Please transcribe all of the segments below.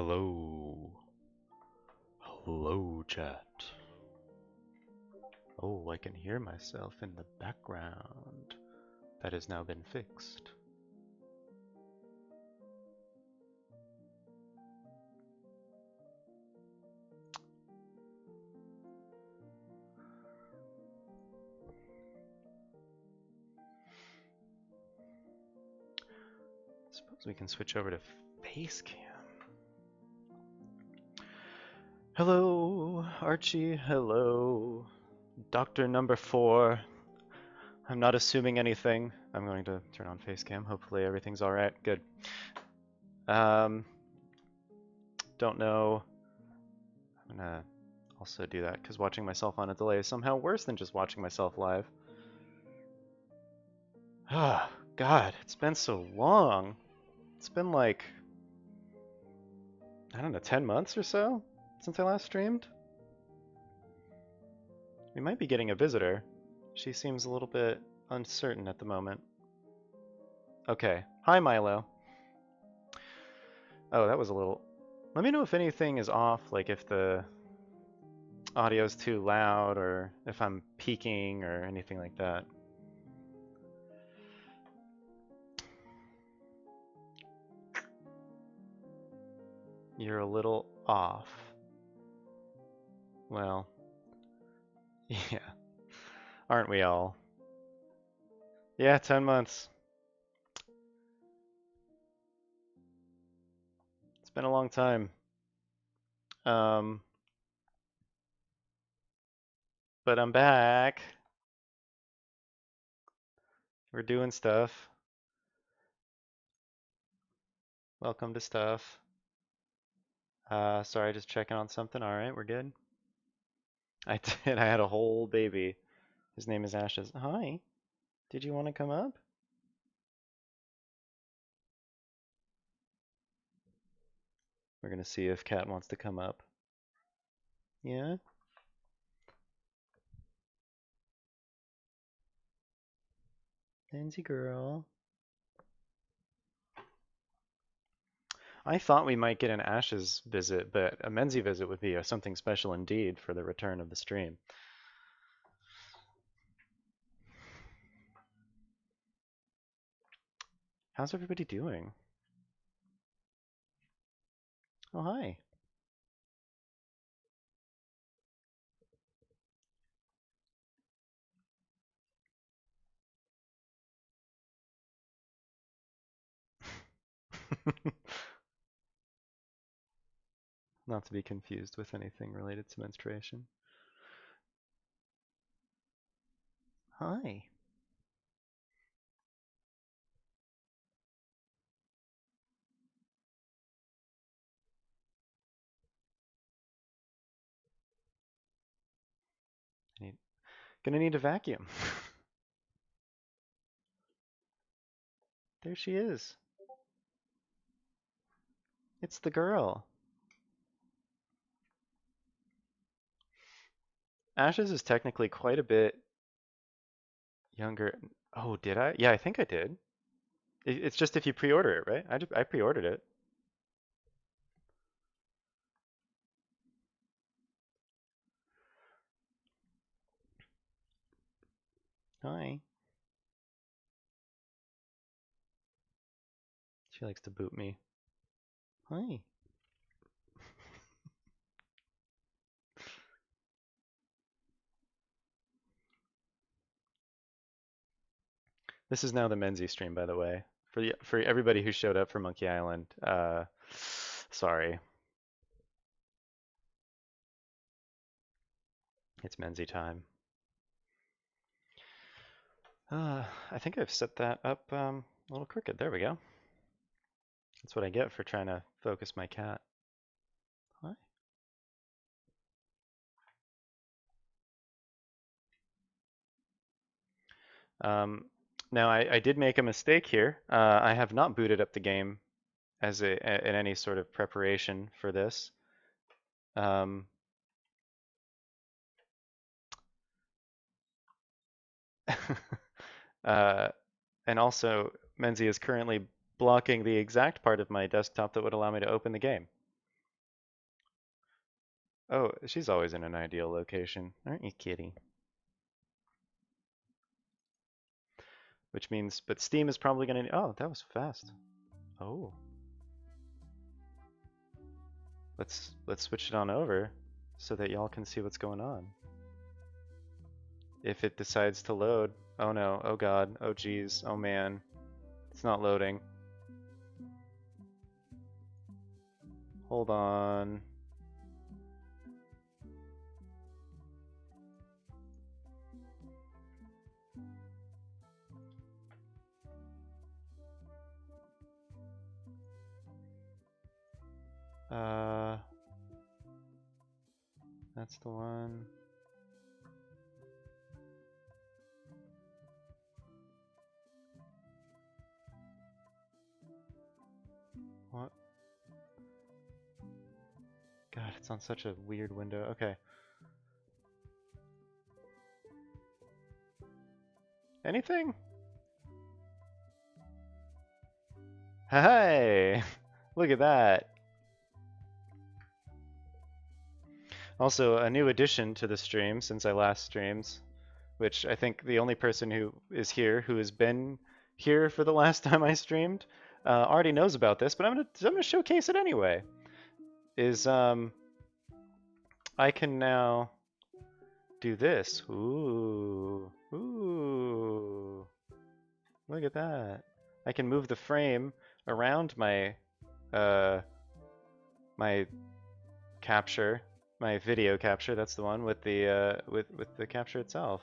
Hello. Hello, chat. Oh, I can hear myself in the background. That has now been fixed. Suppose we can switch over to face cam. Hello, Archie. Hello. Doctor number 4. I'm not assuming anything. I'm going to turn on face cam. Hopefully everything's alright. Good. Don't know. I'm gonna also do that because watching myself on a delay is somehow worse than just watching myself live. Ah, God, it's been so long. It's been like, I don't know, 10 months or so since I last streamed. We might be getting a visitor. She seems a little bit uncertain at the moment. Okay. Hi, Milo. Oh, that was a little... Let me know if anything is off, like if the audio is too loud or if I'm peaking or anything like that. You're a little off. Well, yeah. Aren't we all? Yeah, 10 months. It's been a long time. Um, but I'm back. We're doing stuff. Welcome to stuff. Sorry, just checking on something. All right, we're good. I did. I had a whole baby. His name is Ashes. Hi. Did you want to come up? We're gonna see if Kat wants to come up. Yeah? Lindsay girl. I thought we might get an Ashes visit, but a Menzie visit would be something special indeed for the return of the stream. How's everybody doing? Oh, hi. Not to be confused with anything related to menstruation. Hi. Gonna need a vacuum. There she is. It's the girl. Ashes is technically quite a bit younger. Oh, did I? Yeah, I think I did. It's just if you pre-order it, right? I pre-ordered it. Hi. She likes to boot me. Hi. This is now the Menzie stream, by the way. For everybody who showed up for Monkey Island, sorry. It's Menzie time. I think I've set that up a little crooked. There we go. That's what I get for trying to focus my cat. Hi. Um, Now I did make a mistake here. I have not booted up the game as in any sort of preparation for this. Um, uh, and also, Menzie is currently blocking the exact part of my desktop that would allow me to open the game. Oh, she's always in an ideal location, aren't you, kitty? Which means, but Steam is probably gonna. Oh, that was fast. Oh, let's switch it on over so that y'all can see what's going on. If it decides to load. Oh no, oh god, oh geez, oh man. It's not loading. Hold on. That's the one. What? God, it's on such a weird window. Okay. Anything? Hi! Look at that. Also, a new addition to the stream since I last streamed, which I think the only person who is here who has been here for the last time I streamed already knows about this, but I'm gonna showcase it anyway. Is I can now do this. Ooh, ooh, look at that. I can move the frame around my my capture, my video capture. That's the one with the with the capture itself.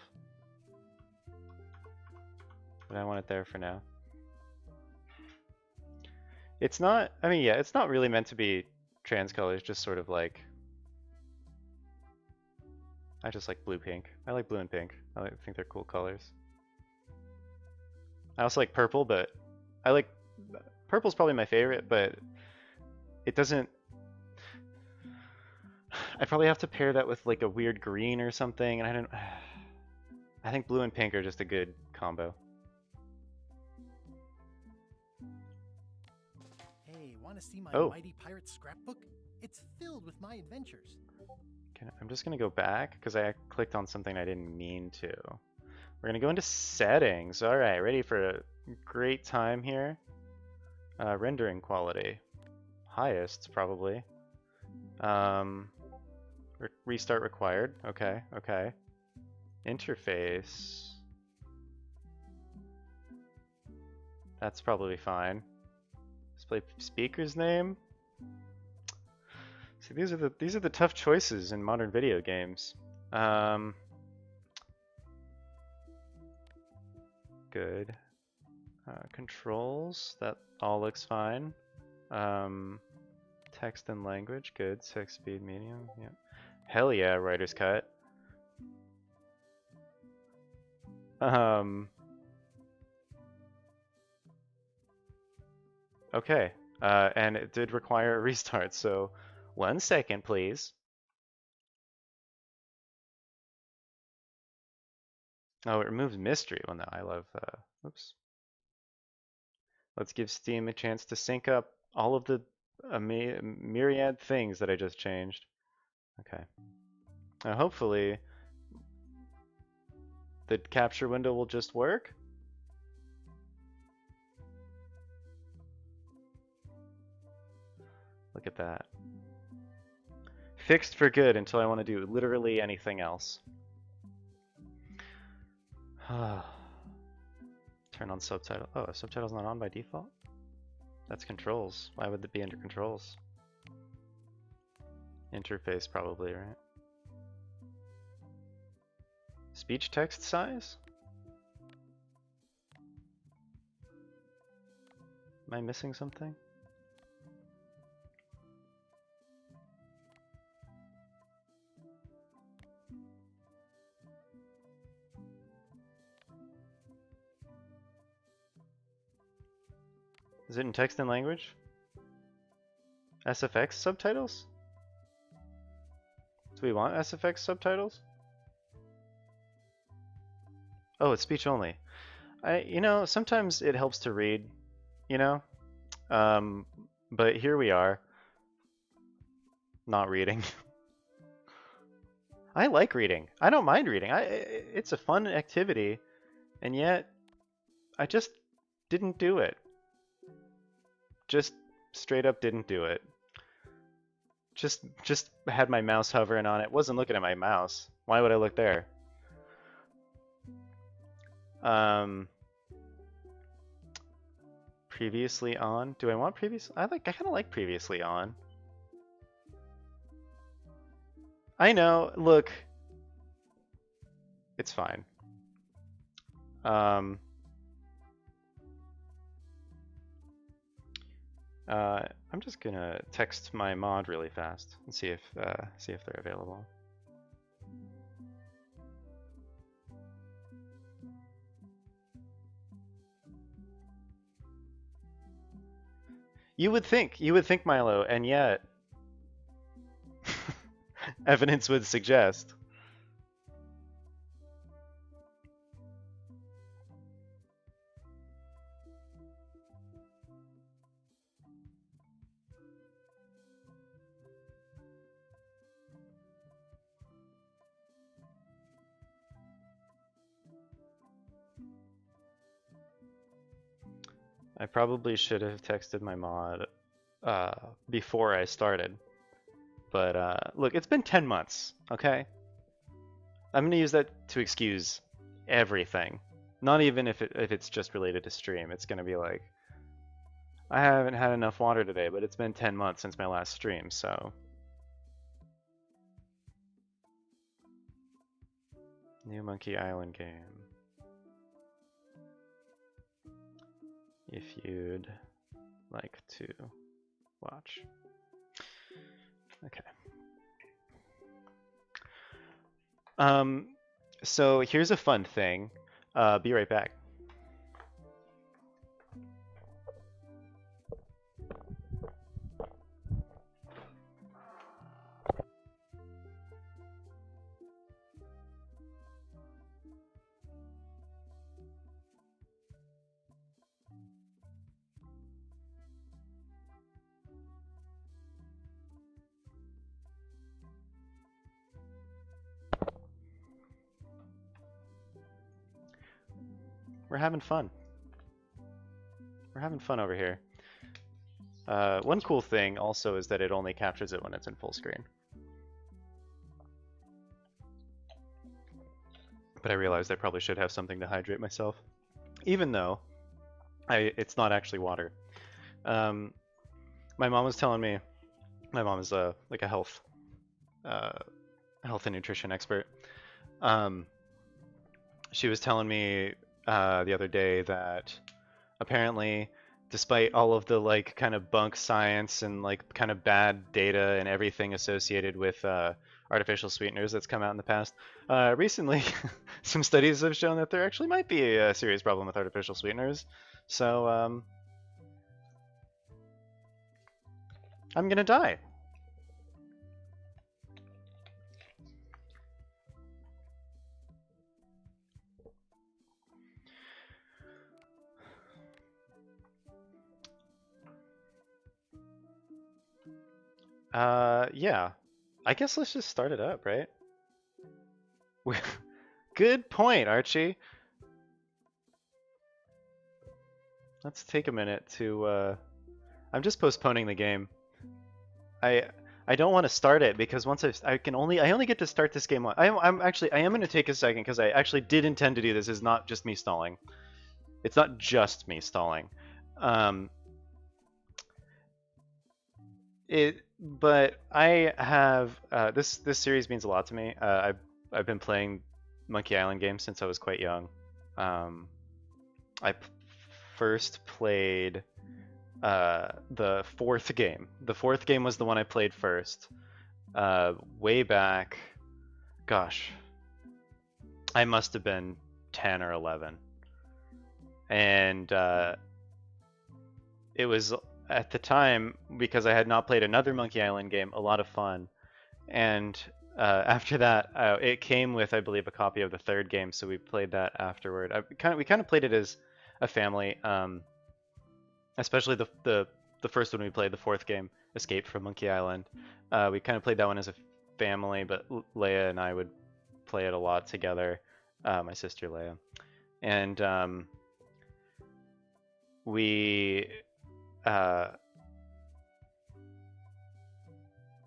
But I want it there for now. It's not. I mean, yeah, it's not really meant to be trans colors. Just sort of like. I just like blue pink. I like blue and pink. I think they're cool colors. I also like purple, but I like purple's probably my favorite, but it doesn't. I probably have to pair that with like a weird green or something, and I don't. I think blue and pink are just a good combo. Hey, want to see my mighty pirate scrapbook? It's filled with my adventures. I'm just gonna go back because I clicked on something I didn't mean to. We're gonna go into settings. All right, ready for a great time here. Rendering quality, highest probably. Restart required. Okay, okay. Interface. That's probably fine. Display speaker's name. See, these are the tough choices in modern video games. Good. Controls. That all looks fine. Text and language. Good. 6 speed medium. Yeah. Hell yeah, writer's cut. Okay. And it did require a restart, so 1 second, please. Oh, it removes mystery. Well, no, I love, oops. Let's give Steam a chance to sync up all of the myriad things that I just changed. Okay. Now, hopefully, the capture window will just work. Look at that. Fixed for good until I want to do literally anything else. Turn on subtitle. Oh, subtitle's not on by default? That's controls. Why would it be under controls? Interface probably, right? Speech text size? Am I missing something? Is it in text and language? SFX subtitles? Do we want SFX subtitles? Oh, it's speech only. You know, sometimes it helps to read, you know? But here we are. Not reading. I like reading. I don't mind reading. It's a fun activity, and yet I just didn't do it. Just straight up didn't do it. Just had my mouse hovering on it. Wasn't looking at my mouse. Why would I look there? Um, previously on. Do I want previous? I kind of like previously on. I know. Look, it's fine. Um, I'm just gonna text my mod really fast and see if they're available. You would think, Milo, and yet evidence would suggest. I probably should have texted my mod before I started. But look, it's been 10 months, okay? I'm gonna use that to excuse everything. Not even if it's just related to stream. It's gonna be like, I haven't had enough water today, but it's been 10 months since my last stream, so. New Monkey Island game. If you'd like to watch. Okay. So here's a fun thing. Be right back. We're having fun. We're having fun over here. One cool thing also is that it only captures it when it's in full screen. But I realized I probably should have something to hydrate myself, even though it's not actually water. My mom was telling me, my mom is like a health and nutrition expert. She was telling me the other day that apparently, despite all of the like kind of bunk science and like kind of bad data and everything associated with artificial sweeteners that's come out in the past, recently some studies have shown that there actually might be a serious problem with artificial sweeteners. So I'm gonna die. Yeah. I guess let's just start it up, right? Good point, Archie. Let's take a minute to, I'm just postponing the game. I don't want to start it because once I only get to start this game. I am going to take a second because I actually did intend to do this. It's not just me stalling. It's not just me stalling. But I have this series means a lot to me. I've been playing Monkey Island games since I was quite young. I first played the fourth game. The fourth game was the one I played first. Way back, gosh, I must have been 10 or 11. And it was at the time, because I had not played another Monkey Island game, a lot of fun. And after that, it came with, I believe, a copy of the third game, so we played that afterward. We kind of played it as a family, especially the first one we played, the fourth game, Escape from Monkey Island. We kind of played that one as family, but Leia and I would play it a lot together. My sister Leia, and we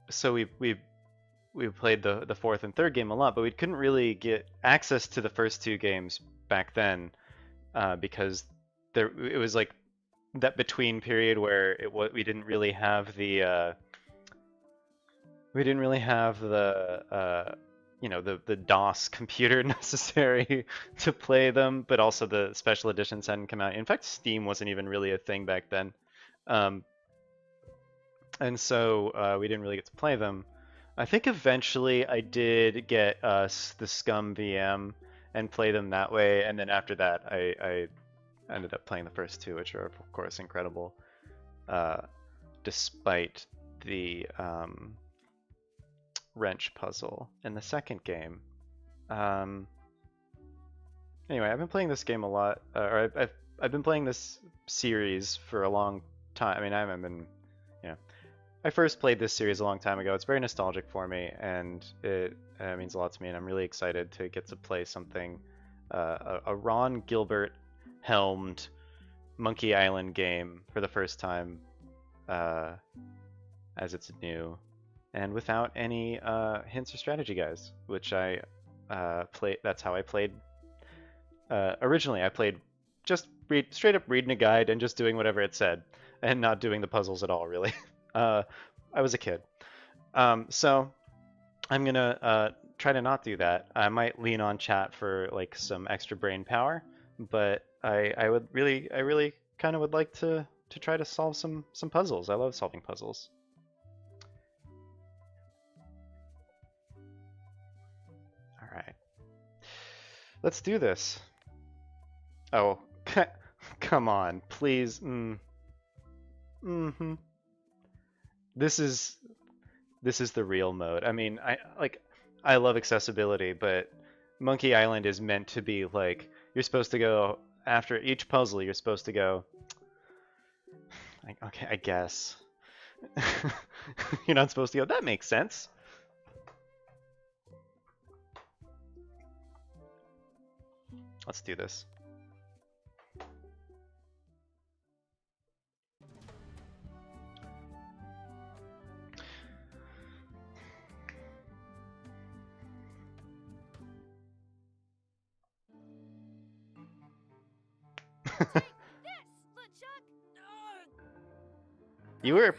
so we played the fourth and third game a lot, but we couldn't really get access to the first two games back then because it was like that between period where we didn't really have the the DOS computer necessary to play them, but also the special editions hadn't come out. In fact, Steam wasn't even really a thing back then, um, and so we didn't really get to play them. I think eventually I did get the Scum VM and play them that way, and then after that I ended up playing the first two, which are of course incredible, despite the wrench puzzle in the second game. Anyway, I've been playing this game a lot, or I've been playing this series for a long time. I mean, I haven't been, you know, I first played this series a long time ago. It's very nostalgic for me, and it means a lot to me. And I'm really excited to get to play something, a Ron Gilbert helmed Monkey Island game for the first time, as it's new, and without any hints or strategy guides, which I play. That's how I played. Originally, I played just straight up reading a guide and just doing whatever it said, and not doing the puzzles at all, really. I was a kid. So I'm gonna try to not do that. I might lean on chat for like some extra brain power, but I really kind of would like to try to solve some puzzles. I love solving puzzles. All right, let's do this. Oh, come on, please. Mm-hmm. This is the real mode. I mean, I love accessibility, but Monkey Island is meant to be like you're supposed to go after each puzzle. You're supposed to go. Okay, I guess. You're not supposed to go. That makes sense. Let's do this. You were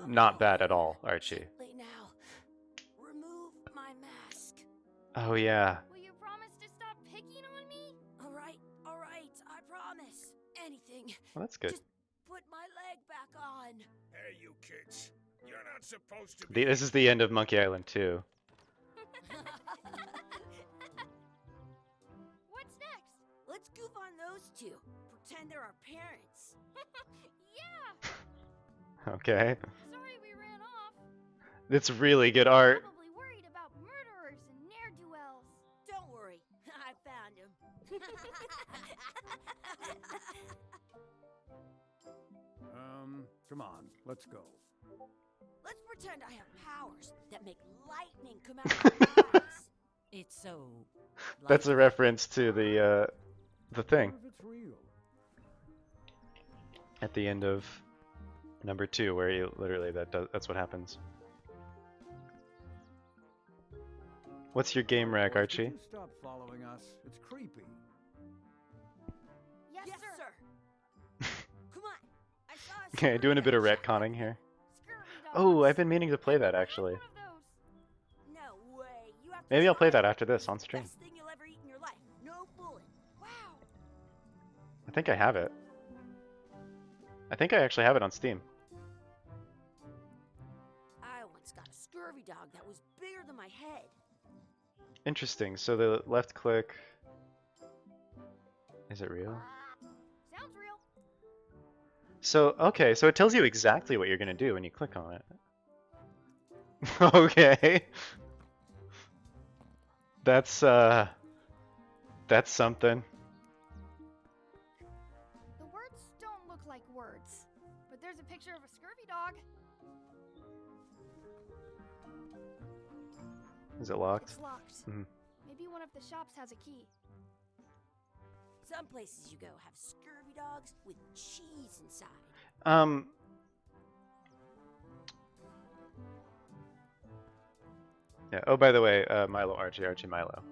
not bad at all, Archie. Now. Remove my mask. Oh yeah. Will you promise to stop picking on me? All right, I promise. Anything. Well, that's good. Just put my leg back on. Hey, you kids. You're not supposed to be. This is the end of Monkey Island 2. What's next? Let's goof on those two. Pretend they're our parents. Yeah. Okay. Sorry we ran off. It's really good art. Probably worried about murderers and ne'er-do-wells. Don't worry, I found him. Come on, let's go. Let's pretend I have powers that make lightning come out of my eyes. It's so. That's a reference to the thing What if it's real? at the end of number 2, where you literally that's what happens. What's your game rec, Archie? Could you stop following us? It's creepy. Yes, sir. Come on. I saw a Okay, doing a bit of retconning here. Oh, I've been meaning to play that actually. No way. You have to Maybe I'll play try that it. after this on stream. Best thing you'll ever eat in your life. No fooling. Wow. I think I have it. I think I actually have it on Steam. I once got a scurvy dog that was bigger than my head. Interesting. So the left click. Is it real? Sounds real. So, okay, so it tells you exactly what you're gonna do when you click on it. Okay. That's something. The words don't look like words, but there's a picture of a scurvy dog. Is it locked? It's locked. Mhm. Maybe one of the shops has a key. Some places you go have scurvy dogs with cheese inside. Yeah. Oh, by the way, Milo, Archie, Milo.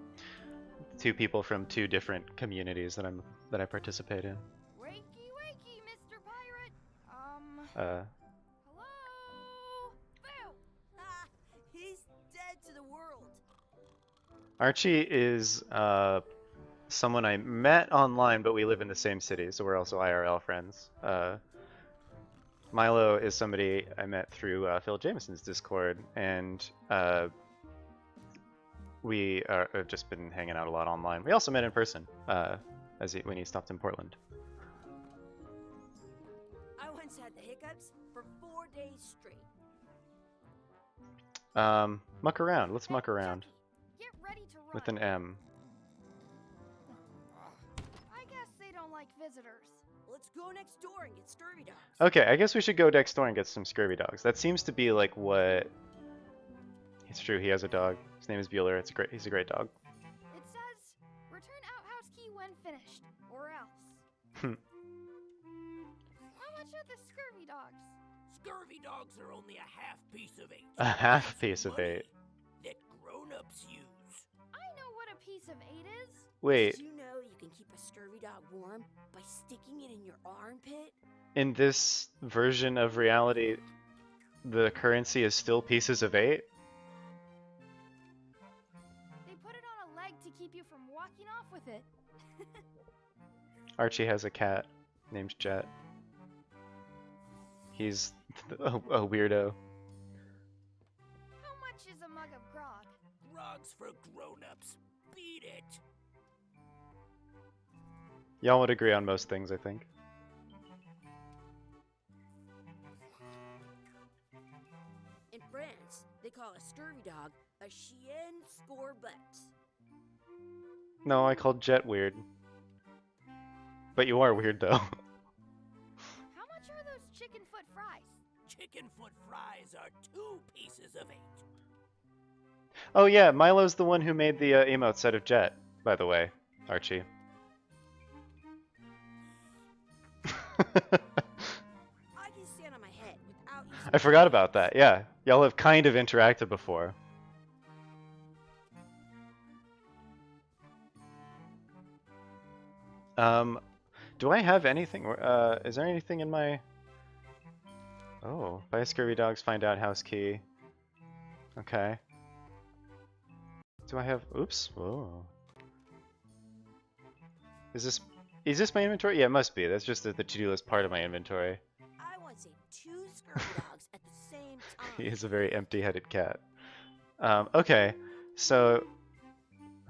Two people from two different communities that I participate in. Wakey, wakey, Mr. Pirate. Uh, Hello? Boo! Ah, he's dead to the world. Archie is someone I met online, but we live in the same city, so we're also IRL friends. Milo is somebody I met through Phil Jameson's Discord, and we have just been hanging out a lot online. We also met in person when he stopped in Portland. I once had the hiccups for 4 days straight. Muck around. Let's muck around Chucky, get ready to run. with an M. I guess they don't like visitors. Let's go next door and get scurvy dogs. Okay, I guess we should go next door and get some scurvy dogs. That seems to be like what. It's true. He has a dog. His name is Bueller. He's a great dog. It says, return outhouse key when finished, or else. Hmm. How much are the scurvy dogs? Scurvy dogs are only a half piece of 8. A half That's piece of money 8. that grown-ups use. I know what a piece of 8 is. Wait, Did you know you can keep a scurvy dog warm by sticking it in your armpit? in this version of reality, the currency is still pieces of 8? They put it on a leg to keep you from walking off with it. Archie has a cat named Jet. He's a weirdo. How much is a mug of grog? Grog's for grown-ups. Beat it. Y'all would agree on most things, I think. In France, they call a scurvy dog a chien scorbut. No, I called Jet weird. But you are weird, though. How much are those chicken foot fries? Chicken foot fries are 2 pieces of 8. Oh yeah, Milo's the one who made the emote set of Jet, by the way, Archie. I can stand on my head without using I forgot about that, yeah. Y'all have kind of interacted before. Do I have anything? Is there anything in my... Oh, buy scurvy dogs, find out house key. Okay. Do I have... Oops. Whoa. Is this my inventory? Yeah, it must be. That's just the to-do list part of my inventory. I once ate 2 scurvy dogs at the same time. He is a very empty-headed cat. Okay, so...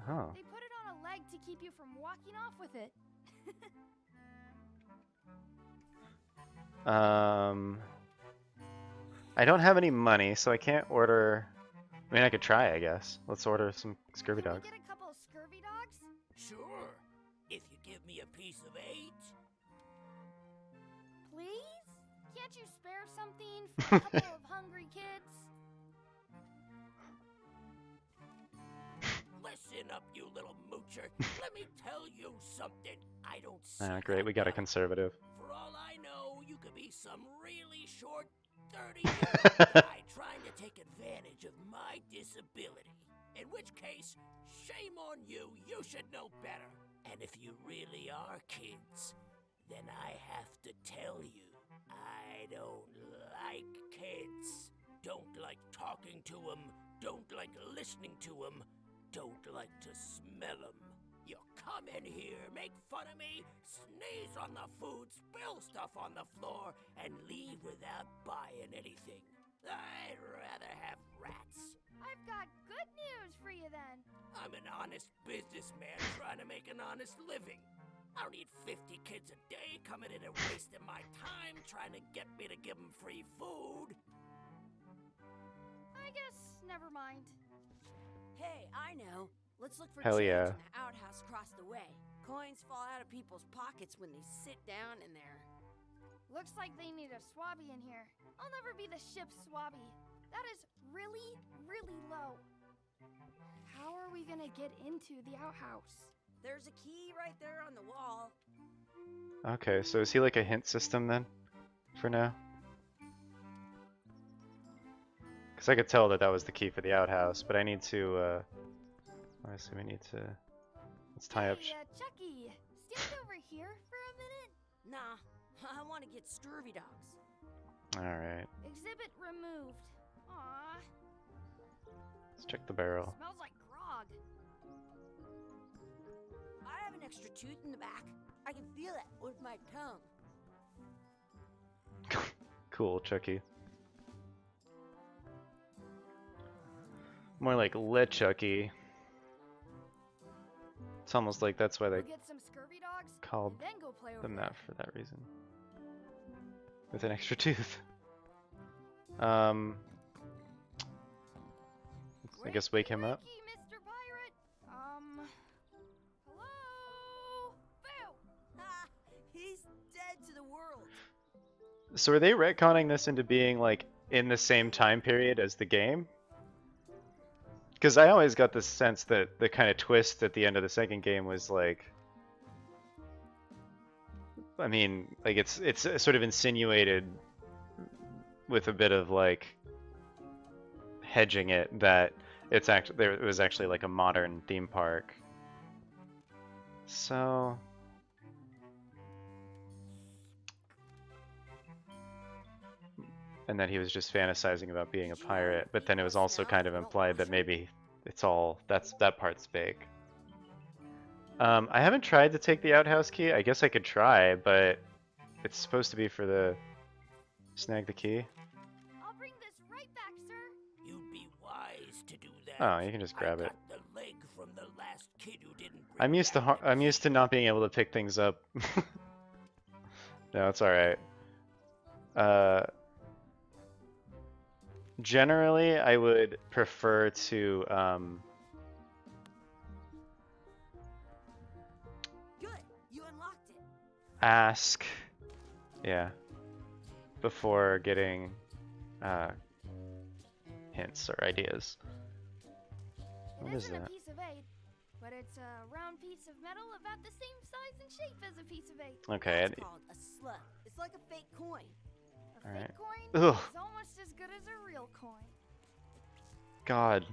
Oh. They put it on a leg to keep you from walking off with it. I don't have any money, so I can't order... I mean, I could try, I guess. Let's order some scurvy Can we dogs. get a couple of scurvy dogs? Sure. If you give me a piece of 8. Please? Can't you spare something for a couple of hungry kids? Listen up, you little moocher. Let me tell you something. I don't see Ah, great, we got a that. conservative. For all I know, you could be some really short 30-year-old guy trying to take advantage of my disability. In which case, shame on you. You should know better. And if you really are kids, then I have to tell you, I don't like kids. Don't like talking to them. Don't like listening to them. Don't like to smell them. You come in here, make fun of me, sneeze on the food, spill stuff on the floor, and leave without buying anything. I'd rather have rats. I've got good news for you then. I'm an honest businessman trying to make an honest living. I don't need 50 kids a day coming in and wasting my time trying to get me to give them free food. I guess never mind. Hey, I know. Let's look for Hell change yeah. in the outhouse across the way. Coins fall out of people's pockets when they sit down in there. Looks like they need a swabby in here. I'll never be the ship's swabby. That is really, really low. gonna get into the outhouse? There's a key right there on the wall. Okay, so is he like a hint system then? For now? Because I could tell that that was the key for the outhouse, but I need to, obviously we need to, let's tie up. Hey, Chucky, stand over here for a minute. Nah, I want to get scurvy dogs. Alright, Exhibit removed. Aw, let's check the barrel. smells like grog. I have an extra tooth in the back. I can feel it with my tongue. Cool, Chucky. More like LeChucky. It's almost like that's why they We'll get some scurvy dogs, called then go play over them there. that for that reason. With an extra tooth. I guess wake him up. Wakey, Mr. Pirate. Hello? Boo! Ah, he's dead to the world. So are they retconning this into being like in the same time period as the game? Because I always got the sense that the kind of twist at the end of the second game was like, I mean, like it's sort of insinuated with a bit of like hedging it that it's actually there. It was actually like a modern theme park. So. And that he was just fantasizing about being a pirate, but then it was also kind of implied that maybe it's all that part's fake. I haven't tried to take the outhouse key. I guess I could try, but it's supposed to be for the snag the key. I'll bring this right back, sir. You'd be wise to do that. Oh, you can just grab I it. got the leg from the last kid who didn't bring I'm used to back the I'm used to key. not being able to pick things up. No, it's all right. Generally, I would prefer to Good, you unlocked it. ask, yeah, before getting hints or ideas. What It is isn't a that? piece of 8, but it's a round piece of metal about the same size and shape as a piece of 8. Okay. It's called a slug. It's like a fake coin. A Alright. fake coin Ugh. is almost as good as a real coin. God.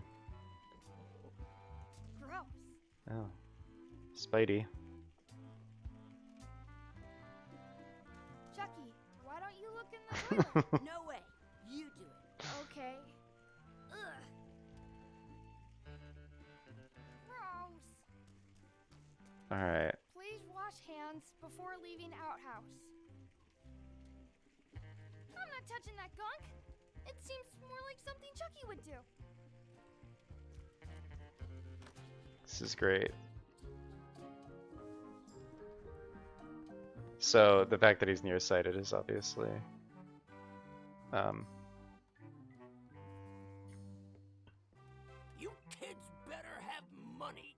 Gross. Oh. Spidey. Chucky, why don't you look in the toilet? No way. You do it. Okay. Ugh. Gross. Alright. Please wash hands before leaving outhouse. I'm not touching that gunk. It seems more like something Chucky would do. This is great. So the fact that he's nearsighted is obviously You kids better have money.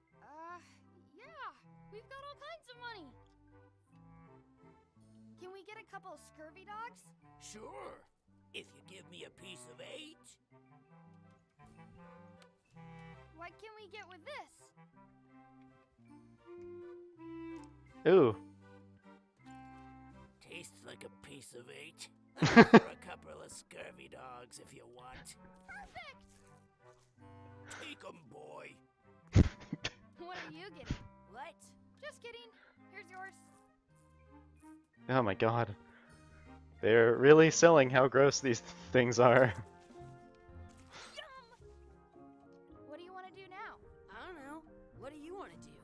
Yeah. We've got all kinds of money. Can we get a couple scurvy dogs? Sure, if you give me a piece of 8. What can we get with this? ooh. Tastes like a piece of 8. For a couple of scurvy dogs if you want. Perfect! Take 'em, boy. What are you getting? What? Just kidding. Here's yours. Oh my god. They're really selling how gross these things are. Yum! What do you want to do now? I don't know. What do you want to do?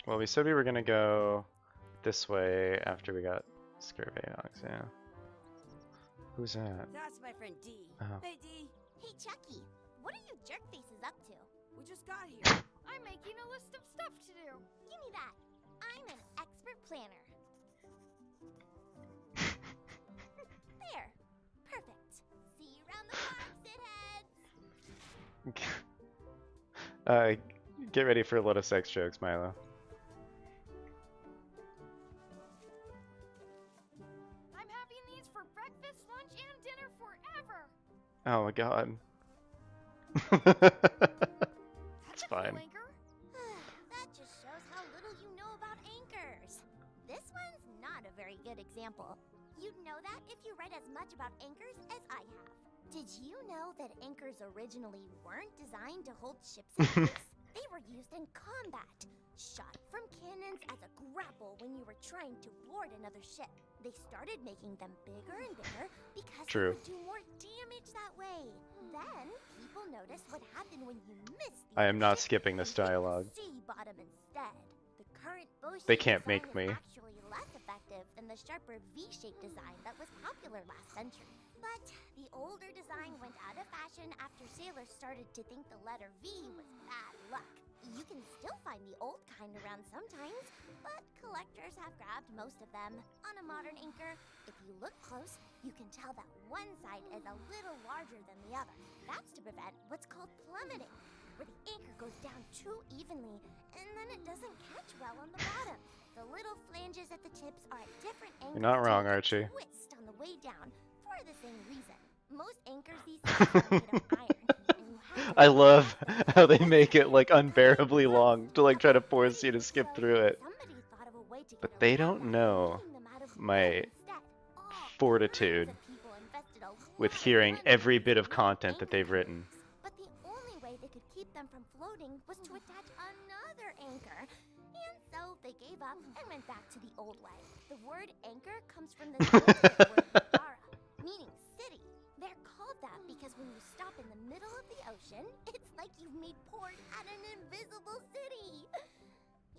Well, we said we were gonna go this way after we got scurvy dogs, yeah. Who's that? That's my friend D. Oh. Hey, D. Hey, Chucky. What are you jerk faces up to? We just got here. I'm making a list of stuff to do. Give me that. I'm an expert planner. There. Perfect. See you around the park, shitheads. Get ready for a lot of sex jokes, Milo. I'm having these for breakfast, lunch, and dinner forever. Oh my god. It's fine. Cool anchor. That just shows how little you know about anchors. This one's not a very good example. You'd know that if you read as much about anchors as I have. Did you know that anchors originally weren't designed to hold ships in place? They were used in combat, shot from cannons as a grapple when you were trying to board another ship. They started making them bigger and bigger because True. they would do more damage that way. Then people noticed what happened when you missed the I am other not ship skipping this and hit the dialogue. sea bottom instead. The current bow They shape can't design make is me. actually less effective than the sharper V-shaped design that was popular last century. But the older design went out of fashion after sailors started to think the letter V was bad luck. You can still find the old kind around sometimes, but collectors have grabbed most of them. On a modern anchor, if you look close, you can tell that one side is a little larger than the other. That's to prevent what's called plummeting, where the anchor goes down too evenly, and then it doesn't catch well on the bottom. The little flanges at the tips are at different angles. You're not wrong, to make a Archie. twist on the way down for the same reason. Most anchors these days are made of iron, and you have to I love how they make it like unbearably long to like try to force you to skip through it. Somebody thought of a way to But get they around don't that, know making them out of my wood instead. fortitude Tons of people invested a with lot of hearing money every into bit of new content that anchor they've written. companies. But the only way they could keep them from floating was to attach another anchor. And so they gave up and went back to the old way. The word anchor comes from the Sanskrit word dara, meaning city. They're called that because when you stop in the middle of the ocean, it's like you've made port at an invisible city.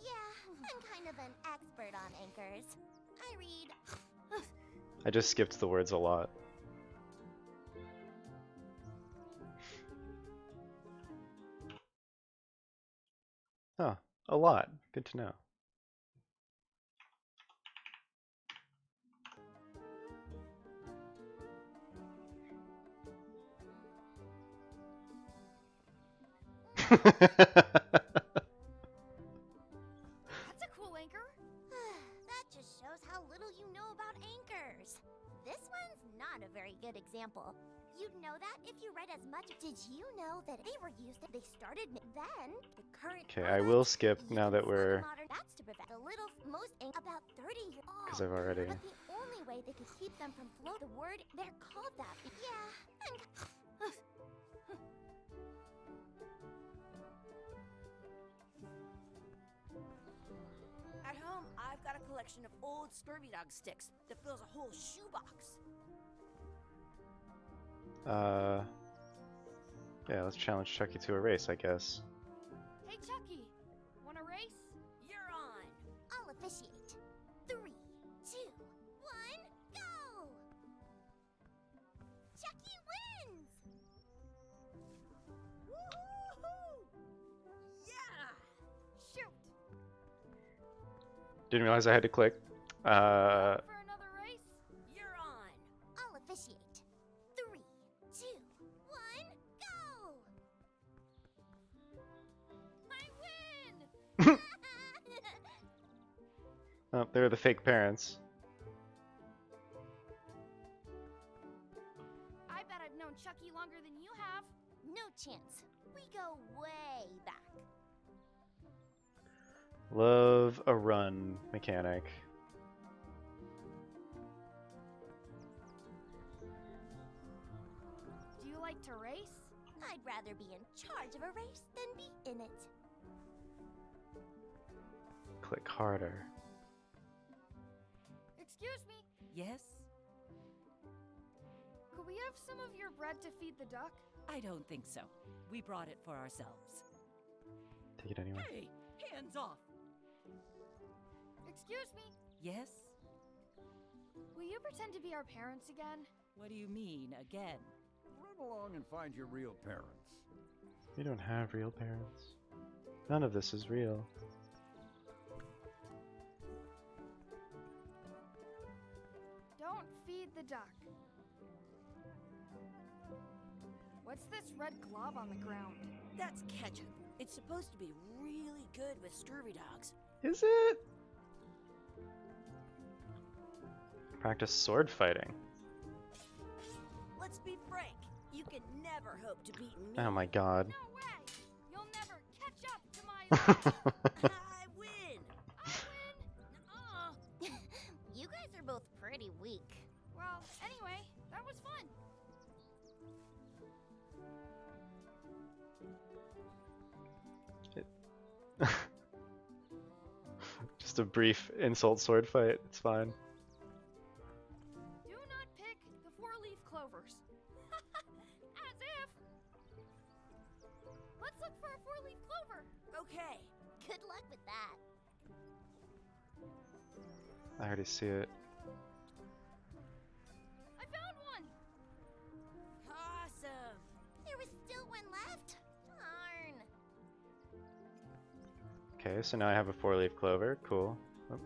Yeah, I'm kind of an expert on anchors. I read. I just skipped the words a lot. Huh, a lot. Good to know. That's a cool anchor. That just shows how little you know about anchors. This one's not a very good example. You'd know that if you read as much. Did you know that they were used? They started then the current. Okay, I will skip you now can that still we're, modern. That's to prevent the little most about 30 years old. because I've already. But the only way they could keep them from float. The word they're called that. Yeah. At home, I've got a collection of old scurvy dog sticks that fills a whole shoebox. Yeah, let's challenge Chucky to a race, I guess. Hey, Chucky. Want a race? You're on. I'll officiate. 3, 2, 1, go! Chucky wins! Woohoo! Yeah! Shoot. Didn't realize I had to click. For another race? You're on. I'll officiate. 3, 2, 1, go! I win! Oh, they're the fake parents. I bet I've known Chucky longer than you have. No chance. We go way back. Love a run mechanic. Do you like to race? I'd rather be in charge of a race than be in it. Click harder. Excuse me. Yes? Could we have some of your bread to feed the duck? I don't think so. We brought it for ourselves. Take it anyway. Hey, hands off! Excuse me. Yes? Will you pretend to be our parents again? What do you mean, again? Run along and find your real parents. We don't have real parents. None of this is real. Don't feed the duck. What's this red glob on the ground? That's ketchup. It's supposed to be really good with scurvy dogs. Is it? Practice sword fighting. Let's be frank. You can never hope to beat me. Oh my god. No way! You'll never catch up to my I win. I win! You guys are both pretty weak. Well, anyway, that was fun. Just a brief insult sword fight. It's fine. Do not pick the four-leaf clovers. As if. Let's look for a four-leaf clover. Okay. Good luck with that. I already see it. I found one. Awesome. There was still one left. Darn. Okay, so now I have a four-leaf clover. Cool. Oh,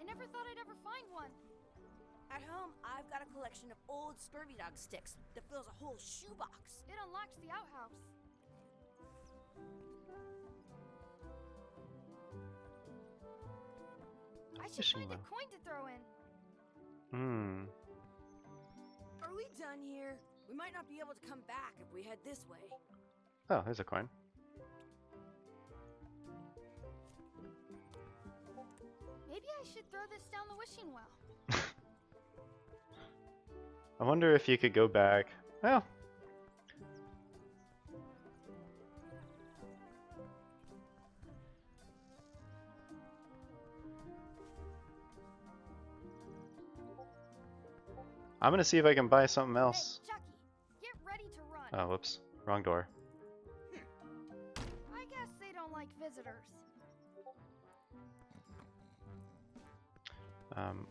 I never thought I'd ever find one. At home, I've got a collection of old scurvy dog sticks that fills a whole shoebox. It unlocks the outhouse. I should Fishing find a well. coin to throw in. Hmm. Are we done here? We might not be able to come back if we head this way. Oh, there's a coin. Maybe I should throw this down the wishing well. I wonder if you could go back. Well. I'm gonna see if I can buy something else. Hey, Chucky, get ready to run. Oh, whoops. Wrong door. I guess they don't like visitors. Um,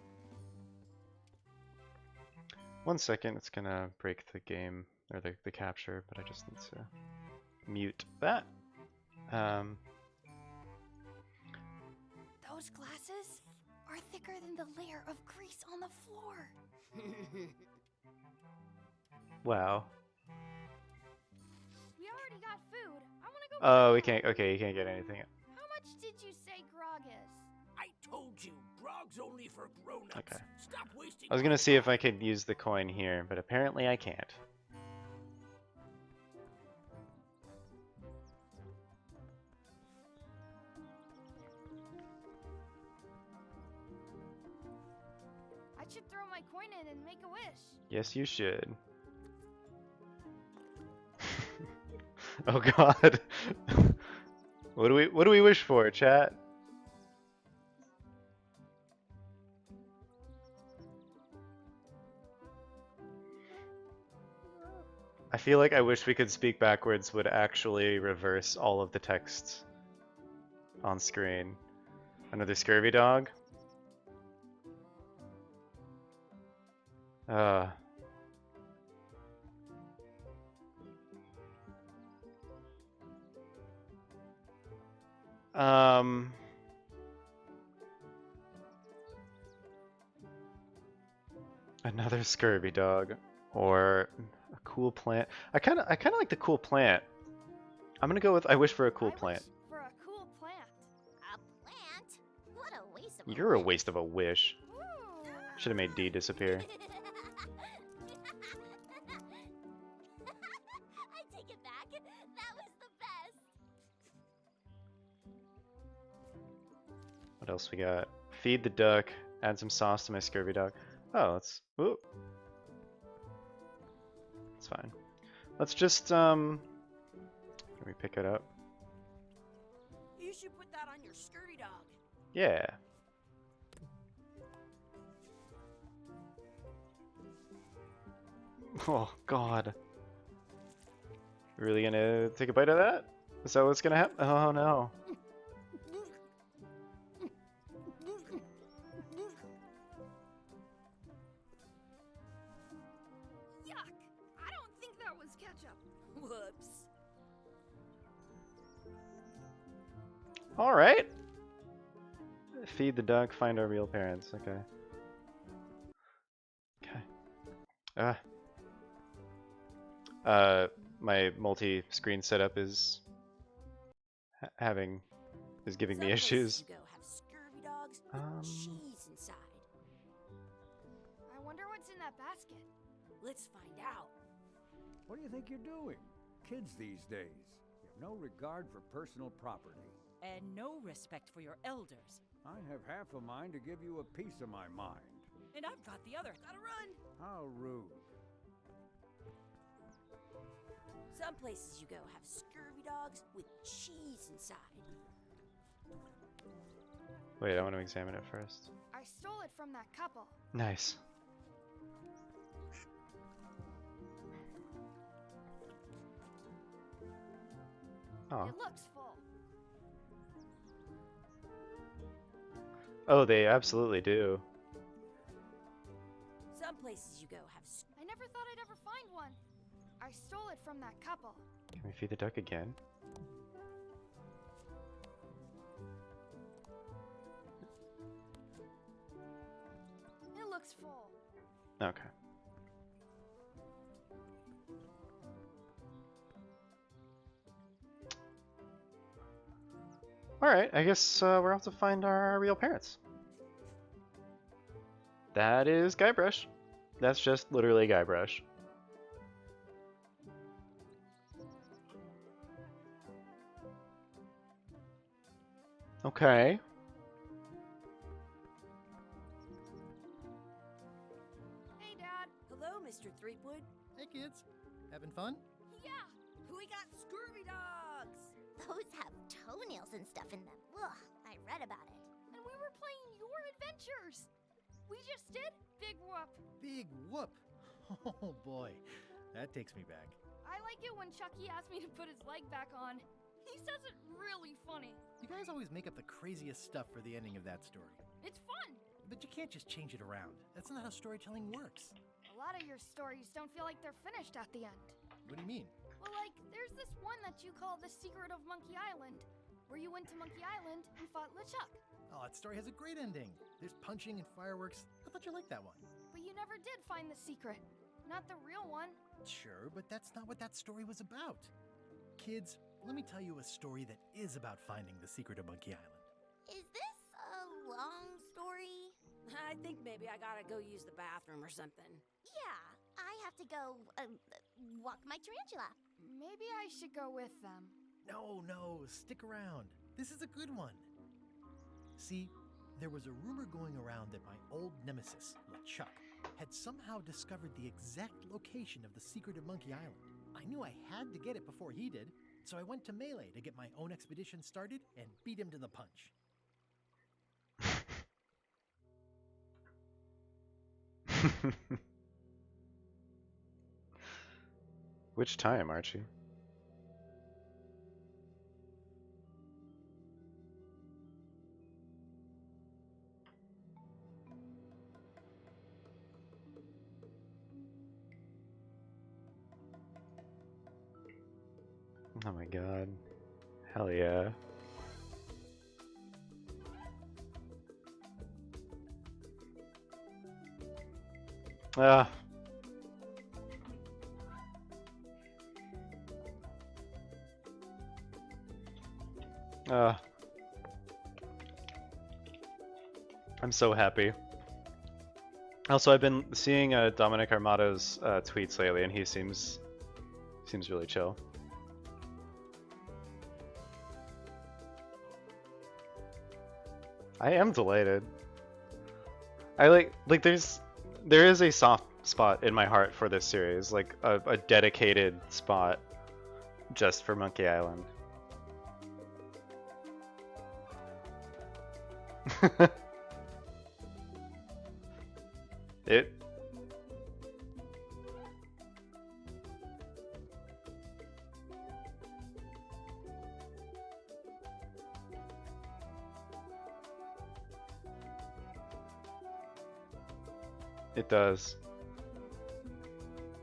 1 second, it's gonna break the game, or the capture, but I just need to mute that. Those glasses are thicker than the layer of grease on the floor. Wow. We already got food. I want to go. Oh, we back. can't, okay, you can't get anything. How much did you say grog is? I told you, grog's only for grown-ups. Okay. Stop wasting I was my gonna see if I time. could use the coin here, but apparently I can't. I should throw my coin in and make a wish. Yes, you should. Oh god. What do we wish for, chat? I feel like I wish we could speak backwards would actually reverse all of the text on screen. Another scurvy dog? Uh. Um. Another scurvy dog, or a cool plant. I kind of like the cool plant. I'm gonna go with I wish for a cool I plant. wish for a cool plant. A plant? What a waste of You're a wish. waste of a wish. Ooh. Should have made D disappear. I take it back. That was the best. What else we got? Feed the duck. Add some sauce to my scurvy dog. Oh, let's. Ooh. It's fine. Let's just Can we pick it up? You should put that on your scurvy dog. Yeah. Oh God. Really gonna take a bite of that? Is that what's gonna happen? Oh no. Yuck! I don't think that was ketchup. Whoops. Alright. Feed the duck, find our real parents. Okay. Okay. My multi-screen setup is giving me Some issues. places you go have scurvy dogs with cheese inside. I wonder what's in that basket. Let's find out. What do you think you're doing? Kids these days. You have no regard for personal property. And no respect for your elders. I have half a mind to give you a piece of my mind. And I've got the other. Gotta run. How rude. Some places you go have scurvy dogs with cheese inside. Wait, I want to examine it first. I stole it from that couple. Nice. Oh. It looks full. Oh, they absolutely do. Some places you go have I never thought I'd ever find one. I stole it from that couple. Can we feed the duck again? It looks full. Okay. Alright, I guess we're off to find our real parents. That is Guybrush. That's just literally Guybrush. Okay. Hey, Dad. Hello, Mr. Threepwood. Hey, kids. Having fun? Yeah. We got scurvy dogs. Those have toenails and stuff in them. Ugh, I read about it. And we were playing your adventures. We just did Big Whoop. Big whoop. Oh boy, that takes me back. I like it when Chucky asked me to put his leg back on. He says it really funny. You guys always make up the craziest stuff for the ending of that story. It's fun. But you can't just change it around. That's not how storytelling works. A lot of your stories don't feel like they're finished at the end. What do you mean? Well, like, there's this one that you call The Secret of Monkey Island, where you went to Monkey Island and fought LeChuck. Oh, that story has a great ending. There's punching and fireworks. I thought you liked that one. But you never did find the secret. Not the real one. Sure, but that's not what that story was about. Kids, let me tell you a story that is about finding the secret of Monkey Island. Is this a long story? I think maybe I gotta go use the bathroom or something. Yeah, I have to go walk my tarantula. Maybe I should go with them. No, stick around. This is a good one. See, there was a rumor going around that my old nemesis, LeChuck, had somehow discovered the exact location of the secret of Monkey Island. I knew I had to get it before he did, so I went to Melee to get my own expedition started and beat him to the punch. Which time, Archie? Oh my god. Hell yeah. Ah. I'm so happy. Also, I've been seeing Dominic Armato's tweets lately, and he seems really chill. I am delighted. I like there is a soft spot in my heart for this series, like a dedicated spot just for Monkey Island. It It does.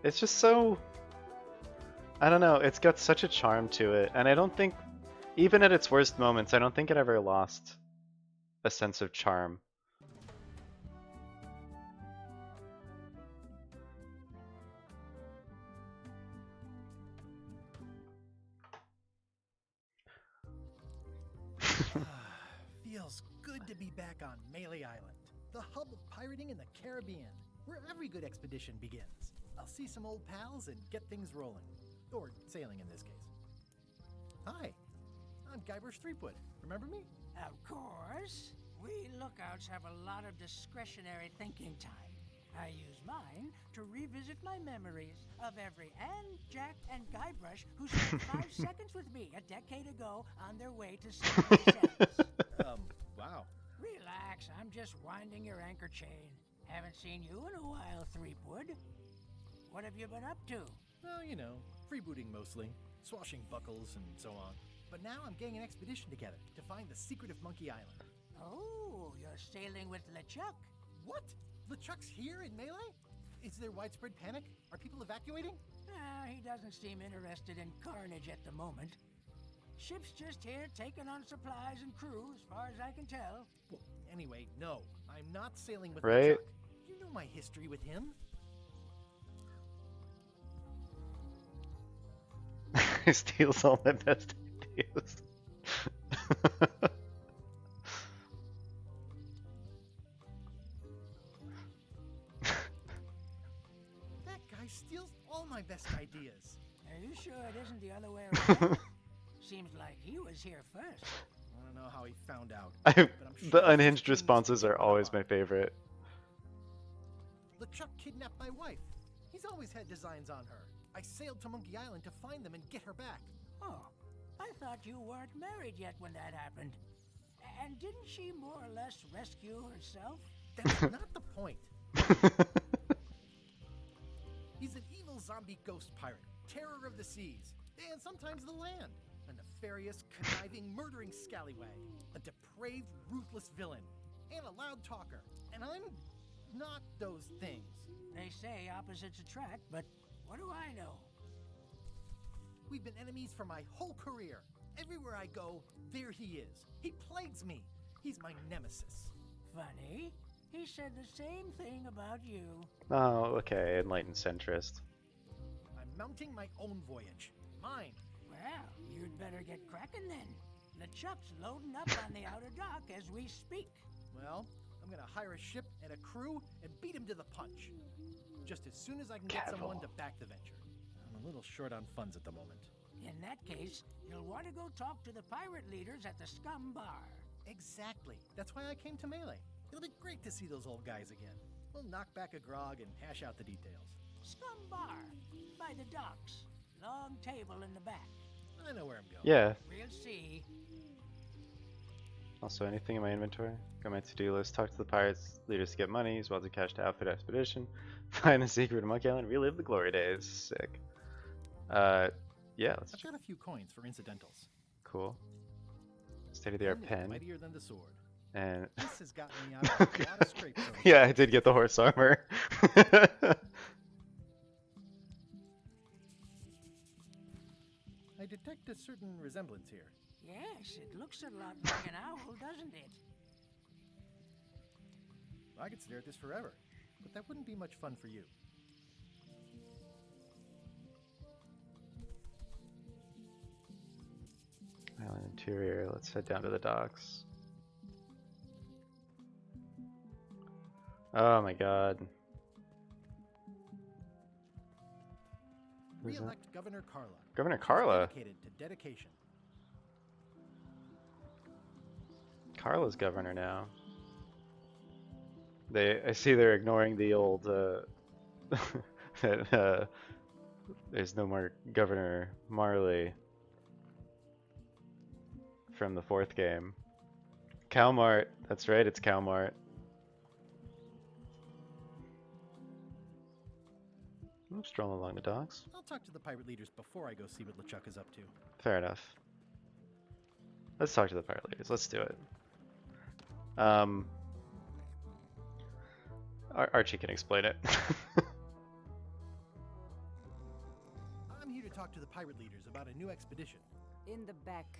It's just so, I don't know, it's got such a charm to it, and I don't think, even at its worst moments, I don't think it ever lost a sense of charm. Feels good to be back on Melee Island, the hub of pirating in the Caribbean, where every good expedition begins. I'll see some old pals and get things rolling. Or sailing in this case. Hi, I'm Guybrush Threepwood. Remember me? Of course. We lookouts have a lot of discretionary thinking time. I use mine to revisit my memories of every Anne, Jack, and Guybrush who spent 5 seconds with me a decade ago on their way to save themselves. Wow. Relax, I'm just winding your anchor chain. Haven't seen you in a while, Threepwood. What have you been up to? Well, you know, freebooting mostly, swashing buckles and so on. But now I'm getting an expedition together to find the secret of Monkey Island. Oh, you're sailing with LeChuck. What? LeChuck's here in Melee? Is there widespread panic? Are people evacuating? He doesn't seem interested in carnage at the moment. Ship's just here taking on supplies and crew, as far as I can tell. Well, anyway, no. I'm not sailing with Right? LeChuck. You know my history with him. He steals all my best ideas. That guy steals all my best ideas. Are you sure it isn't the other way around? Seems like he was here first. I don't know how he found out. I, but I'm sure the he's unhinged just responses genius are to always get my favorite. LeChuck kidnapped my wife. He's always had designs on her. I sailed to Monkey Island to find them and get her back. Oh, I thought you weren't married yet when that happened. And didn't she more or less rescue herself? That's not the point. He's an evil zombie ghost pirate, terror of the seas, and sometimes the land. A nefarious, conniving, murdering scallywag. A depraved, ruthless villain. And a loud talker. And I'm not those things. They say opposites attract, but what do I know? We've been enemies for my whole career. Everywhere I go, there he is. He plagues me. He's my nemesis. Funny. He said the same thing about you. Oh, okay, enlightened centrist. I'm mounting my own voyage. Mine. Well, you'd better get cracking then. LeChuck's loading up on the outer dock as we speak. Well, I'm gonna hire a ship and a crew and beat him to the punch. Just as soon as I can get someone to back the venture. I'm a little short on funds at the moment. In that case, you'll want to go talk to the pirate leaders at the Scum Bar. Exactly. That's why I came to Melee. It'll be great to see those old guys again. We'll knock back a grog and hash out the details. Scum Bar, by the docks. Long table in the back. I know where I'm going. Yeah. We'll see. Also, anything in my inventory? Go my to-do list. Talk to the pirates leaders to get money. Use wealthy cash to outfit expedition. Find the secret of Monkey Island. Relive the glory days. Sick. Yeah. Let's. I've got a few coins for incidentals. Cool. State-of-the-art Pen is pen. mightier than the sword. And This has gotten me out of a lot of scrapes. over the yeah, I did get the horse armor. I detect a certain resemblance here. Yes, it looks a lot like an owl, doesn't it? I could stare at this forever, but that wouldn't be much fun for you. Island interior. Let's head down to the docks. Oh my god. Who's that? Re-elect Governor Carla. Governor She's Carla? dedicated to dedication. Carla's governor now. I see they're ignoring the old, that, there's no more Governor Marley from the 4th game. Calmart, that's right, it's Calmart. I'm strolling along the docks. I'll talk to the pirate leaders before I go see what LeChuck is up to. Fair enough. Let's talk to the pirate leaders. Let's do it. Archie can explain it. I'm here to talk to the pirate leaders about a new expedition. In the back.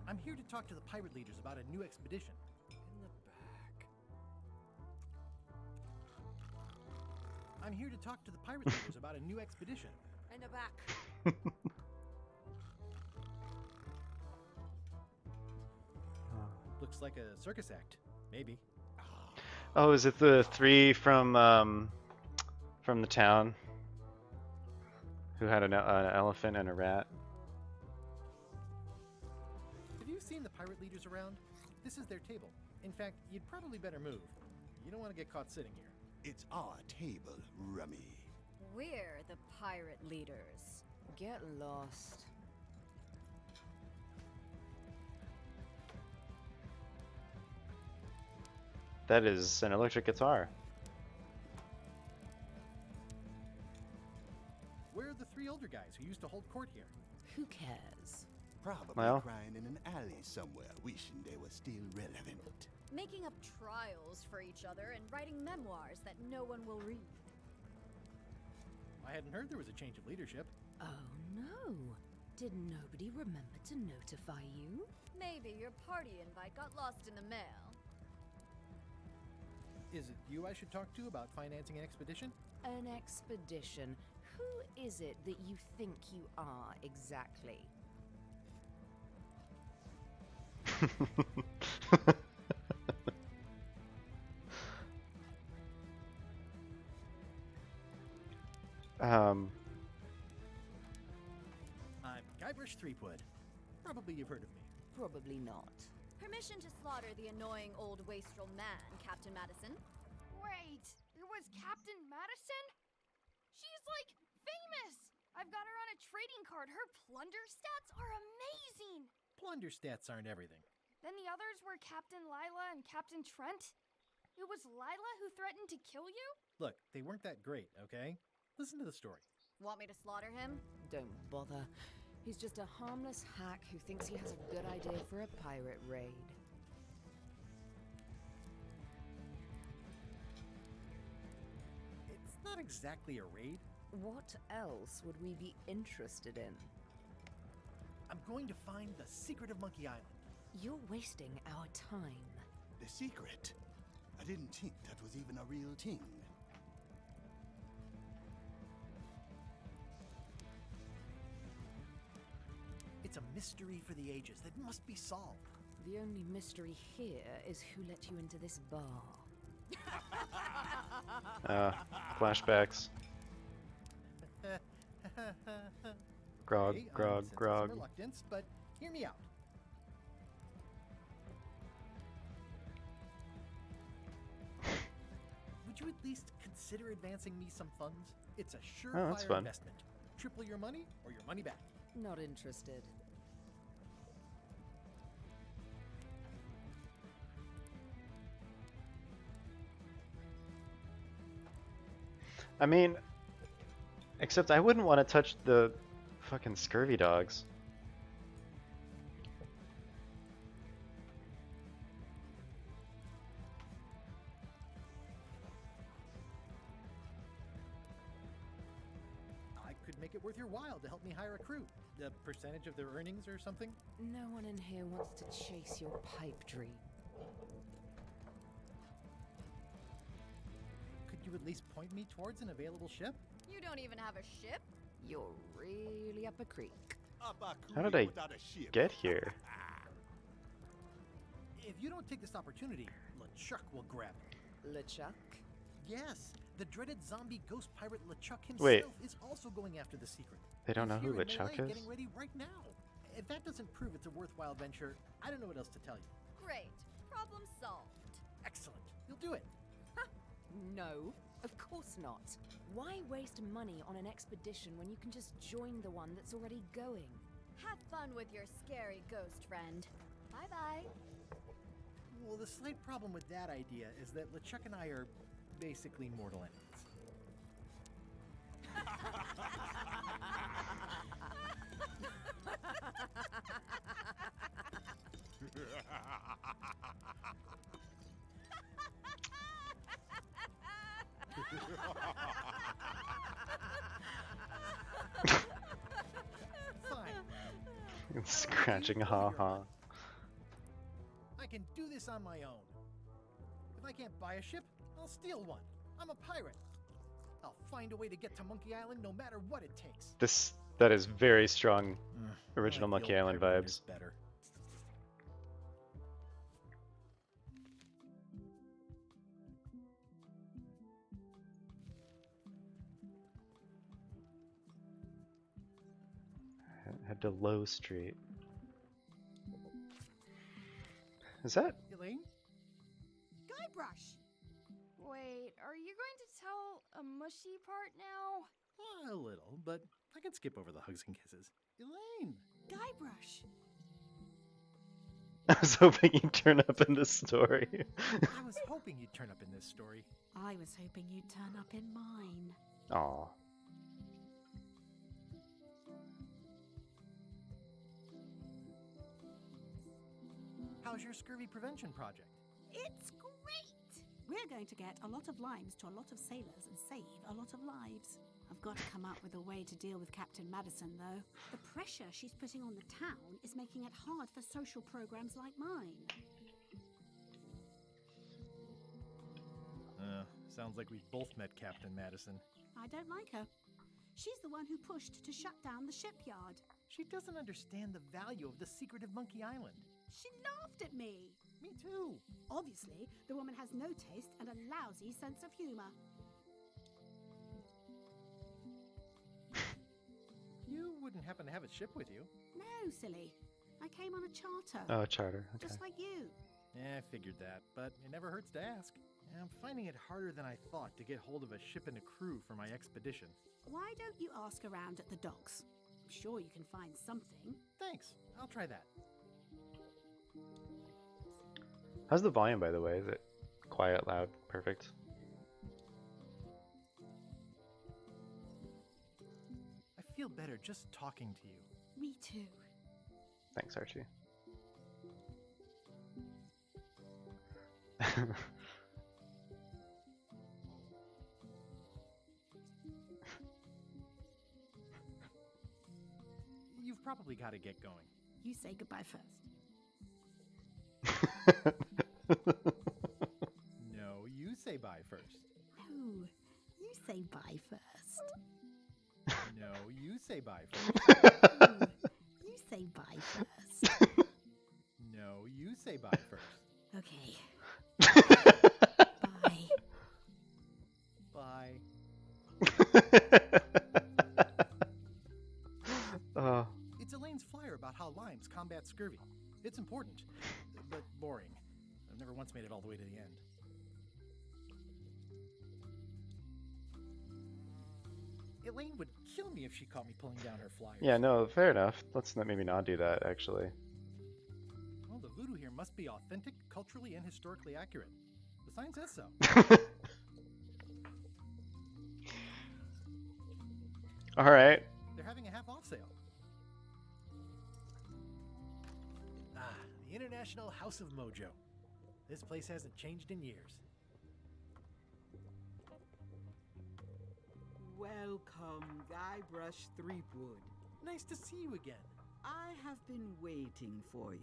I'm here to talk to the pirate leaders about a new expedition. In the back. I'm here to talk to the pirate leaders about a new expedition. In the back. Looks like a circus act. Maybe. Oh, is it the 3 from from the town who had an elephant and a rat. Have you seen the pirate leaders around? This is their table. In fact, you'd probably better move. You don't want to get caught sitting here. It's our table, Rummy. We're the pirate leaders. Get lost. That is an electric guitar. Where are the three older guys who used to hold court here? Who cares? Probably Well. crying in an alley somewhere, wishing they were still relevant. Making up trials for each other and writing memoirs that no one will read. I hadn't heard there was a change of leadership. Oh no. Did nobody remember to notify you? Maybe your party invite got lost in the mail. Is it you I should talk to about financing an expedition? An expedition? Who is it that you think you are exactly? um, I'm Guybrush Threepwood. Probably you've heard of me. Probably not. Permission to slaughter the annoying old wastrel man, Captain Madison. Wait, it was Captain Madison? She's like famous! I've got her on a trading card. Her plunder stats are amazing! Plunder stats aren't everything. Then the others were Captain Lila and Captain Trent? It was Lila who threatened to kill you? Look, they weren't that great, okay? Listen to the story. Want me to slaughter him? Don't bother. He's just a harmless hack who thinks he has a good idea for a pirate raid. It's not exactly a raid. What else would we be interested in? I'm going to find the secret of Monkey Island. You're wasting our time. The secret? I didn't think that was even a real thing. It's a mystery for the ages that must be solved. The only mystery here is who let you into this bar. Flashbacks. Grog, Okay, grog, sense grog. some reluctance, but hear me out. Would you at least consider advancing me some funds? It's a Oh, that's surefire fun. investment. Triple your money or your money back. Not interested. I mean, except I wouldn't want to touch the fucking scurvy dogs. I could make it worth your while to help me hire a crew. A percentage of their earnings or something? No one in here wants to chase your pipe dream. Could you at least point me towards an available ship? You don't even have a ship? You're really up a creek. How did I get here? If you don't take this opportunity, LeChuck will grab it. LeChuck? Yes, the dreaded zombie ghost pirate LeChuck himself Wait. is also going after the secret. They don't know He's who here in LeChuck Malay is? Getting ready right now. If that doesn't prove it's a worthwhile venture, I don't know what else to tell you. Great. Problem solved. Excellent. You'll do it. No, of course not. Why waste money on an expedition when you can just join the one that's already going? Have fun with your scary ghost friend. Bye-bye. Well, the slight problem with that idea is that LeChuck and I are basically mortal enemies. Fine. Scratching ha ha. I can do this on my own. If I can't buy a ship, I'll steal one. I'm a pirate. I'll find a way to get to Monkey Island no matter what it takes. That is very strong original I like Monkey the old Island pirate vibes. better. Head to Low Street. Is that? Elaine? Guybrush! Wait, are you going to tell a mushy part now? A little, but I can skip over the hugs and kisses. Elaine! Guybrush. I was hoping you'd turn up in this story. I was hoping you'd turn up in this story. I was hoping you'd turn up in mine. Aw. How's your scurvy prevention project? It's great! We're going to get a lot of limes to a lot of sailors and save a lot of lives. I've got to come up with a way to deal with Captain Madison, though. The pressure she's putting on the town is making it hard for social programs like mine. Sounds like we've both met Captain Madison. I don't like her. She's the one who pushed to shut down the shipyard. She doesn't understand the value of the secret of Monkey Island. She laughed at me. Me too. Obviously, the woman has no taste and a lousy sense of humor. You wouldn't happen to have a ship with you? No, silly. I came on a charter. Oh, a charter. Okay. Just like you. Yeah, I figured that, but it never hurts to ask. I'm finding it harder than I thought to get hold of a ship and a crew for my expedition. Why don't you ask around at the docks? I'm sure you can find something. Thanks. I'll try that. How's the volume, by the way? Is it quiet, loud, perfect? I feel better just talking to you. Me too. Thanks, Archie. You've probably got to get going. You say goodbye first. No, you say bye first. No, you say bye first. No, you say bye first. No, you say bye first. No, you say bye first. Okay. Bye. Bye. It's Elaine's flyer about how limes combat scurvy. It's important, but boring. I've never once made it all the way to the end. Elaine would kill me if she caught me pulling down her flyers. Yeah, no, fair enough. Let's maybe not do that, actually. Well, the voodoo here must be authentic, culturally, and historically accurate. The sign says so. Alright. They're having a half-off sale. The International House of Mojo. This place hasn't changed in years. Welcome, Guybrush Threepwood. Nice to see you again. I have been waiting for you.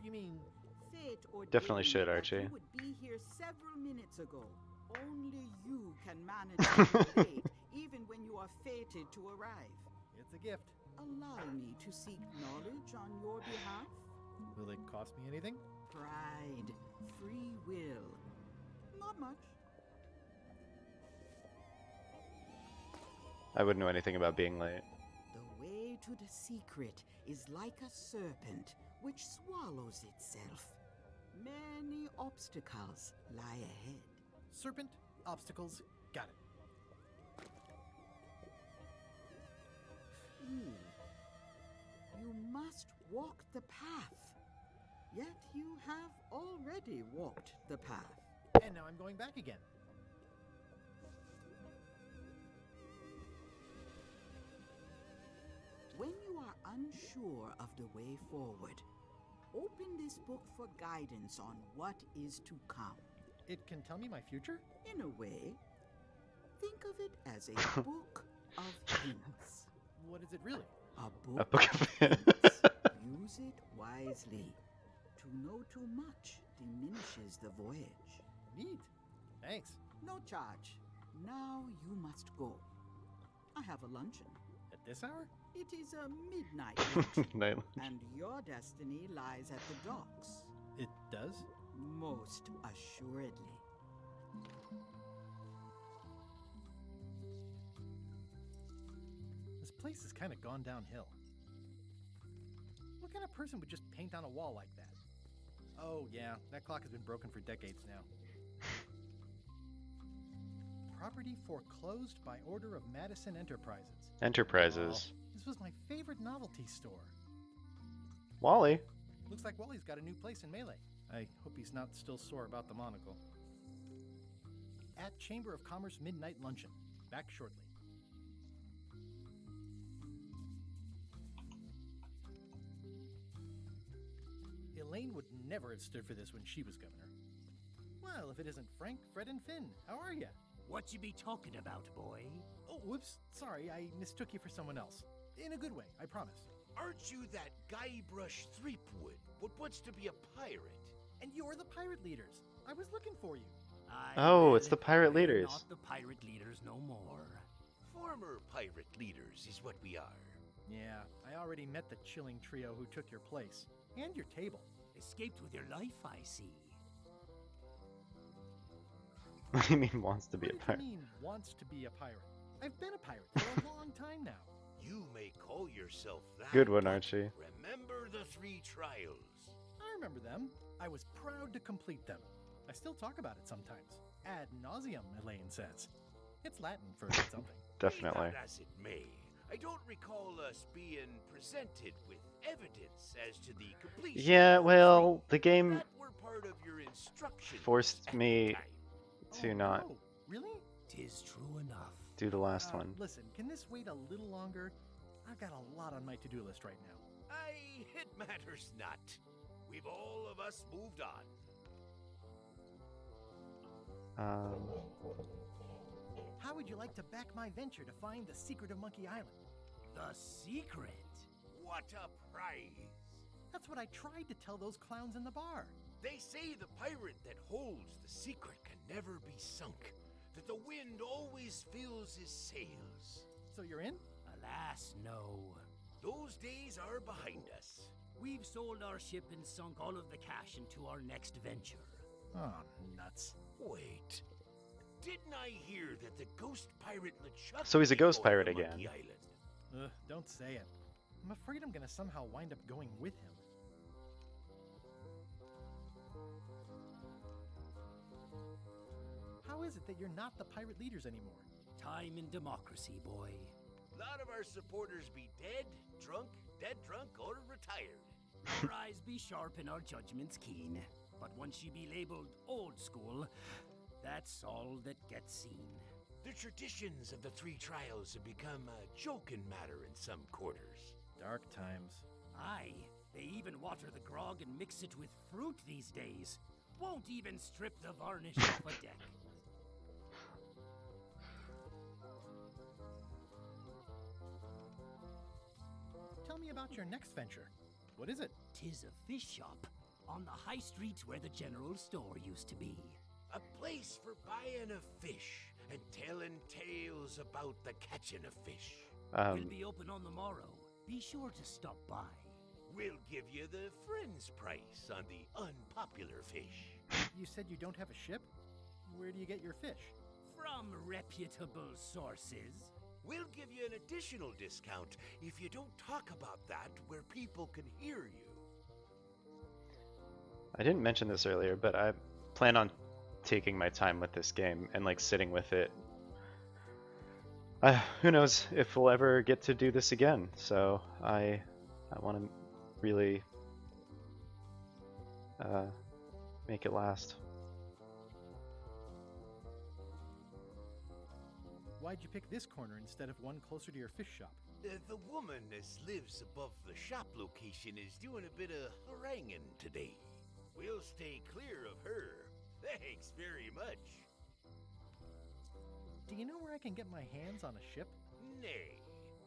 You mean... Fate ordained Definitely should, that Archie. You would be here several minutes ago. Only you can manage to be late, even when you are fated to arrive. It's a gift. Allow me to seek knowledge on your behalf. Will it cost me anything? Pride, free will. Not much. I wouldn't know anything about being late. The way to the secret is like a serpent which swallows itself. Many obstacles lie ahead. Serpent, obstacles, got it. You must walk the path. Yet you have already walked the path. And now I'm going back again. When you are unsure of the way forward, open this book for guidance on what is to come. It can tell me my future? In a way, think of it as a book of hints. What is it really? A book, book of hints. Use it wisely. To know too much diminishes the voyage. Neat. Thanks. No charge. Now you must go. I have a luncheon. At this hour? It is a midnight launching, Night. and your destiny lies at the docks. It does? Most assuredly. This place has kind of gone downhill. What kind of person would just paint on a wall like that? Oh, yeah, that clock has been broken for decades now. Property foreclosed by order of Madison Enterprises. Enterprises. Oh, this was my favorite novelty store. Wally. Looks like Wally's got a new place in Melee. I hope he's not still sore about the monocle. At Chamber of Commerce Midnight Luncheon. Back shortly. Elaine would never have stood for this when she was governor. Well, if it isn't Frank, Fred, and Finn, how are ya? What you be talking about, boy? Oh, whoops. Sorry, I mistook you for someone else. In a good way, I promise. Aren't you that Guybrush Threepwood, what wants to be a pirate? And you're the pirate leaders. I was looking for you. Oh, it's the pirate we're leaders. Not the pirate leaders no more. Former pirate leaders is what we are. Yeah, I already met the chilling trio who took your place. And your table. Escaped with your life, I see. What do you mean wants to be a What do pirate? you mean, wants to be a pirate? I've been a pirate for a long time now. You may call yourself that. Good one, but Archie. Remember the 3 trials. I remember them. I was proud to complete them. I still talk about it sometimes. Ad nauseum, Elaine says. It's Latin for something. Definitely. Be that as it may, I don't recall us being presented with evidence as to the completion. Yeah, of the well, 3 the game that were part of your instructions forced at me the time. to not Oh, really? 'Tis true enough. do the last one. Listen, can this wait a little longer? I've got a lot on my to-do list right now. It matters not. We've all of us moved on. How would you like to back my venture to find the secret of Monkey Island? The secret? What a prize! That's what I tried to tell those clowns in the bar. They say the pirate that holds the secret can never be sunk, that the wind always fills his sails. So you're in? Alas, no. Those days are behind us. We've sold our ship and sunk all of the cash into our next venture. Oh, nuts. Wait. Didn't I hear that the ghost pirate LeChuck So he's a may ghost go to pirate Monkey again. Island? Don't say it. I'm afraid I'm gonna somehow wind up going with him. How is it that you're not the pirate leaders anymore? Time and democracy, boy. A lot of our supporters be dead drunk, or retired. Our eyes be sharp and our judgments keen. But once you be labeled old school, that's all that gets seen. The traditions of the 3 trials have become a joking matter in some quarters. Dark times. Aye, they even water the grog and mix it with fruit these days. Won't even strip the varnish off a deck. Tell me about your next venture. What is it? 'Tis a fish shop on the high street where the general store used to be. A place for buying a fish and telling tales about the catching of fish. We'll be open on the morrow. Be sure to stop by. We'll give you the friend's price on the unpopular fish. You said you don't have a ship? Where do you get your fish? From reputable sources. We'll give you an additional discount if you don't talk about that where people can hear you. I didn't mention this earlier, but I plan on taking my time with this game and like sitting with it. Who knows if we'll ever get to do this again, so I want to really make it last. Why'd you pick this corner instead of one closer to your fish shop? The woman as lives above the shop location is doing a bit of haranguing today. We'll stay clear of her. Thanks very much. Do you know where I can get my hands on a ship? Nay.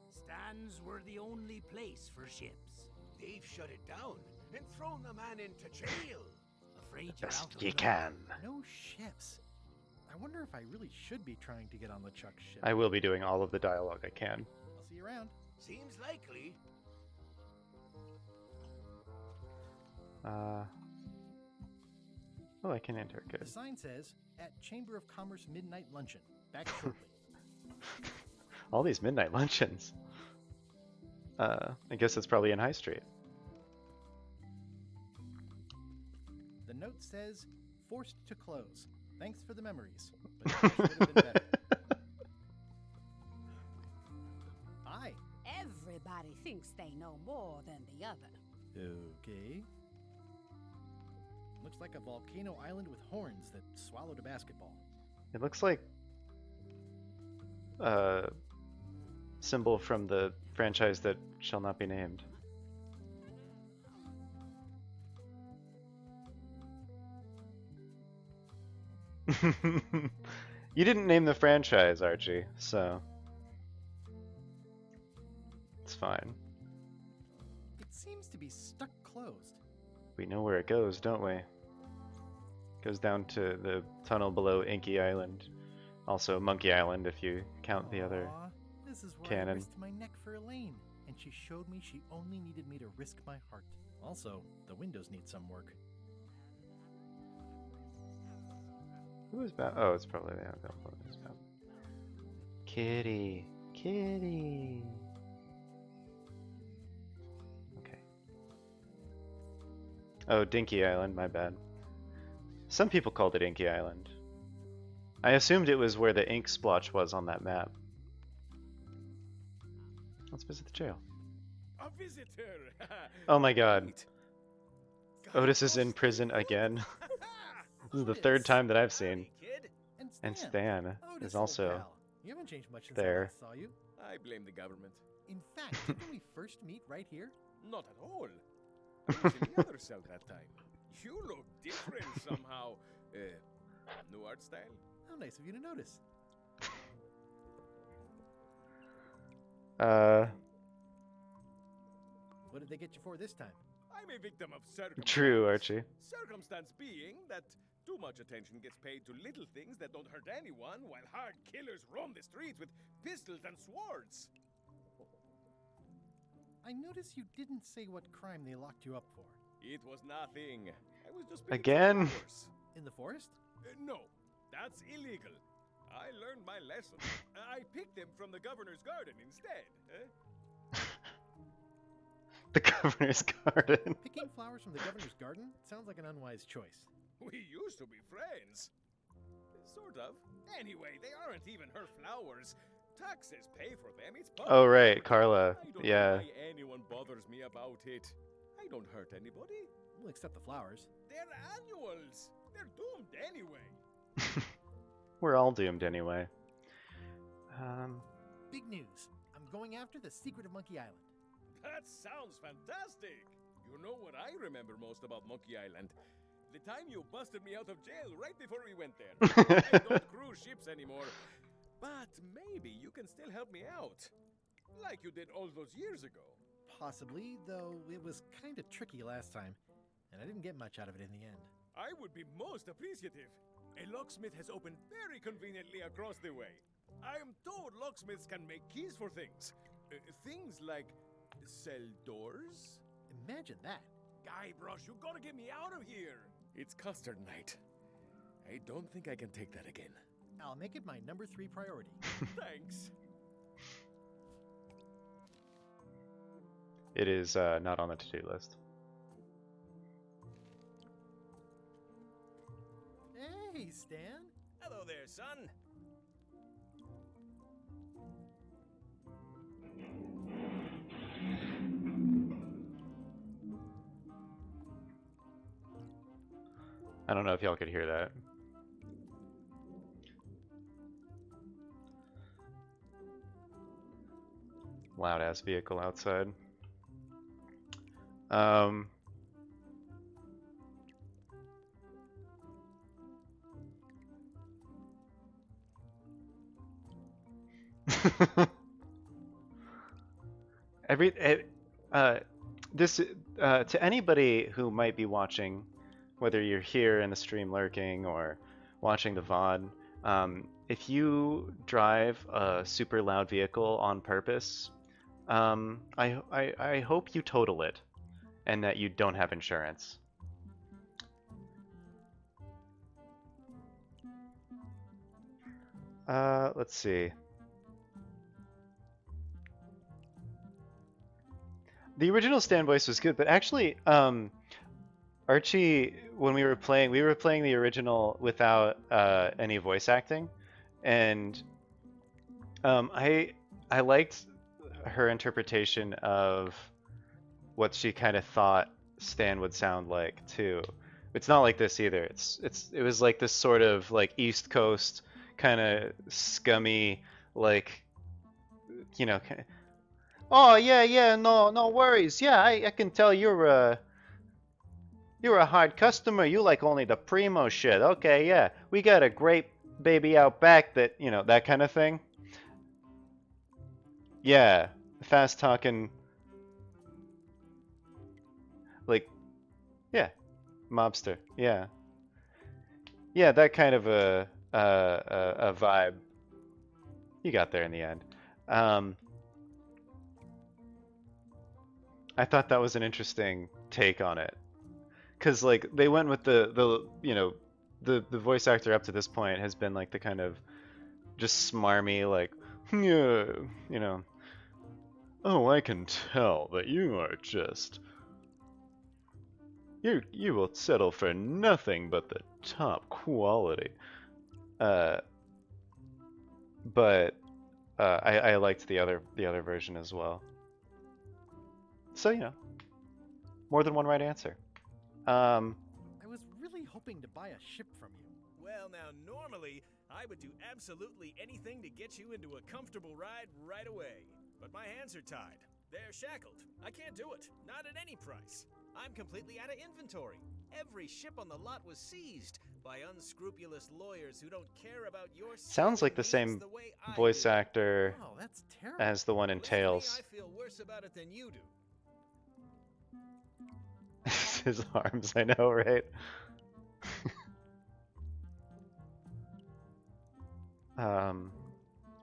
Stands were the only place for ships. They've shut it down and thrown the man into jail. Afraid you're out of You luck. can. No ships. I wonder if I really should be trying to get on LeChuck's ship. I will be doing all of the dialogue I can. I'll see you around. Seems likely. Oh, I can enter. The Good. sign says, at Chamber of Commerce Midnight Luncheon. Back shortly. All these midnight luncheons. I guess it's probably in High Street. The note says, forced to close. Thanks for the memories. But cash would have been better. Hi. Everybody thinks they know more than the other. Okay. Looks like a volcano island with horns that swallowed a basketball. It looks like a symbol from the franchise that shall not be named. You didn't name the franchise, Archie, so it's fine. It seems to be stuck closed. We know where it goes, don't we? It goes down to the tunnel below Inky Island. Also Monkey Island if you count the other Aw, this is where canon. I risked my neck for Elaine, and she showed me she only needed me to risk my heart. Also, the windows need some work. Who is Bat? Oh, it's probably the available. Kitty. Kitty. Okay. Oh, Dinky Island, my bad. Some people called it Inky Island. I assumed it was where the ink splotch was on that map. Let's visit the jail. A visitor. Oh my god. Great. Otis is in prison again. This is the third time that I've seen. Kid. And Stan Otis, is old also pal. You haven't changed much since I there. last saw you. I blame the government. In fact, didn't we first meet right here? Not at all. I was in the other cell that time. You look different somehow. New art style? How nice of you to notice. What did they get you for this time? I'm a victim of circumstance. True, Archie. Circumstance being that too much attention gets paid to little things that don't hurt anyone, while hard killers roam the streets with pistols and swords. I noticed you didn't say what crime they locked you up for. It was nothing. I was just picking Again? some flowers. In the forest? No, that's illegal. I learned my lesson. I picked them from the governor's garden instead. The governor's garden. Picking flowers from the governor's garden sounds like an unwise choice. We used to be friends. Sort of. Anyway, they aren't even her flowers. Taxes pay for them. It's public Oh right, property. Carla. I don't Yeah. know why anyone bothers me about it. I don't hurt anybody. We'll accept the flowers. They're annuals. They're doomed anyway. We're all doomed anyway. Big news. I'm going after the secret of Monkey Island. That sounds fantastic. You know what I remember most about Monkey Island? The time you busted me out of jail right before we went there. I don't cruise ships anymore. But maybe you can still help me out. Like you did all those years ago. Possibly, though it was kind of tricky last time, and I didn't get much out of it in the end. I would be most appreciative. A locksmith has opened very conveniently across the way. I am told locksmiths can make keys for things. Things like cell doors? Imagine that. Guybrush, you gotta get me out of here. It's custard night. I don't think I can take that again. I'll make it my number 3 priority. Thanks. It is not on the to-do list. Hey, Stan. Hello there, son. I don't know if y'all could hear that. Loud ass vehicle outside. Every this to anybody who might be watching, whether you're here in the stream lurking or watching the VOD, if you drive a super loud vehicle on purpose, I hope you total it, and that you don't have insurance. Let's see. The original Stan voice was good, but actually, Archie, when we were playing the original without any voice acting, and I liked her interpretation of what she kind of thought Stan would sound like too. It's not like this either. It was like this sort of like East Coast kind of scummy, like, you know. Oh yeah, no worries. Yeah, I can tell you're a hard customer. You like only the primo shit. Okay, yeah, we got a great baby out back that, that kind of thing. Yeah, fast talking, like, yeah, mobster. Yeah, yeah, that kind of a vibe. You got there in the end. I thought that was an interesting take on it, because like they went with the voice actor up to this point has been like the kind of just smarmy, like, yeah, oh, I can tell that you are just you will settle for nothing but the top quality. But I liked the other version as well. So more than one right answer. I was really hoping to buy a ship from you. Well, now, normally, I would do absolutely anything to get you into a comfortable ride right away. But my hands are tied. They're shackled. I can't do it. Not at any price. I'm completely out of inventory. Every ship on the lot was seized by unscrupulous lawyers who don't care about your Sounds like the same voice actor that's terrible. as the one in Tales. I feel worse about it than you do. His arms, I know, right?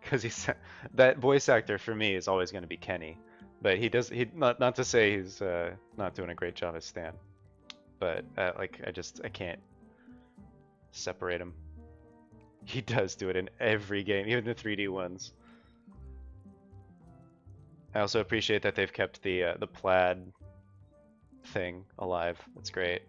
Because that voice actor for me is always going to be Kenny, but he not to say he's not doing a great job as Stan, but like I can't separate him. He does do it in every game, even the 3D ones. I also appreciate that they've kept the plaid thing alive. That's great.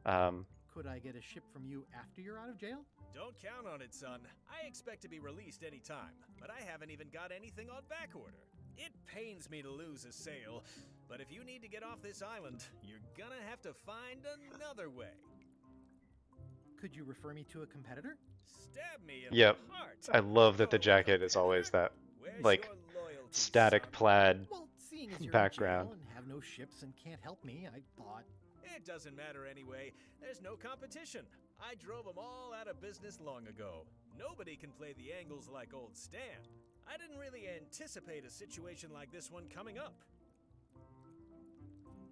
Could I get a ship from you after you're out of jail? Don't count on it, son. I expect to be released any time, but I haven't even got anything on back order. It pains me to lose a sale, but if you need to get off this island, you're gonna have to find another way. Could you refer me to a competitor? Stab me in Yep. the heart. I love that the jacket is always that, like, static plaid Well, seeing as you're background. in jail and have no ships and can't help me, I thought. It doesn't matter anyway. There's no competition. I drove them all out of business long ago. Nobody can play the angles like old Stan. I didn't really anticipate a situation like this one coming up.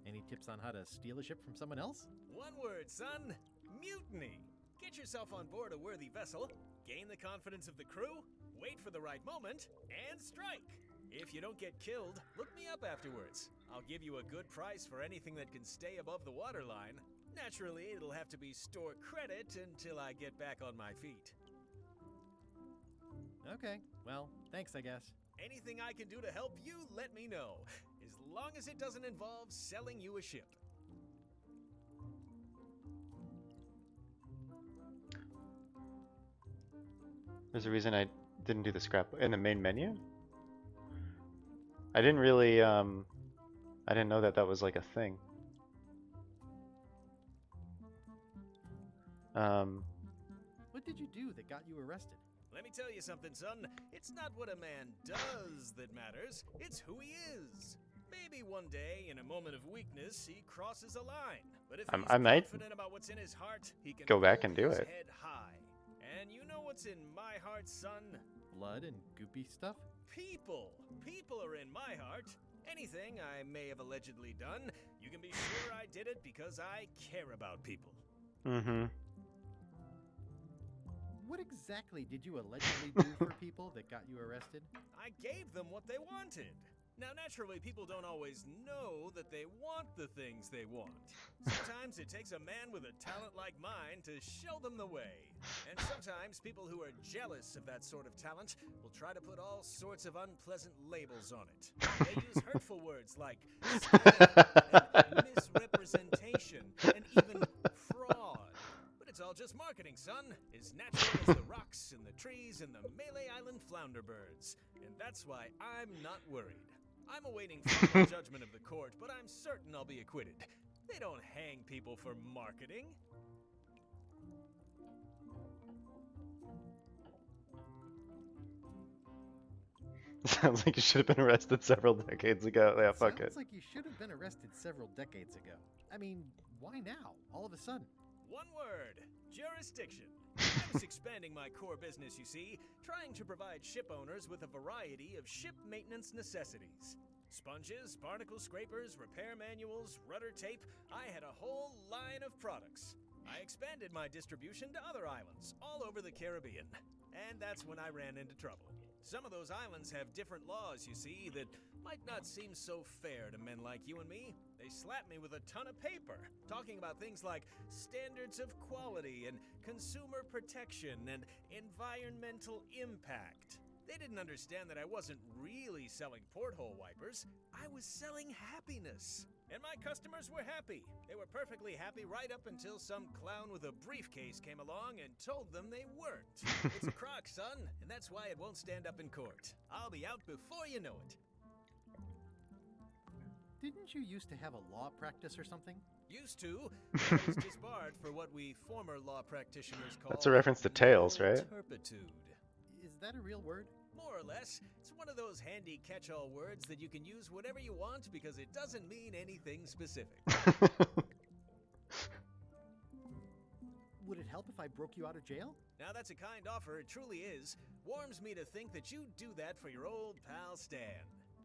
Any tips on how to steal a ship from someone else? One word, son. Mutiny. Get yourself on board a worthy vessel, gain the confidence of the crew, wait for the right moment, and strike. If you don't get killed, look me up afterwards. I'll give you a good price for anything that can stay above the waterline. Naturally, it'll have to be store credit until I get back on my feet. Okay, well, thanks, I guess. Anything I can do to help you, let me know. As long as it doesn't involve selling you a ship. There's a reason I didn't do the scrap in the main menu? I didn't really, I didn't know that that was like a thing. What did you do that got you arrested? Let me tell you something, son. It's not what a man does that matters. It's who he is. Maybe one day, in a moment of weakness, he crosses a line. But if he's I might confident about what's in his heart, he can go back hold and do his it. head high. And you know what's in my heart, son? Blood and goopy stuff? People. People are in my heart. Anything I may have allegedly done, you can be sure I did it because I care about people. Mm-hmm. What exactly did you allegedly do for people that got you arrested? I gave them what they wanted. Now, naturally, people don't always know that they want the things they want. Sometimes it takes a man with a talent like mine to show them the way. And sometimes people who are jealous of that sort of talent will try to put all sorts of unpleasant labels on it. They use hurtful words like scam and misrepresentation and even fraud. But it's all just marketing, son. As natural as the rocks and the trees and the Melee Island flounder birds. And that's why I'm not worried. I'm awaiting final judgment of the court, but I'm certain I'll be acquitted. They don't hang people for marketing. Sounds like you should have been arrested several decades ago. Yeah, fuck it. Sounds like you should have been arrested several decades ago. I mean, why now? All of a sudden. One word. Jurisdiction. I was expanding my core business, you see, trying to provide ship owners with a variety of ship maintenance necessities. Sponges, barnacle scrapers, repair manuals, rudder tape. I had a whole line of products. I expanded my distribution to other islands all over the Caribbean. And that's when I ran into trouble. Some of those islands have different laws, you see, that might not seem so fair to men like you and me. They slapped me with a ton of paper, talking about things like standards of quality and consumer protection and environmental impact. They didn't understand that I wasn't really selling porthole wipers. I was selling happiness. And my customers were happy. They were perfectly happy right up until some clown with a briefcase came along and told them they weren't. It's a crock, son, and that's why it won't stand up in court. I'll be out before you know it. Didn't you used to have a law practice or something? Used to, but I was disbarred for what we former law practitioners call That's a reference to Tails, right? turpitude. Is that a real word? More or less. It's one of those handy catch-all words that you can use whenever you want because it doesn't mean anything specific. Would it help if I broke you out of jail? Now that's a kind offer, it truly is. Warms me to think that you'd do that for your old pal Stan.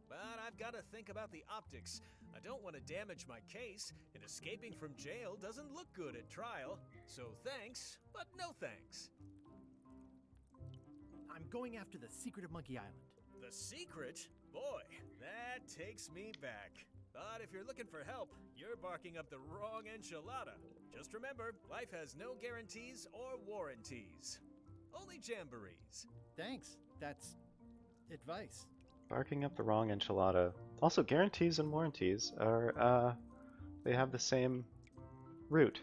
But I've got to think about the optics. I don't want to damage my case, and escaping from jail doesn't look good at trial. So thanks, but no thanks. I'm going after the secret of Monkey Island. The secret? Boy, that takes me back. But if you're looking for help, you're barking up the wrong enchilada. Just remember, life has no guarantees or warranties. Only jamborees. Thanks. That's advice. Barking up the wrong enchilada. Also, guarantees and warranties are, they have the same root.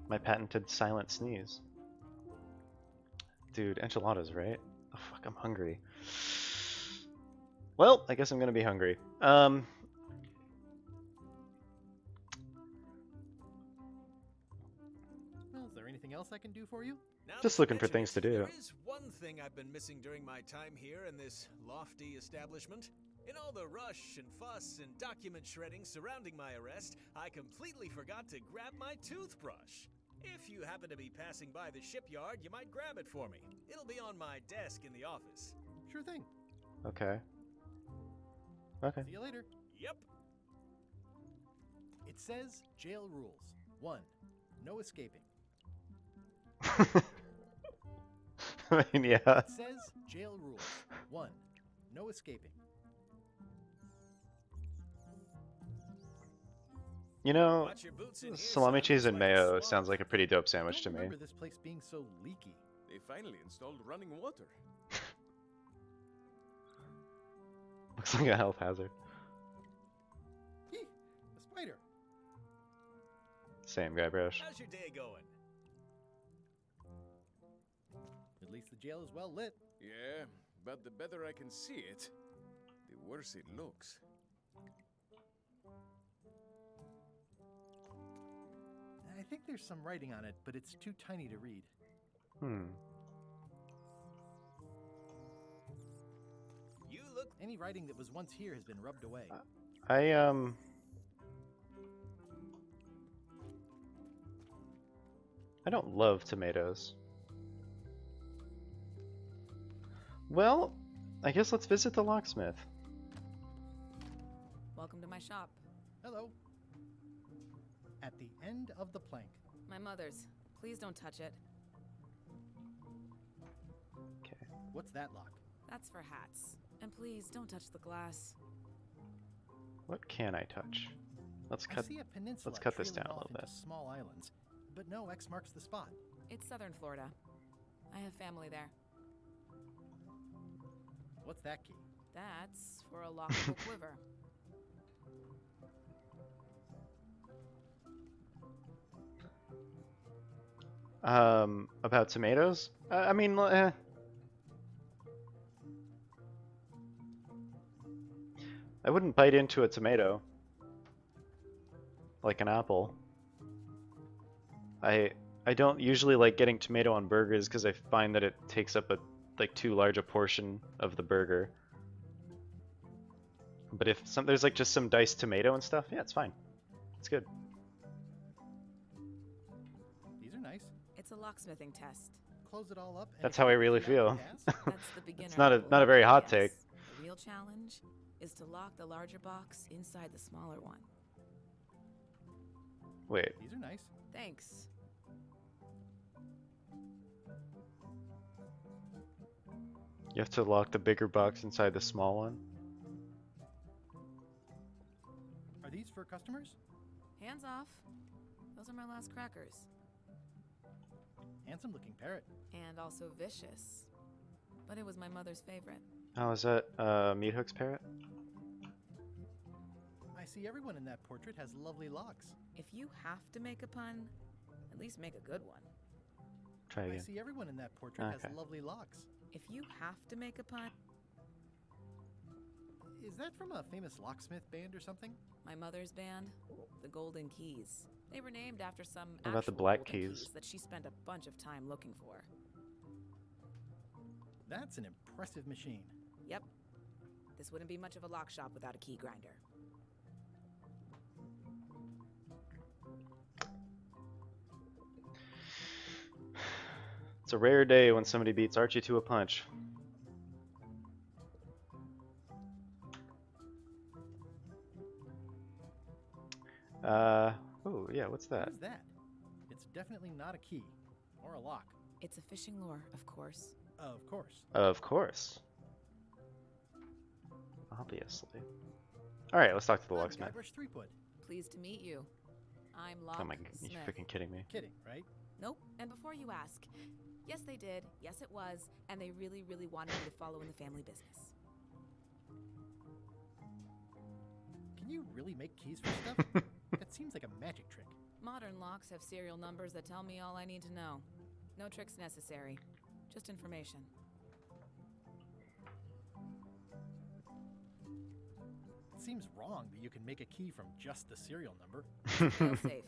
My patented silent sneeze. Dude, enchiladas, right? Oh fuck, I'm hungry. Well, I guess I'm gonna be hungry. Well, is there anything else I can do for you? Now Just that you looking for mention things it, to do. There is one thing I've been missing during my time here in this lofty establishment. In all the rush and fuss and document shredding surrounding my arrest, I completely forgot to grab my toothbrush. If you happen to be passing by the shipyard, you might grab it for me. It'll be on my desk in the office. Sure thing. Okay. Okay. See you later. Yep. It says jail rules. 1. No escaping. I mean, yeah. It says jail rules. 1. No escaping. You know, Watch your boots in here, salami son. cheese and It's like a mayo swamp. sounds like a pretty dope sandwich to I don't me. remember this place being so leaky. They finally installed running water. Looks like a health hazard. Eek, a spider. Same, Guybrush. How's your day going? At least the jail is well lit. Yeah, but the better I can see it, the worse it looks. I think there's some writing on it, but it's too tiny to read. You look... Any writing that was once here has been rubbed away. I don't love tomatoes. Well, I guess let's visit the locksmith. Welcome to my shop. Hello. At the end of the plank. My mother's. Please don't touch it. Okay. What's that lock? That's for hats. And please, don't touch the glass. What can I touch? Let's I cut. see a peninsula Let's cut this trailing down a off little bit. into small islands, but no X marks the spot. It's southern Florida. I have family there. What's that key? That's for a lockable quiver. About tomatoes? I mean, I wouldn't bite into a tomato like an apple. I don't usually like getting tomato on burgers because I find that it takes up a like too large a portion of the burger. But if there's like just some diced tomato and stuff, yeah, it's fine. It's good. These are nice. It's a locksmithing test. Close it all up. And That's if you how I get the really key out, feel. gas? That's the beginner. It's not level. a very hot Yes. take. The real challenge is to lock the larger box inside the smaller one. Wait, These are nice. Thanks. you have to lock the bigger box inside the small one? Are these for customers? Hands off. Those are my last crackers. Handsome looking parrot. And also vicious. But it was my mother's favorite. Oh, is that Meat Hook's parrot? I see everyone in that portrait has lovely locks. If you have to make a pun, at least make a good one. Try I again. see everyone in that portrait Okay. has lovely locks. If you have to make a pun, Is that from a famous locksmith band or something? my mother's band, the Golden Keys. They were named after some What about the actual Black golden Keys? that she spent a bunch of time looking for. That's an impressive machine. Yep. This wouldn't be much of a lock shop without a key grinder. It's a rare day when somebody beats Archie to a punch. Oh yeah, what's that? What is that? It's definitely not a key. Or a lock. It's a fishing lure, of course. Of course. Of course. Obviously. Alright, let's talk to the I'm locksmith. Guybrush Threepwood. Pleased to meet you. I'm Oh my, Locksmith. you freaking kidding me? Kidding, right? Nope. And before you ask, yes they did, yes it was, and they really, really wanted me to follow in the family business. Can you really make keys for stuff? That seems like a magic trick. Modern locks have serial numbers that tell me all I need to know. No tricks necessary. Just information. It seems wrong that you can make a key from just the serial number. Fail safe,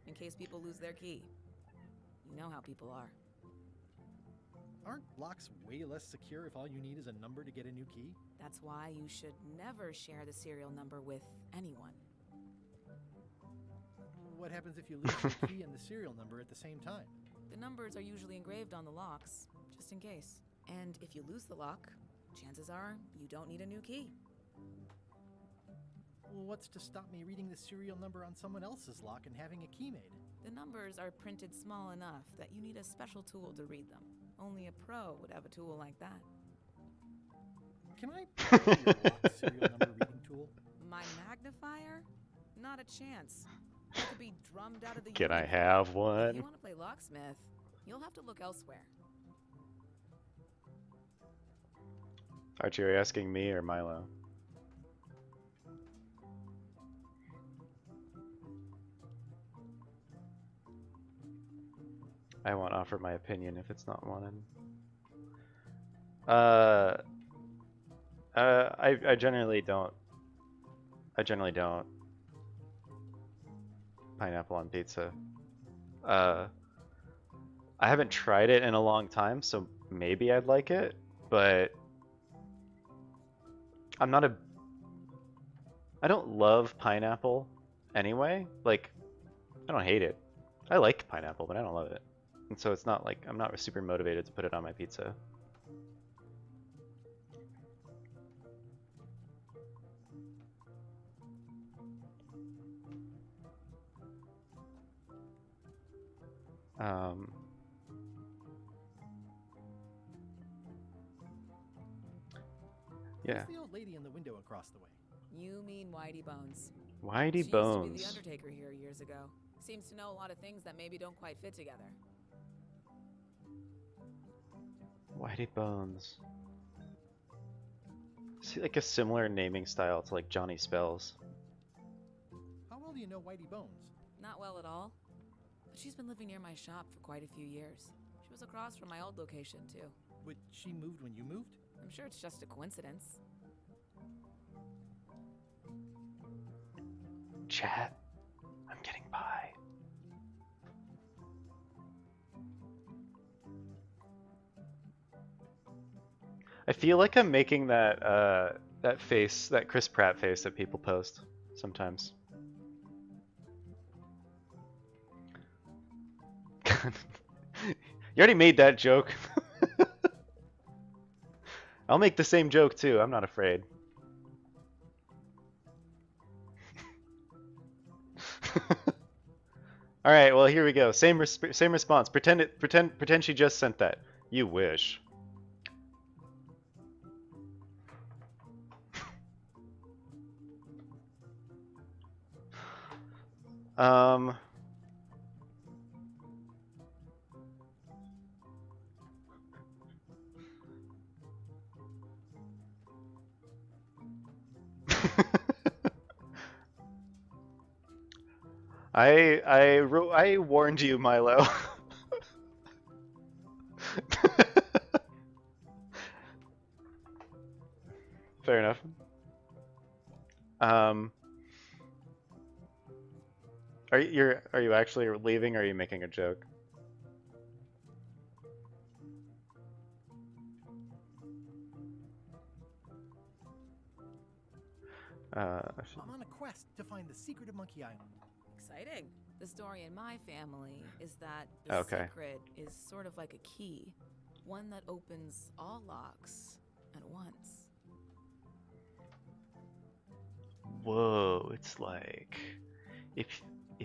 in case people lose their key. You know how people are. Aren't locks way less secure if all you need is a number to get a new key? That's why you should never share the serial number with anyone. What happens if you lose the key and the serial number at the same time? The numbers are usually engraved on the locks, just in case. And if you lose the lock, chances are you don't need a new key. Well, what's to stop me reading the serial number on someone else's lock and having a key made? The numbers are printed small enough that you need a special tool to read them. Only a pro would have a tool like that. Can I borrow your lock serial number reading tool? My magnifier? Not a chance. It could be drummed out of the Can I universe. have If one? you want to play locksmith, you'll have to look elsewhere. Archie, are you asking me or Milo? I won't offer my opinion if it's not wanted. I generally don't. I generally don't. Pineapple on pizza. I haven't tried it in a long time, so maybe I'd like it, but I'm not a. I don't love pineapple anyway. Like, I don't hate it. I like pineapple, but I don't love it. And so it's not like I'm not super motivated to put it on my pizza. Yeah. Who's the old lady in the window across the way? You mean Whitey Bones. Whitey She used to be Bones. the Undertaker here years ago. Seems to know a lot of things that maybe don't quite fit together. Whitey Bones. See, like a similar naming style to like Johnny Spells. How well do you know Whitey Bones? Not well at all. But she's been living near my shop for quite a few years. She was across from my old location, too. Would she moved when you moved? I'm sure it's just a coincidence. Chat, I'm getting by. I feel like I'm making that that face, that Chris Pratt face that people post sometimes. You already made that joke. I'll make the same joke too. I'm not afraid. All right, well here we go. Same response. Pretend she just sent that. You wish. Um. I warned you, Milo. Fair enough. Are you actually leaving, or are you making a joke? I'm on a quest to find the secret of Monkey Island. Exciting. The story in my family is that the secret is sort of like a key. One that opens all locks at once. Whoa, it's like if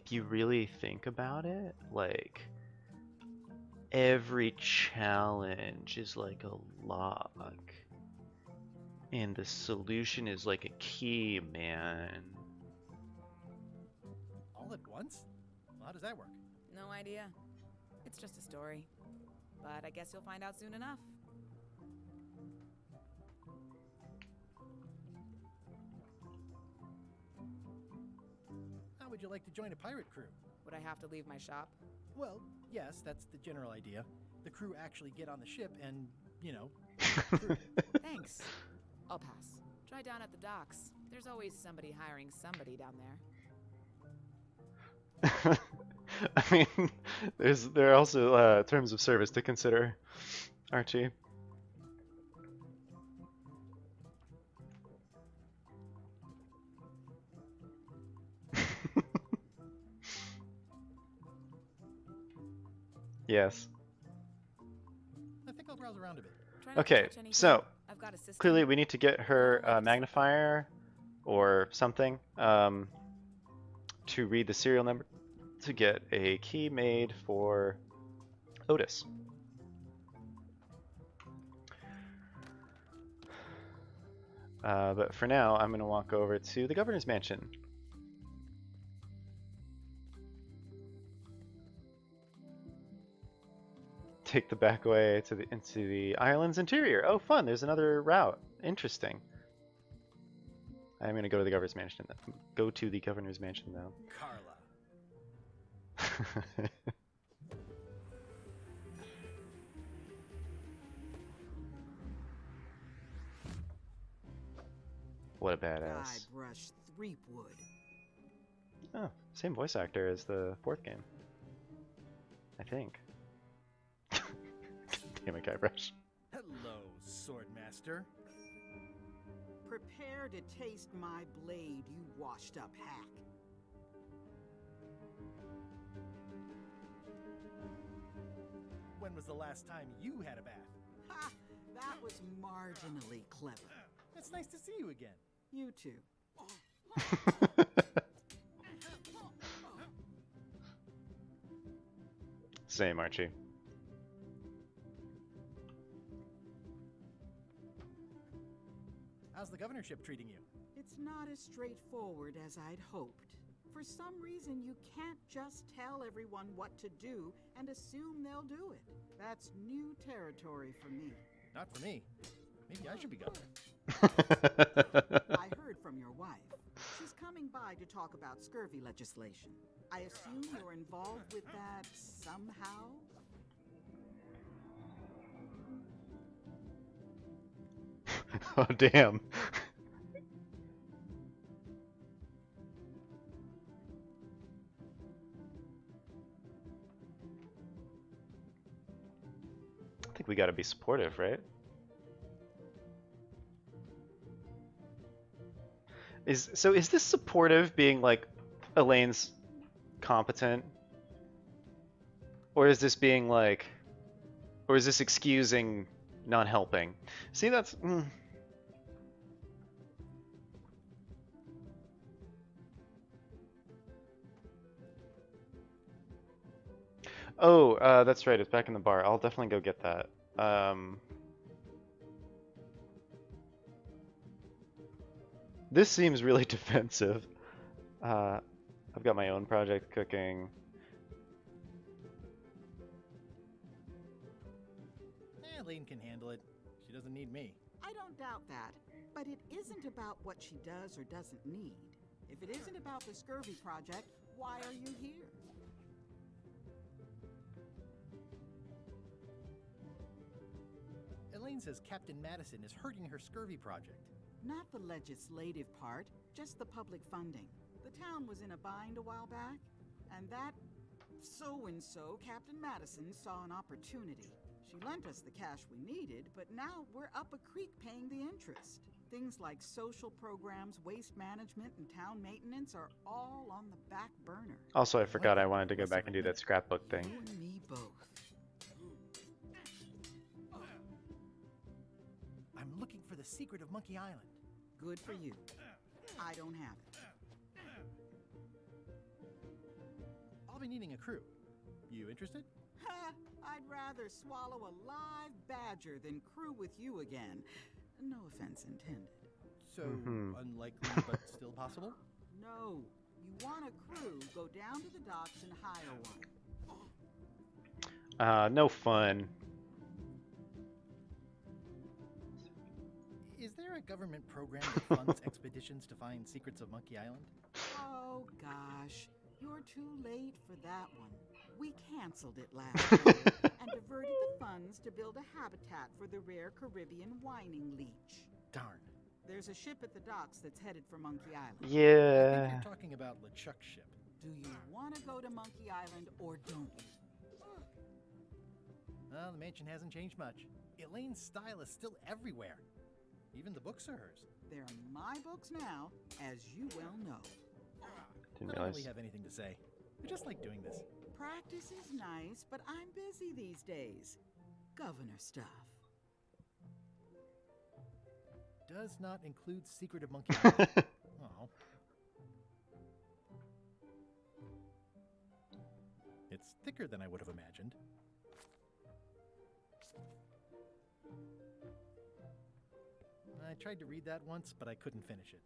you really think about it, like every challenge is like a lock. And the solution is like a key, man. All at once? Well, how does that work? No idea. It's just a story. But I guess you'll find out soon enough. How would you like to join a pirate crew? Would I have to leave my shop? Well, yes, that's the general idea. The crew actually get on the ship and, you know... Thanks. I'll pass. Try down at the docks. There's always somebody hiring somebody down there. I mean, there are also terms of service to consider, Archie. Yes. I think I'll browse around a bit. Okay, so clearly we need to get her magnifier or something to read the serial number to get a key made for Otis. But for now, I'm going to walk over to the governor's mansion. Take the back way to into the island's interior. Oh, fun! There's another route. Interesting. I'm going to go to the governor's mansion. Go to the governor's mansion now. Carla. What a badass. Guybrush Threepwood. Oh, same voice actor as the fourth game. I think. Damn it, Guybrush. Hello, Swordmaster. Prepare to taste my blade, you washed up hack. When was the last time you had a bath? Ha! That was marginally clever. It's nice to see you again. You too. Same, Archie. How's the governorship treating you? It's not as straightforward as I'd hoped. For some reason, you can't just tell everyone what to do and assume they'll do it. That's new territory for me. Not for me. Maybe I should be governor. I heard from your wife. She's coming by to talk about scurvy legislation. I assume you're involved with that somehow? Oh, damn. I think we gotta be supportive, right? Is this supportive being like Elaine's competent? Or is this being like, or is this excusing not helping? See, that's Oh, that's right, it's back in the bar. I'll definitely go get that. This seems really defensive. I've got my own project cooking. Elaine can handle it. She doesn't need me. I don't doubt that. But it isn't about what she does or doesn't need. If it isn't about the scurvy project, why are you here? Elaine says Captain Madison is hurting her scurvy project. Not the legislative part, just the public funding. The town was in a bind a while back, and that so-and-so, Captain Madison, saw an opportunity. She lent us the cash we needed, but now we're up a creek paying the interest. Things like social programs, waste management, and town maintenance are all on the back burner. Also, I forgot I wanted to go back and do that scrapbook thing. You and me both. I'm looking for the secret of Monkey Island. Good for you. I don't have it. I'll be needing a crew. You interested? Ha! I'd rather swallow a live badger than crew with you again. No offense intended. So, unlikely but still possible? No. You want a crew, go down to the docks and hire one. No fun. Is there a government program that funds expeditions to find secrets of Monkey Island? Oh, gosh. You're too late for that one. We canceled it last year and diverted the funds to build a habitat for the rare Caribbean whining leech. Darn. There's a ship at the docks that's headed for Monkey Island. I Yeah. think you're talking about LeChuck's ship. Do you want to go to Monkey Island or don't you? Well, the mansion hasn't changed much. Elaine's style is still everywhere. Even the books are hers. They're my books now, as you well know. Didn't I don't realize. really have anything to say. I just like doing this. Practice is nice, but I'm busy these days. Governor stuff. Does not include Secret of Monkey Island. Oh. It's thicker than I would have imagined. I tried to read that once, but I couldn't finish it.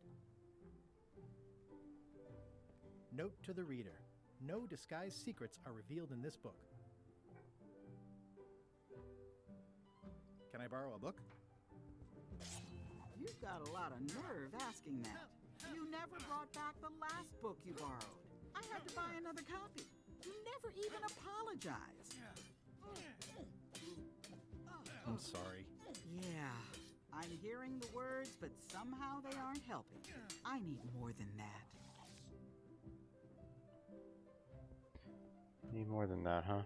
Note to the reader. No disguised secrets are revealed in this book. Can I borrow a book? You've got a lot of nerve asking that. You never brought back the last book you borrowed. I had to buy another copy. You never even apologized. I'm sorry. Yeah, I'm hearing the words, but somehow they aren't helping. I need more than that. Need more than that, huh?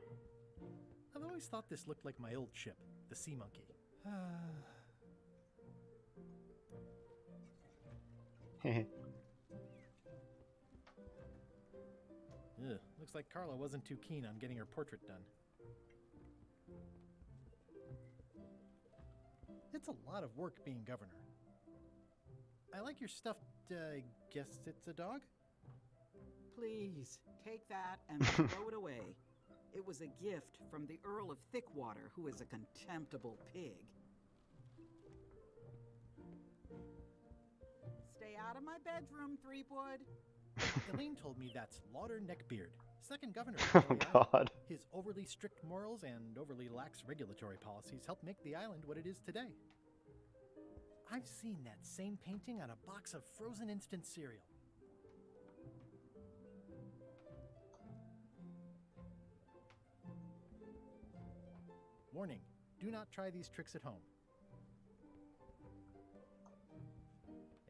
I've always thought this looked like my old ship, the Sea Monkey. Ugh, looks like Carla wasn't too keen on getting her portrait done. It's a lot of work being governor. I like your stuffed, guess it's a dog? Please, take that and throw it away. It was a gift from the Earl of Thickwater, who is a contemptible pig. out of my bedroom, Threepwood. Elaine told me that's Lauder Neckbeard, second governor of Oh Kelly Island. God. His overly strict morals and overly lax regulatory policies helped make the island what it is today. I've seen that same painting on a box of frozen instant cereal. Warning, do not try these tricks at home.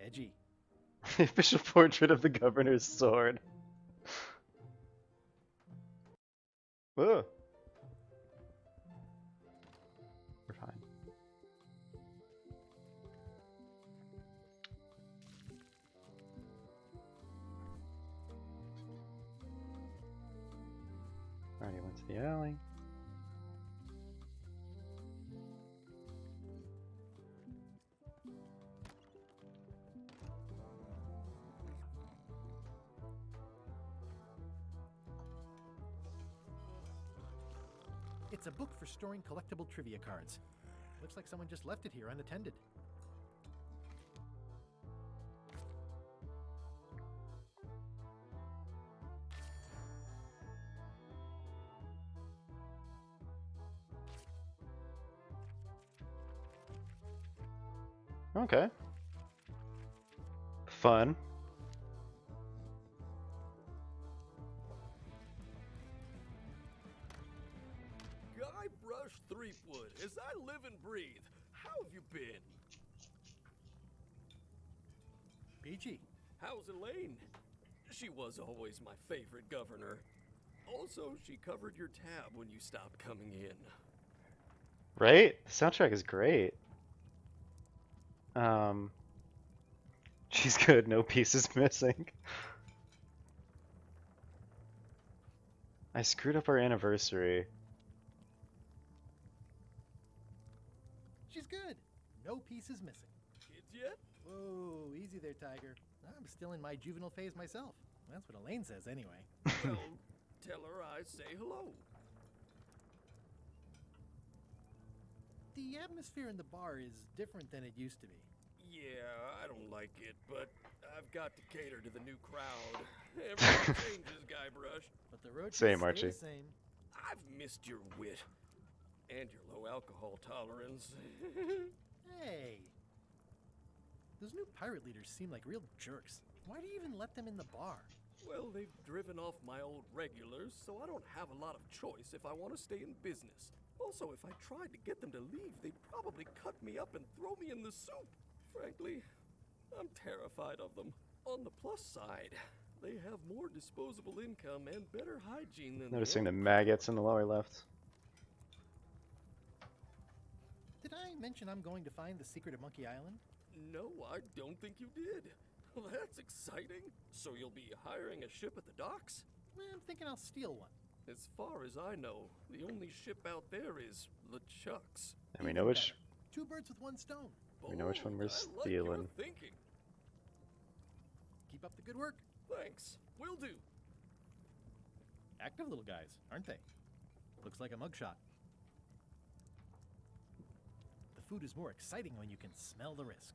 Edgy. The official portrait of the governor's sword. Whoa. We're fine. Alright, he went to the alley. It's a book for storing collectible trivia cards. Looks like someone just left it here unattended. Okay. Fun. Guybrush Threepwood, as I live and breathe. How have you been? PG. How's Elaine? She was always my favorite governor. Also, she covered your tab when you stopped coming in. Right? The soundtrack is great. She's good, no pieces missing. I screwed up our anniversary. She's good. No pieces missing. Kids yet? Whoa, easy there, Tiger. I'm still in my juvenile phase myself. That's what Elaine says anyway. Well, tell her I say hello. The atmosphere in the bar is different than it used to be. Yeah, I don't like it, but I've got to cater to the new crowd. Everything changes, Guybrush. But the road Same, stay Archie. the same. I've missed your wit. And your low alcohol tolerance. Hey! Those new pirate leaders seem like real jerks. Why do you even let them in the bar? Well, they've driven off my old regulars, so I don't have a lot of choice if I want to stay in business. Also, if I tried to get them to leave, they'd probably cut me up and throw me in the soup. Frankly, I'm terrified of them. On the plus side, they have more disposable income and better hygiene than Noticing the old maggots in the lower left. Did I mention I'm going to find the secret of Monkey Island? No, I don't think you did. Well, that's exciting. So you'll be hiring a ship at the docks? Well, I'm thinking I'll steal one. As far as I know, the only ship out there is LeChuck's. And we know which. Two birds with one stone. We know which one we're I like stealing. your thinking. Keep up the good work. Thanks. Will do. Active little guys, aren't they? Looks like a mugshot. The food is more exciting when you can smell the risk.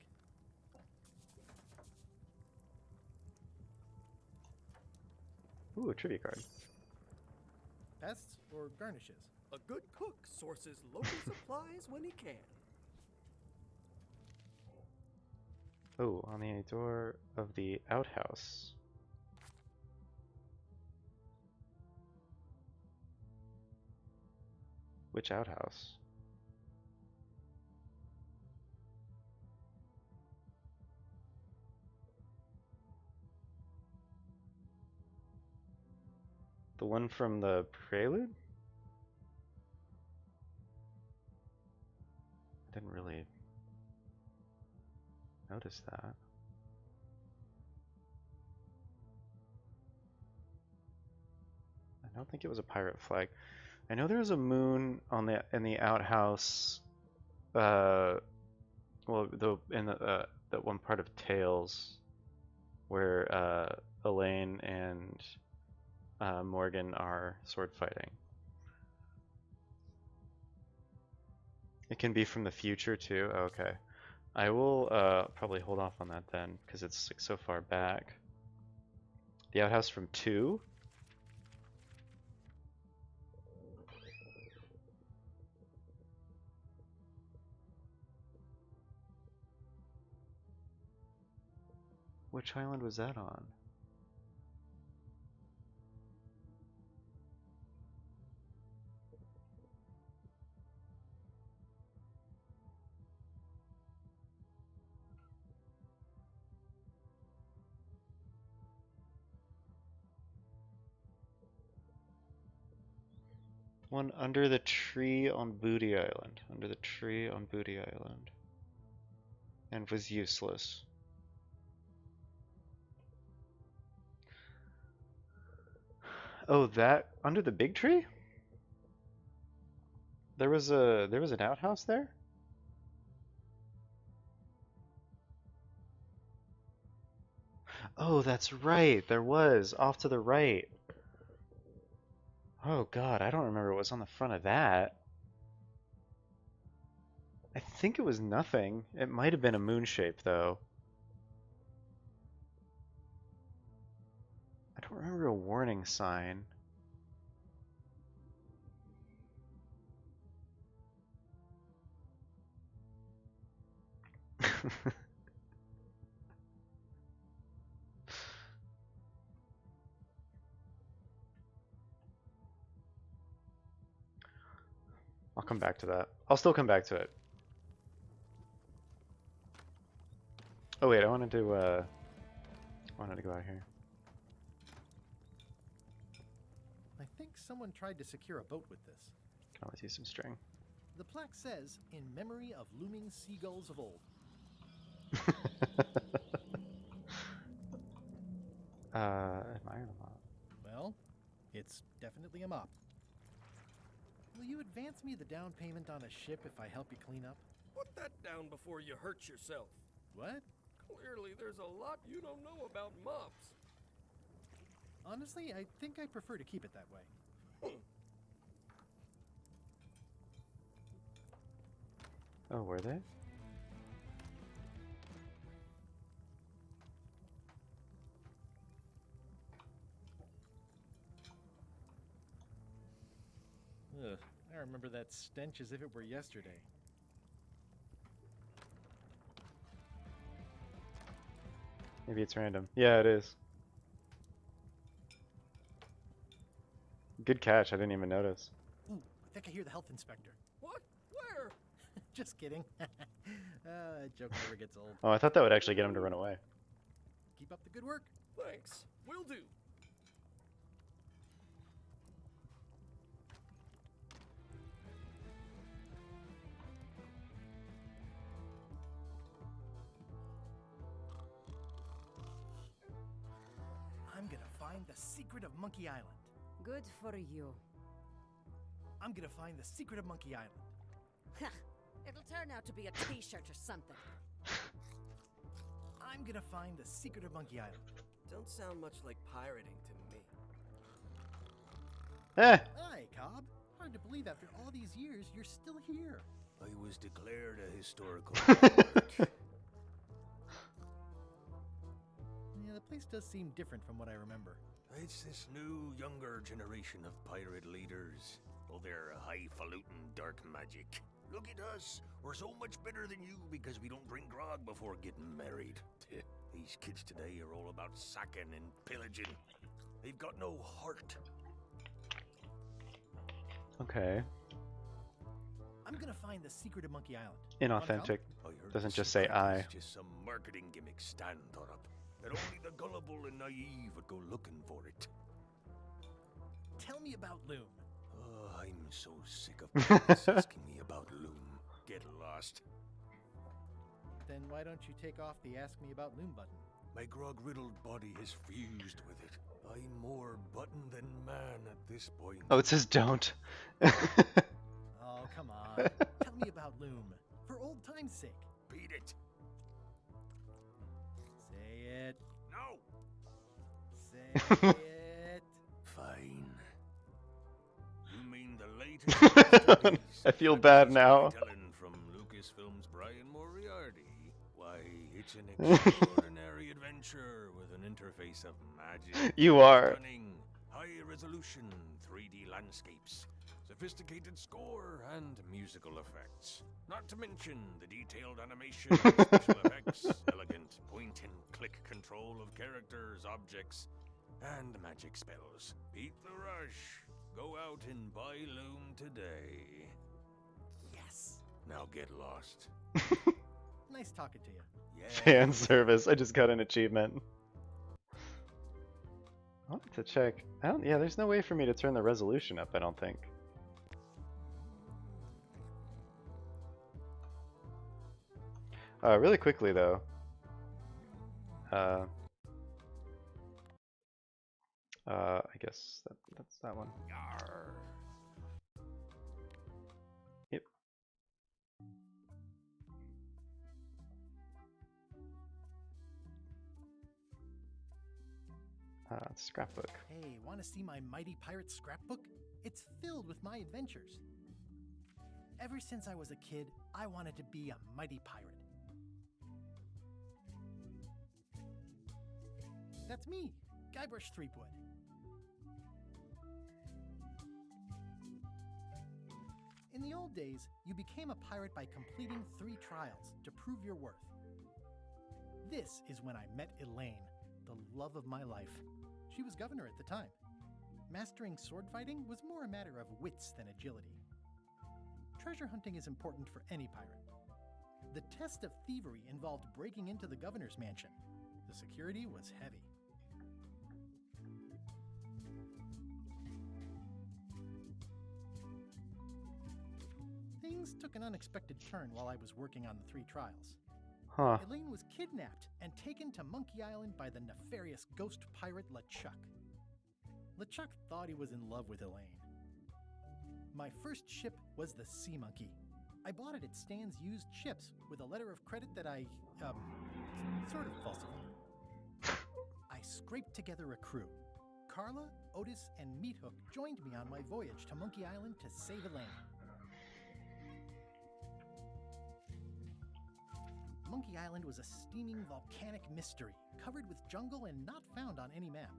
Ooh, a trivia card. Pests or garnishes? A good cook sources local supplies when he can. Oh, on the door of the outhouse. Which outhouse? The one from the prelude? I didn't really notice that. I don't think it was a pirate flag. I know there was a moon on the in the outhouse. Well, in that one part of Tales, where Elaine and Morgan are sword fighting. It can be from the future too. Oh, okay. I will probably hold off on that then, because it's like so far back. The outhouse from 2? Which island was that on? One under the tree on Booty Island. Under the tree on Booty Island. And was useless. Oh, that under the big tree? There was an outhouse there? Oh, that's right. There was off to the right. Oh god, I don't remember what was on the front of that. I think it was nothing. It might have been a moon shape though. I don't remember a warning sign. I'll come back to that. I'll still come back to it. Oh wait, I wanted to go out here. I think someone tried to secure a boat with this. Can always use some string. The plaque says, "In memory of looming seagulls of old." Admire a mop. Well, it's definitely a mop. Will you advance me the down payment on a ship if I help you clean up? Put that down before you hurt yourself. What? Clearly, there's a lot you don't know about mops. Honestly, I think I prefer to keep it that way. Oh, were they? Ugh, I remember that stench as if it were yesterday. Maybe it's random. Yeah, it is. Good catch, I didn't even notice. Ooh, I think I hear the health inspector. What? Where? Just kidding. That joke never gets old. Oh, I thought that would actually get him to run away. Keep up the good work. Thanks. Will do. I'm gonna find the secret of Monkey Island. Good for you. I'm gonna find the secret of Monkey Island. It'll turn out to be a t-shirt or something. I'm gonna find the secret of Monkey Island. Don't sound much like pirating to me. Eh! Hi, Cobb. Hard to believe after all these years you're still here. I was declared a historical landmark. Yeah, the place does seem different from what I remember. It's this new, younger generation of pirate leaders. Oh, they're highfalutin dark magic. Look at us. We're so much better than you because we don't drink grog before getting married. These kids today are all about sacking and pillaging. They've got no heart. Okay. I'm gonna find the secret of Monkey Island. Inauthentic. Doesn't just say secret I. is just some marketing gimmick Stan thought up. That only the gullible and naive would go looking for it. Tell me about Loom. Oh, I'm so sick of parents asking me about Loom. Get lost. Then why don't you take off the Ask Me About Loom button? My grog-riddled body has fused with it. I'm more button than man at this point. Oh, it says don't. Oh, come on. Tell me about Loom. For old time's sake. Beat it. Say it. No. Say it. Fine. You mean the latest? I feel bad now. Telling from Lucasfilm's Brian Moriarty. Why, it's an extraordinary adventure with an interface of magic, You are. cunning, high-resolution 3D landscapes, sophisticated score, and musical effects. Not to mention the detailed animation, special effects, elegant point-and-click control of characters, objects, and magic spells. Beat the rush. Go out and buy Loom today. Yes. Now get lost. Nice talking to you. Yeah. Fan service. I just got an achievement. I want to check. Yeah, there's no way for me to turn the resolution up, I don't think. Really quickly though. I guess that's that one. Yarr. Yep. Scrapbook. Hey, want to see my Mighty Pirate scrapbook? It's filled with my adventures. Ever since I was a kid, I wanted to be a mighty pirate. That's me, Guybrush Threepwood. In the old days, you became a pirate by completing 3 trials to prove your worth. This is when I met Elaine, the love of my life. She was governor at the time. Mastering sword fighting was more a matter of wits than agility. Treasure hunting is important for any pirate. The test of thievery involved breaking into the governor's mansion. The security was heavy. Things took an unexpected turn while I was working on the 3 trials. Huh. Elaine was kidnapped and taken to Monkey Island by the nefarious ghost pirate LeChuck. LeChuck thought he was in love with Elaine. My first ship was the Sea Monkey. I bought it at Stan's used ships with a letter of credit that I, sort of falsified. I scraped together a crew. Carla, Otis, and Meathook joined me on my voyage to Monkey Island to save Elaine. Monkey Island was a steaming volcanic mystery, covered with jungle and not found on any map.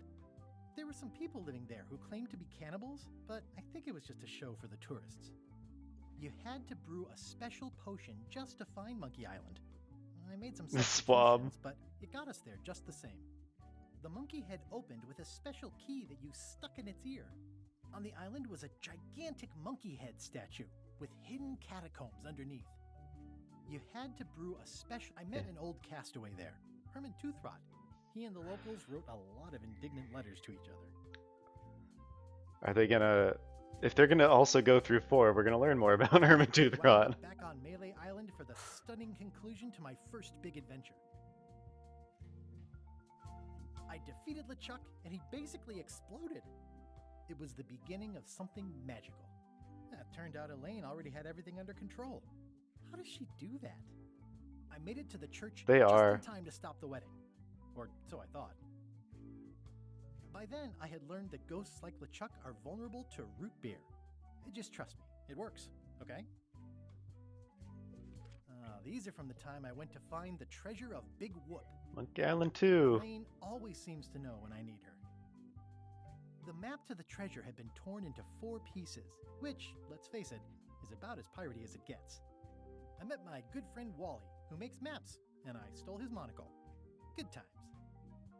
There were some people living there who claimed to be cannibals, but I think it was just a show for the tourists. You had to brew a special potion just to find Monkey Island. I made some substitutions, but it got us there just the same. The monkey head opened with a special key that you stuck in its ear. On the island was a gigantic monkey head statue with hidden catacombs underneath. You had to brew a special... I met an old castaway there, Herman Toothrot. He and the locals wrote a lot of indignant letters to each other. Are they gonna... If they're gonna also go through 4, we're gonna learn more about Herman Toothrot. Back on Melee Island for the stunning conclusion to my first big adventure. I defeated LeChuck and he basically exploded. It was the beginning of something magical. It turned out Elaine already had everything under control. How does she do that? I made it to the church just in time to stop the wedding. Or so I thought. By then, I had learned that ghosts like LeChuck are vulnerable to root beer. Just trust me, it works, okay? These are from the time I went to find the treasure of Big Whoop. Monkey Island 2. Elaine always seems to know when I need her. The map to the treasure had been torn into 4 pieces, which, let's face it, is about as piratey as it gets. I met my good friend Wally, who makes maps, and I stole his monocle. Good times.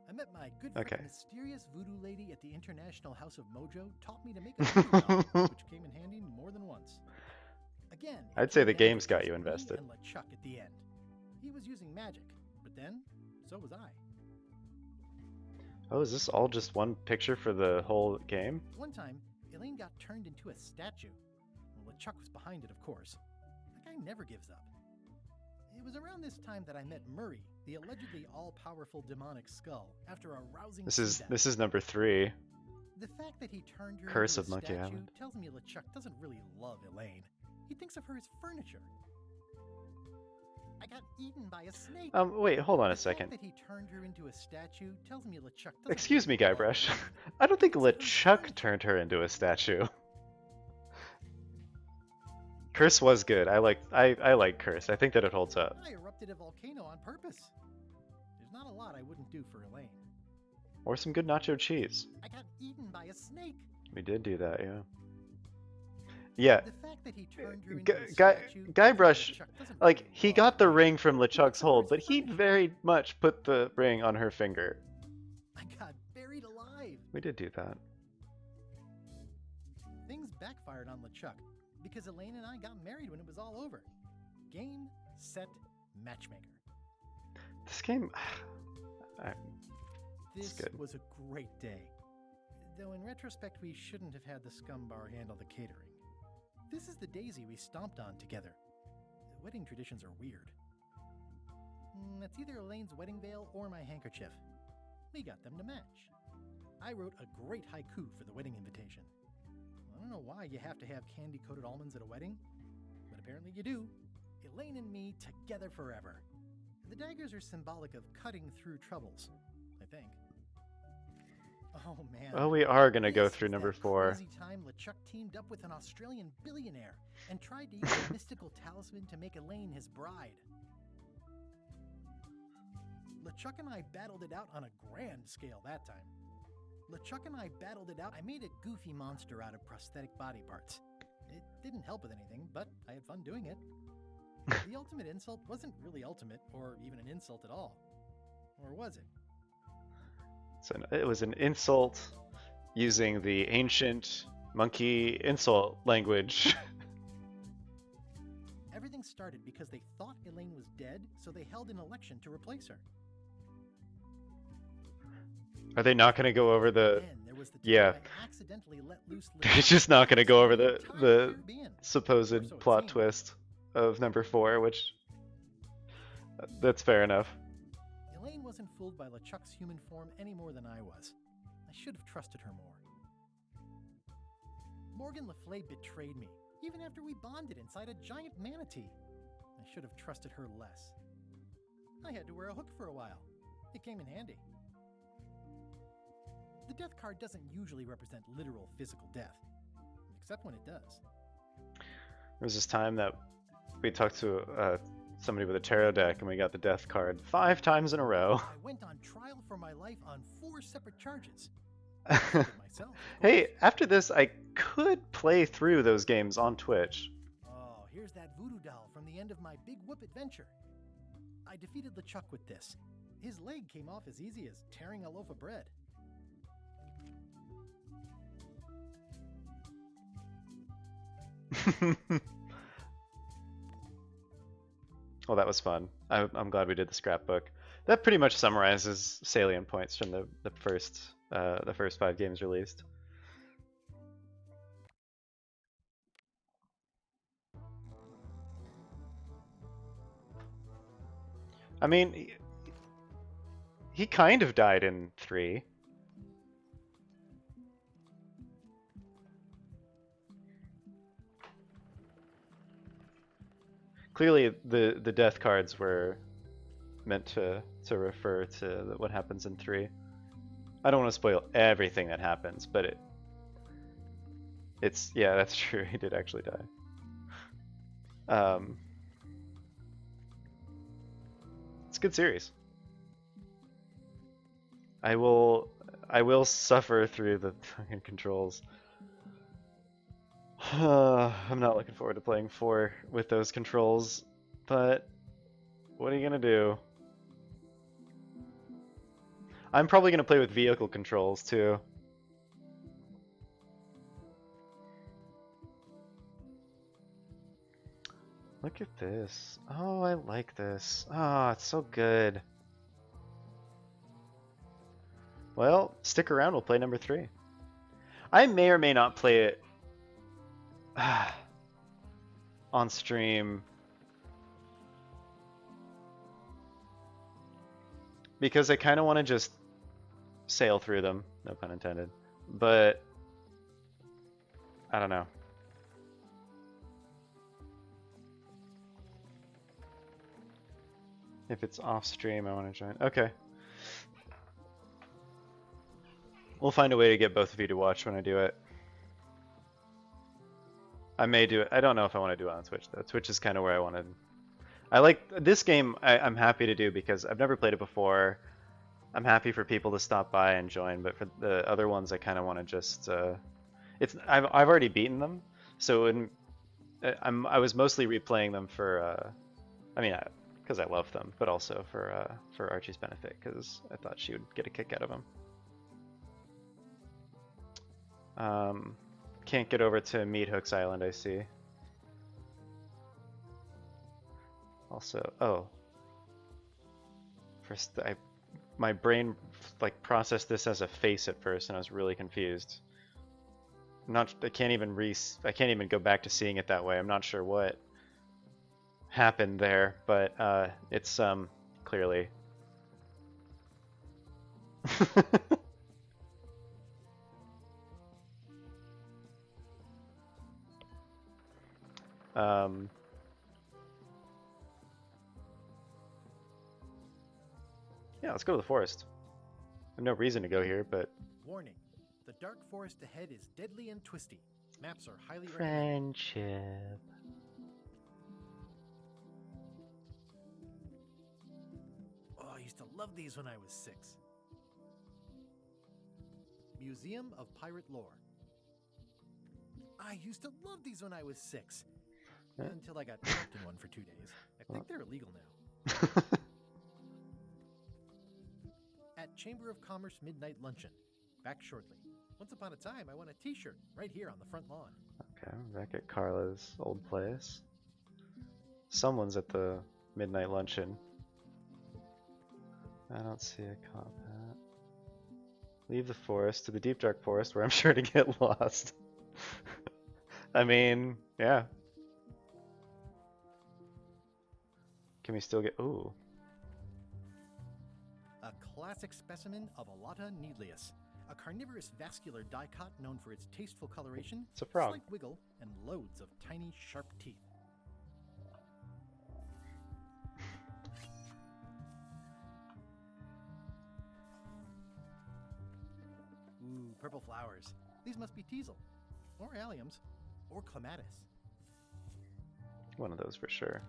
I met my good friend Mysterious Voodoo Lady at the International House of Mojo, taught me to make a voodoo doll, which came in handy more than once. Again, I'd say the game's got you invested. And LeChuck at the end. He was using magic, but then, so was I. Oh, is this all just one picture for the whole game? One time, Elaine got turned into a statue. Well, LeChuck was behind it, of course. That guy never gives up. It was around this time that I met Murray, the allegedly all-powerful demonic skull, after a rousing This is number 3. The fact that he turned her Curse into of a Monkey statue Island. tells me LeChuck doesn't really love Elaine. He thinks of her as furniture. I got eaten by a snake. Wait, hold on a The second. fact that he turned her into a statue tells me LeChuck doesn't Excuse me, really love Guybrush. Elaine. I don't think LeChuck turned her into a statue. Curse was good. I like Curse. I think that it holds up. I erupted a volcano on purpose. There's not a lot I wouldn't do for Elaine. Or some good nacho cheese. I got eaten by a snake. We did do that, yeah. Yeah. The fact that he turned her into a statue Guybrush, like, he got the ring from LeChuck's hold, Curse but he punished. very much put the ring on her finger. I got buried alive. We did do that. Things backfired on LeChuck because Elaine and I got married when it was all over. Game, set, matchmaker. This game... This good. was a great day. Though in retrospect, we shouldn't have had the scum bar handle the catering. This is the daisy we stomped on together. The wedding traditions are weird. That's either Elaine's wedding veil or my handkerchief. We got them to match. I wrote a great haiku for the wedding invitation. I don't know why you have to have candy-coated almonds at a wedding, but apparently you do. Elaine and me together forever. The daggers are symbolic of cutting through troubles, I think. Oh man. Oh, we are gonna go This through was number that 4. Crazy time LeChuck teamed up with an Australian billionaire and tried to use a mystical talisman to make Elaine his bride. LeChuck and I battled it out on a grand scale that time. LeChuck and I battled it out. I made a goofy monster out of prosthetic body parts. It didn't help with anything, but I had fun doing it. The ultimate insult wasn't really ultimate, or even an insult at all. Or was it? So it was an insult using the ancient monkey insult language. Everything started because they thought Elaine was dead, so they held an election to replace her. Are they not gonna go over the... Then there was the time Yeah. I accidentally let loose They're LeChuck just not gonna go over the entire Caribbean. Or so supposed it plot seemed. twist of number 4, which... That's fair enough. Elaine wasn't fooled by LeChuck's human form any more than I was. I should have trusted her more. Morgan Le Fay betrayed me, even after we bonded inside a giant manatee. I should have trusted her less. I had to wear a hook for a while. It came in handy. The death card doesn't usually represent literal physical death, except when it does. There was this time that we talked to somebody with a tarot deck and we got the death card 5 times in a row. I went on trial for my life on 4 separate charges. I did it myself, of Hey, course. after this, I could play through those games on Twitch. Oh, here's that voodoo doll from the end of my Big Whoop adventure. I defeated LeChuck with this. His leg came off as easy as tearing a loaf of bread. Well, that was fun. I'm glad we did the scrapbook. That pretty much summarizes salient points from the first 5 games released. I mean, he kind of died in 3. Clearly, the death cards were meant to refer to what happens in 3. I don't want to spoil everything that happens, but it's yeah, that's true. He did actually die. It's a good series. I will suffer through the fucking controls. I'm not looking forward to playing 4 with those controls, but what are you gonna do? I'm probably gonna play with vehicle controls too. Look at this. Oh, I like this. Ah, it's so good. Well, stick around, we'll play number 3. I may or may not play it on stream because I kind of want to just sail through them, no pun intended, but I don't know. If it's off stream, I want to join. Okay. We'll find a way to get both of you to watch when I do it. I may do it. I don't know if I want to do it on Twitch though. Twitch is kind of where I wanted. I like this game. I'm happy to do because I've never played it before. I'm happy for people to stop by and join, but for the other ones, I kind of want to just. I've already beaten them, so I was mostly replaying them for. I mean, because I love them, but also for Archie's benefit, because I thought she would get a kick out of them. Can't get over to Meat Hooks Island, I see. Also, oh. First, my brain like processed this as a face at first, and I was really confused. I can't even go back to seeing it that way. I'm not sure what happened there, but it's clearly. Yeah, let's go to the forest. I have no reason to go here, but. Warning: the dark forest ahead is deadly and twisty. Maps are highly recommended. Friendship. Oh, I used to love these when I was 6. Museum of Pirate Lore. I used to love these when I was 6. Until I got trapped in one for 2 days. I think they're illegal now. At Chamber of Commerce Midnight Luncheon. Back shortly. Once upon a time, I won a t-shirt right here on the front lawn. Okay, we're back at Carla's old place. Someone's at the midnight luncheon. I don't see a cop hat. Leave the forest to the deep dark forest where I'm sure to get lost. I mean, yeah. Can we still get... Ooh. A classic specimen of Alata needlius, a carnivorous vascular dicot known for its tasteful coloration, It's a frog. slight wiggle, and loads of tiny, sharp teeth. Ooh, purple flowers. These must be teasel, or alliums, or clematis. One of those for sure.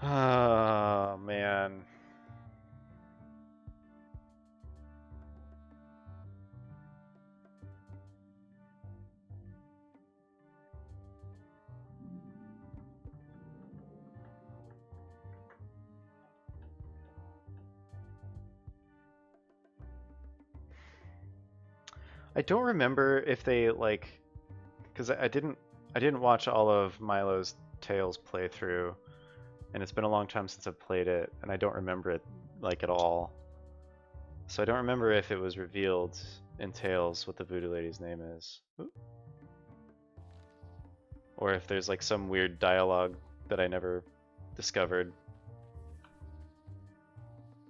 Oh, man. I don't remember if they like, because I didn't watch all of Milo's Tales playthrough, and it's been a long time since I've played it, and I don't remember it like at all. So I don't remember if it was revealed in Tales what the Voodoo Lady's name is. Ooh. Or if there's like some weird dialogue that I never discovered.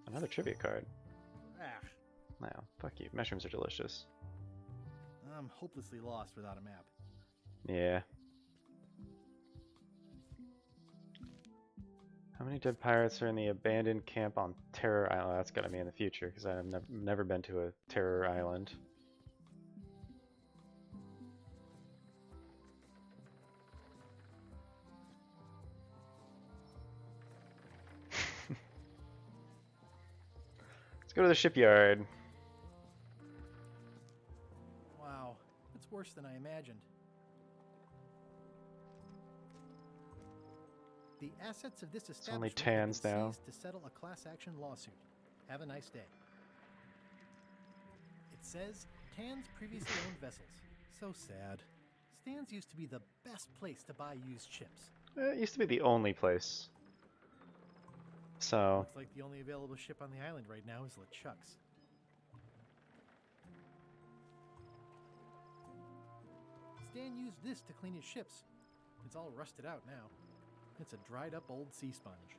Another trivia card. Ah, Wow, fuck you. Mushrooms are delicious. I'm hopelessly lost without a map. Yeah. How many dead pirates are in the abandoned camp on Terror Island? That's gotta be in the future, because I've never been to a Terror Island. Let's go to the shipyard. Wow, it's worse than I imagined. The assets of this establishment only have been Tans now. seized to settle a class action lawsuit. Have a nice day. It says Tan's previously owned vessels. So sad. Stan's used to be the best place to buy used ships. It used to be the only place. So Looks like the only available ship on the island right now is LeChuck's. Stan used this to clean his ships. It's all rusted out now. It's a dried up old sea sponge.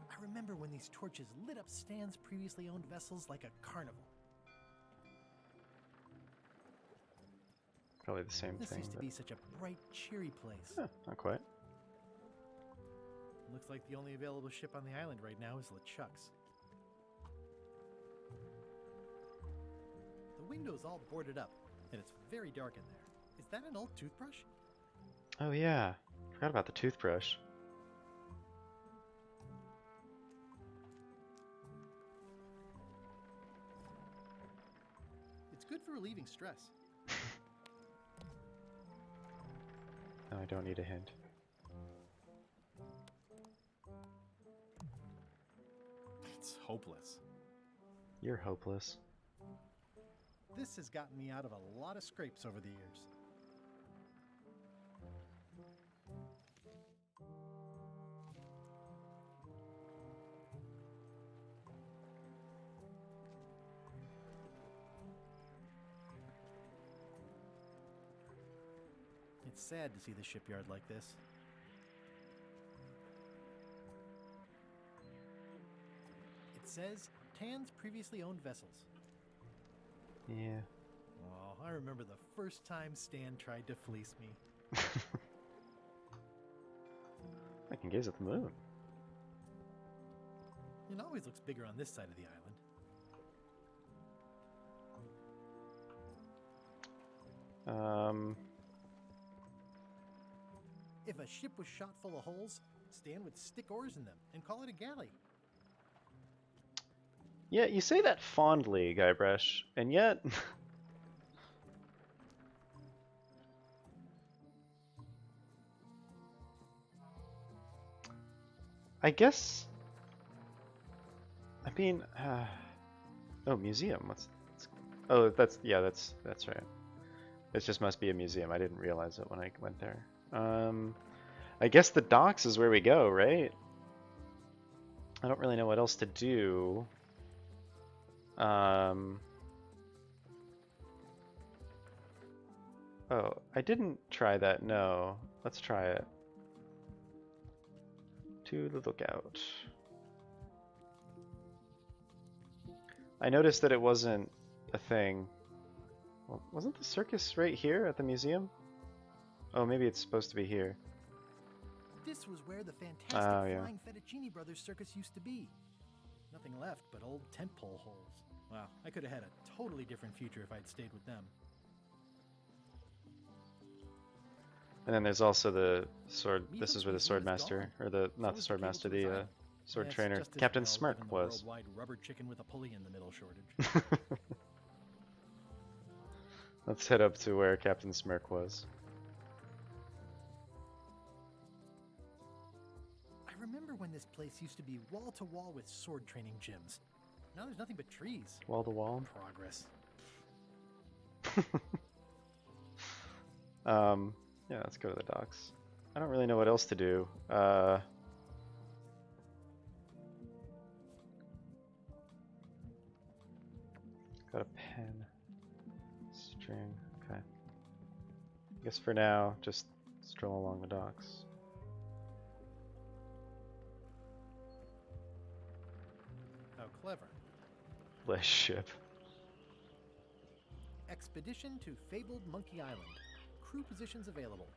I remember when these torches lit up Stan's previously owned vessels like a carnival. probably the same This thing. used to be such a bright, cheery place. Not quite. Looks like the only available ship on the island right now is LeChuck's. The window's all boarded up, and it's very dark in there. Is that an old toothbrush? Oh yeah, forgot about the toothbrush. It's good for relieving stress. No, I don't need a hint. It's hopeless. You're hopeless. This has gotten me out of a lot of scrapes over the years. It's sad to see the shipyard like this. It says Tan's previously owned vessels. Yeah. Oh, I remember the first time Stan tried to fleece me. I can gaze at the moon. It always looks bigger on this side of the island. If a ship was shot full of holes, Stan would stick oars in them and call it a galley. Yeah, you say that fondly, Guybrush, and yet... I guess... I mean... Oh, museum. Oh, that's right. It just must be a museum. I didn't realize it when I went there. I guess the docks is where we go, right? I don't really know what else to do. Oh, I didn't try that, no. Let's try it. To the lookout. I noticed that it wasn't a thing. Well, wasn't the circus right here at the museum? Oh, maybe it's supposed to be here. This was where the fantastic Flying Fettuccine Brothers circus used to be. Nothing left but old tent pole holes. Wow, I could have had a totally different future if I'd stayed with them. And then there's also the sword. This is where the sword master, or the not the sword master, the sword trainer, Captain Smirk was. Worldwide rubber chicken with a pulley in the middle shortage. Let's head up to where Captain Smirk was. I remember when this place used to be wall to wall with sword training gyms. Now there's nothing but trees. Wall to wall. Progress. Yeah, let's go to the docks. I don't really know what else to do. Got a pen. String. Okay. I guess for now, just stroll along the docks. How clever. Less ship. Expedition to fabled Monkey Island. Crew positions available.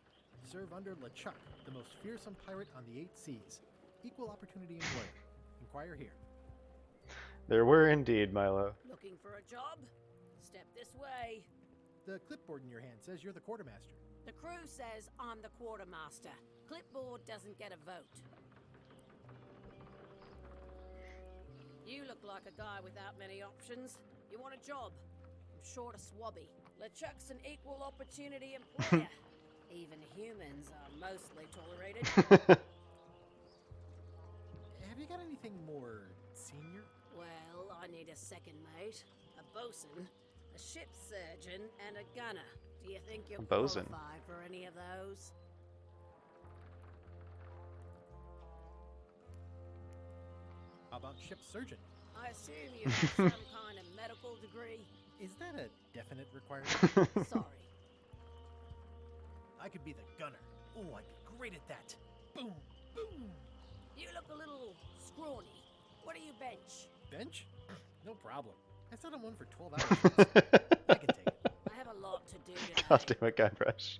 Serve under LeChuck, the most fearsome pirate on the 8 seas. Equal opportunity employer. Inquire here. There were indeed, Milo. Looking for a job? Step this way. The clipboard in your hand says you're the quartermaster. The crew says I'm the quartermaster. Clipboard doesn't get a vote. You look like a guy without many options. You want a job? I'm short of swabby. LeChuck's an equal opportunity employer. Even humans are mostly tolerated. Have you got anything more senior? Well, I need a second mate, a bosun, a ship surgeon, and a gunner. Do you think you're qualified for any of those? How about ship surgeon? I assume you have some kind of medical degree. Is that a definite requirement? Sorry. I could be the gunner. Oh, I'd be great at that. Boom, boom. You look a little scrawny. What do you bench? Bench? No problem. I sat on one for 12 hours. I can take it. I have a lot to do today. God damn it, Guybrush.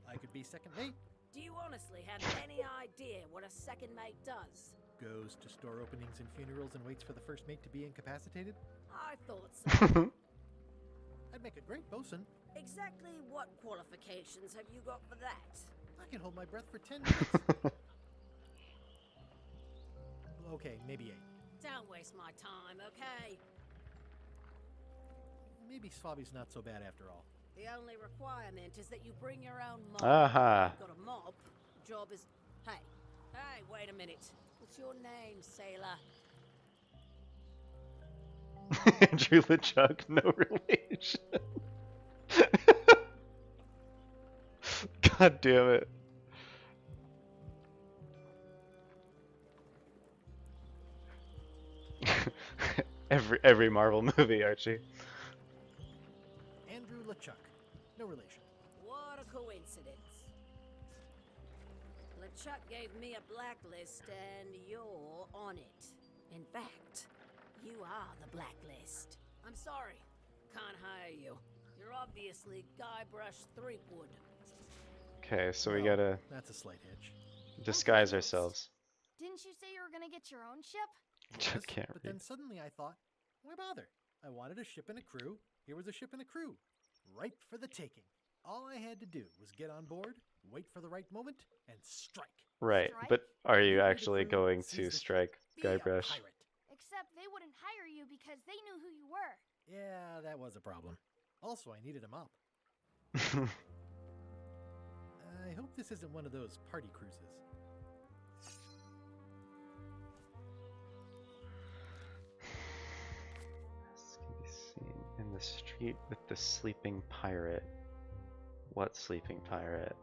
I could be second mate. Do you honestly have any idea what a second mate does? Goes to store openings and funerals and waits for the first mate to be incapacitated? I thought so. I'd make a great bosun. Exactly what qualifications have you got for that? I can hold my breath for 10 minutes. Okay, maybe 8. Don't waste my time, okay? Maybe Swabi's not so bad after all. The only requirement is that you bring your own mob. Aha. You've got a mob. Job is... Hey, wait a minute. What's your name, sailor? Andrew LeChuck, no relation. God damn it. every Marvel movie, Archie. Andrew LeChuck. No relation. What a coincidence. LeChuck gave me a blacklist and you're on it. In fact, you are the blacklist. I'm sorry. Can't hire you. You're obviously Guybrush Threepwood. Okay, so we gotta That's a slight hitch. disguise ourselves. Didn't you say you were gonna get your own ship? Chuck can't But read. then suddenly I thought, why bother? I wanted a ship and a crew. Here was a ship and a crew. Ripe for the taking. All I had to do was get on board, wait for the right moment, and strike. Right, Strike? but are you Lead the actually crew, going seize to the ship, strike be a Guybrush? pirate. Except they wouldn't hire you because they knew who you were. Yeah, that was a problem. Also, I needed a mop. I hope this isn't one of those party cruises. Seen in the street with the sleeping pirate. What sleeping pirate?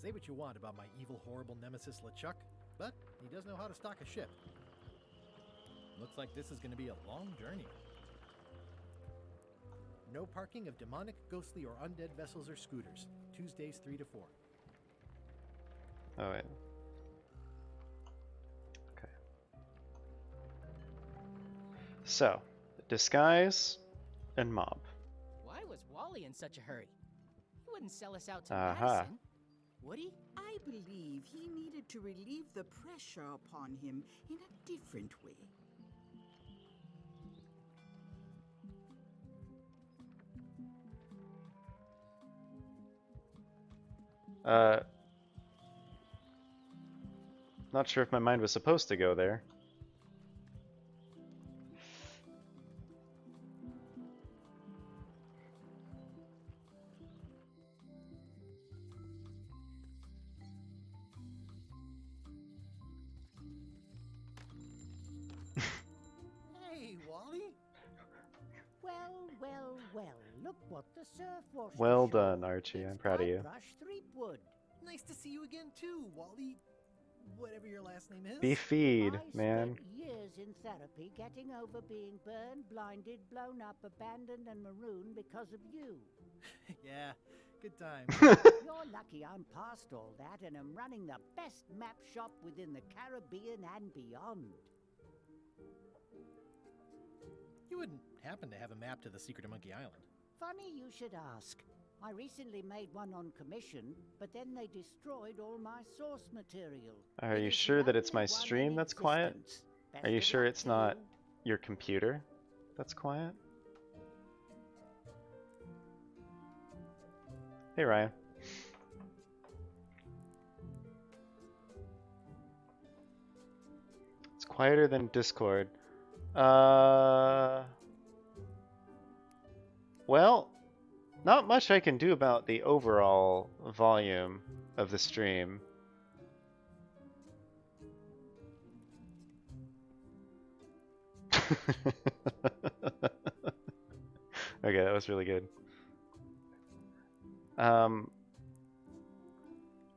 Say what you want about my evil, horrible nemesis LeChuck, but he does know how to stock a ship. Looks like this is going to be a long journey. No parking of demonic, ghostly, or undead vessels or scooters. Tuesdays 3 to 4. Oh wait. Okay. So, disguise and mob. Why was Wally in such a hurry? He wouldn't sell us out to Aha. Madison, would he? I believe he needed to relieve the pressure upon him in a different way. Not sure if my mind was supposed to go there. Hey, Wally! Well, look what the surf washed Well ashore. done, Archie. I'm proud of you. Guybrush Threepwood. Nice to see you again too, Wally. Whatever your last name is. Be feed, I man. spent years in therapy getting over being burned, blinded, blown up, abandoned, and marooned because of you. Yeah, good time. You're lucky I'm past all that and am running the best map shop within the Caribbean and beyond. You wouldn't happen to have a map to the secret of Monkey Island. Funny you should ask. I recently made one on commission, but then they destroyed all my source material. Are It you is the sure that it's only my one stream in that's quiet? existence. Are Best you of sure luck it's to not you. your computer that's quiet? Hey, Ryan. It's quieter than Discord. Well, not much I can do about the overall volume of the stream. Okay, that was really good.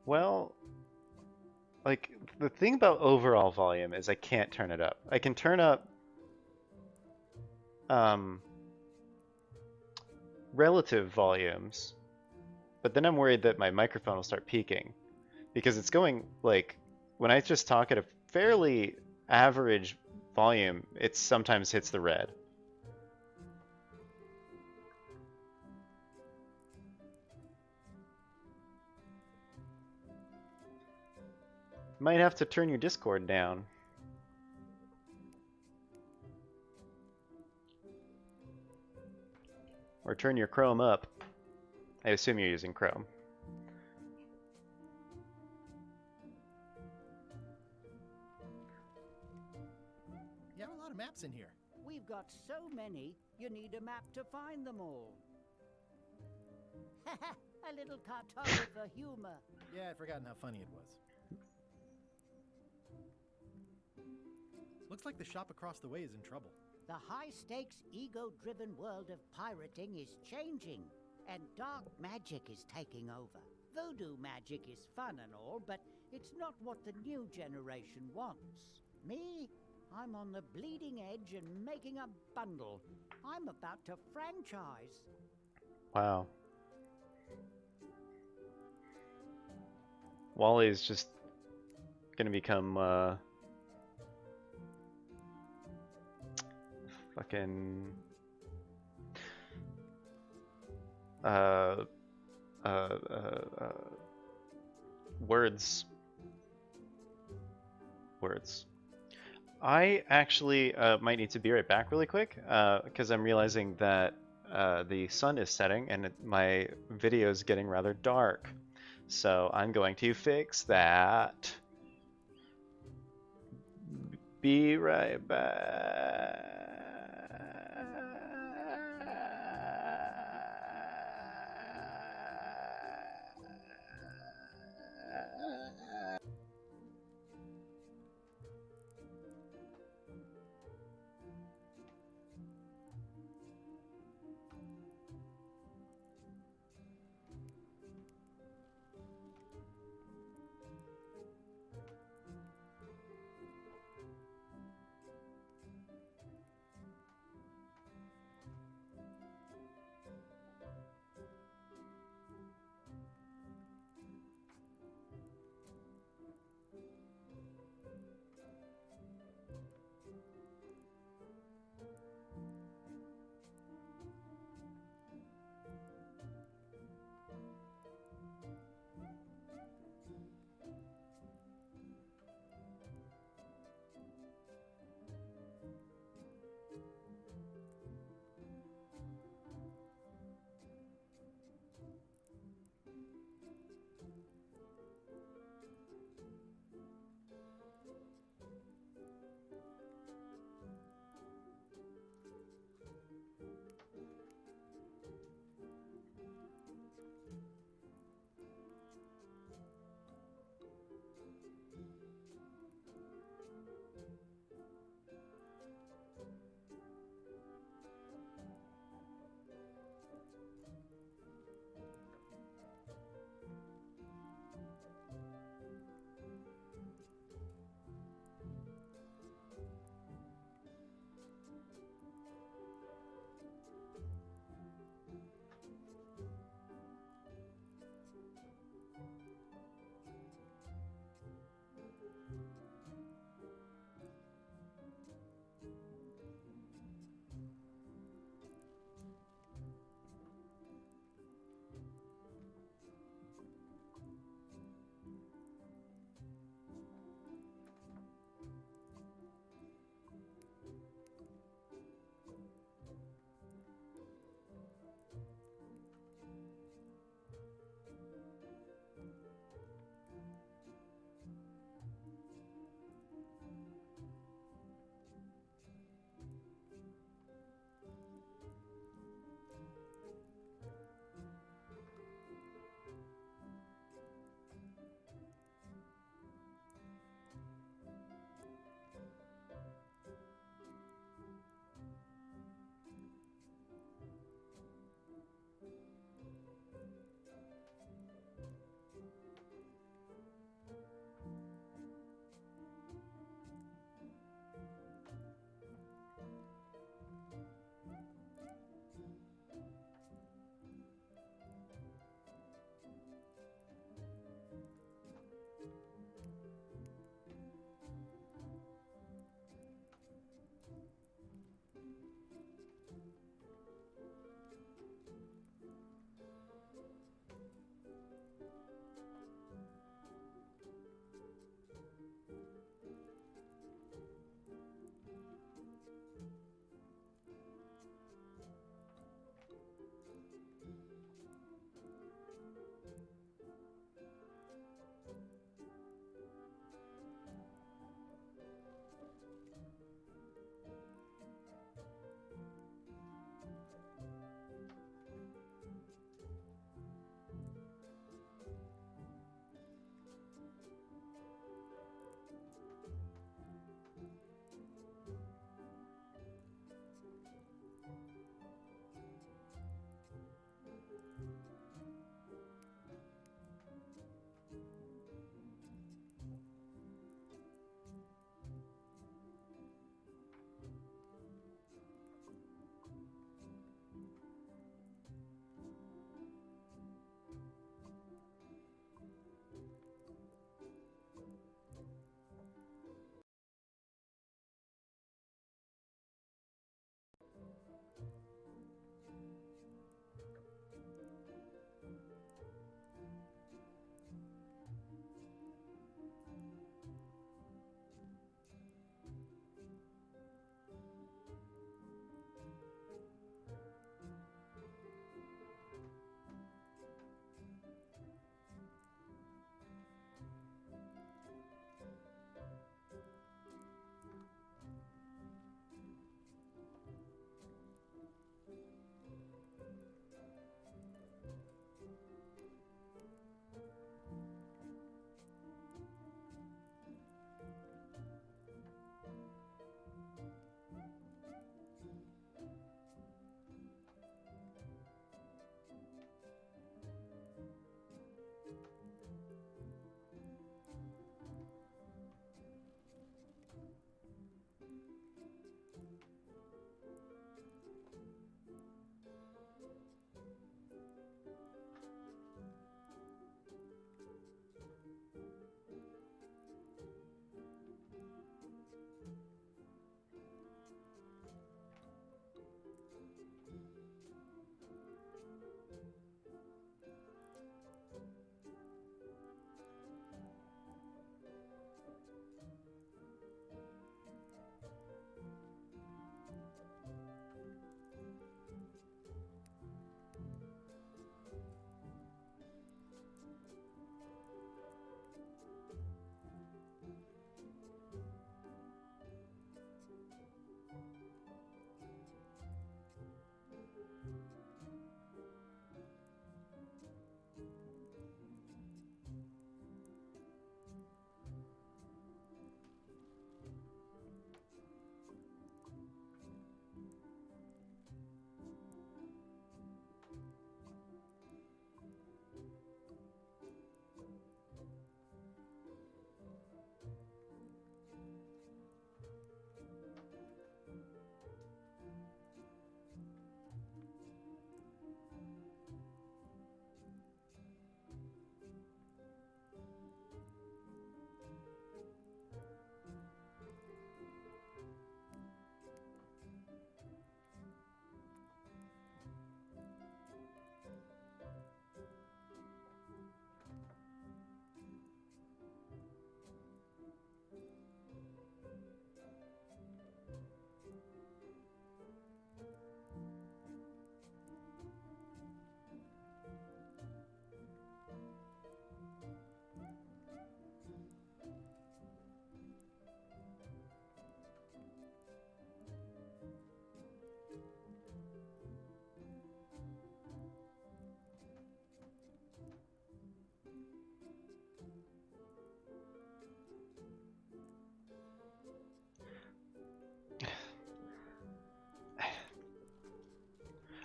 Well, like, the thing about overall volume is I can't turn it up. I can turn up relative volumes, but then I'm worried that my microphone will start peaking because it's going, like, when I just talk at a fairly average volume, it sometimes hits the red. Might have to turn your Discord down. Or turn your Chrome up. I assume you're using Chrome. You have a lot of maps in here. We've got so many, you need a map to find them all. A little cartographer humor. Yeah, I'd forgotten how funny it was. Looks like the shop across the way is in trouble. The high-stakes, ego-driven world of pirating is changing, and dark magic is taking over. Voodoo magic is fun and all, but it's not what the new generation wants. Me? I'm on the bleeding edge and making a bundle. I'm about to franchise. Wow. Wally's just gonna become fucking words. I actually might need to be right back really quick because I'm realizing that the sun is setting and my video is getting rather dark. So I'm going to fix that. Be right back.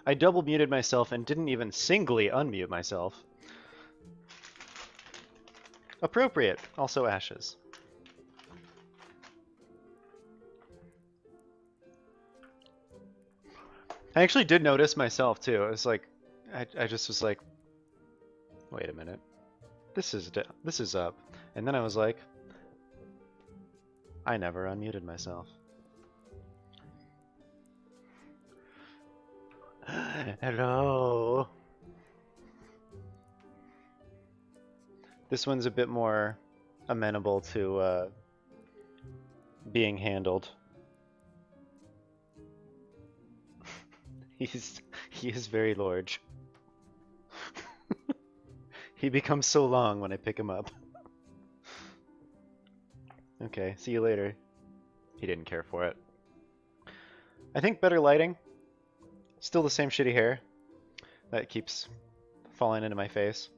I double muted myself and didn't even singly unmute myself. Appropriate. Also ashes. I actually did notice myself too. It was like, I just was like, wait a minute, this is up, and then I was like, I never unmuted myself. Hello. This one's a bit more amenable to being handled. He is very large. He becomes so long when I pick him up. Okay, see you later. He didn't care for it. I think better lighting. Still the same shitty hair that keeps falling into my face.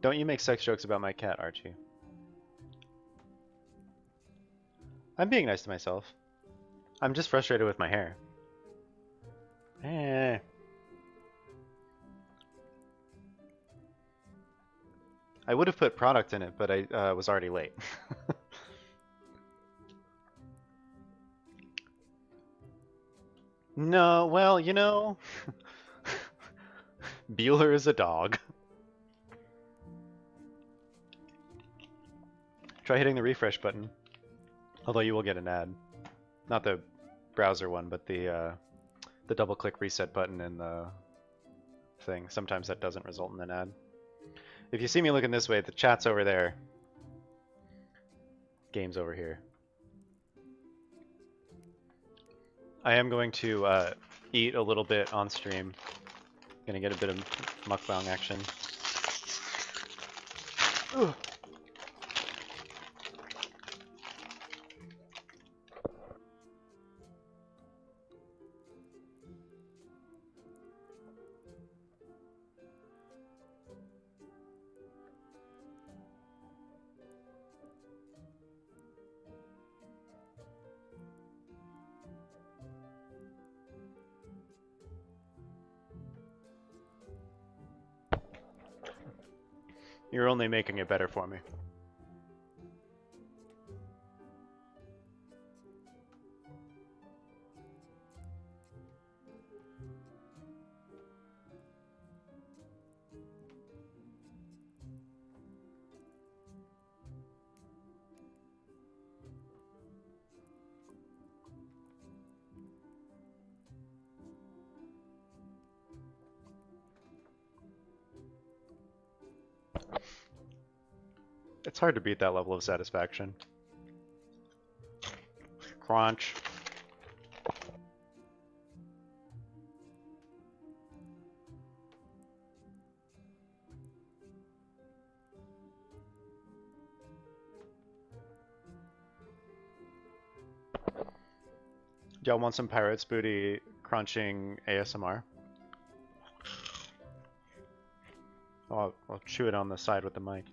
Don't you make sex jokes about my cat, Archie. I'm being nice to myself. I'm just frustrated with my hair. Eh. I would have put product in it, but I was already late. No, well, you know, Bueller is a dog. Try hitting the refresh button. Although you will get an ad. Not the browser one, but the double-click reset button in the thing. Sometimes that doesn't result in an ad. If you see me looking this way, the chat's over there. Game's over here. I am going to eat a little bit on stream. Gonna get a bit of mukbang action. Ugh. You're only making it better for me. It's hard to beat that level of satisfaction. Crunch. Y'all want some Pirate's Booty crunching ASMR? I'll chew it on the side with the mic.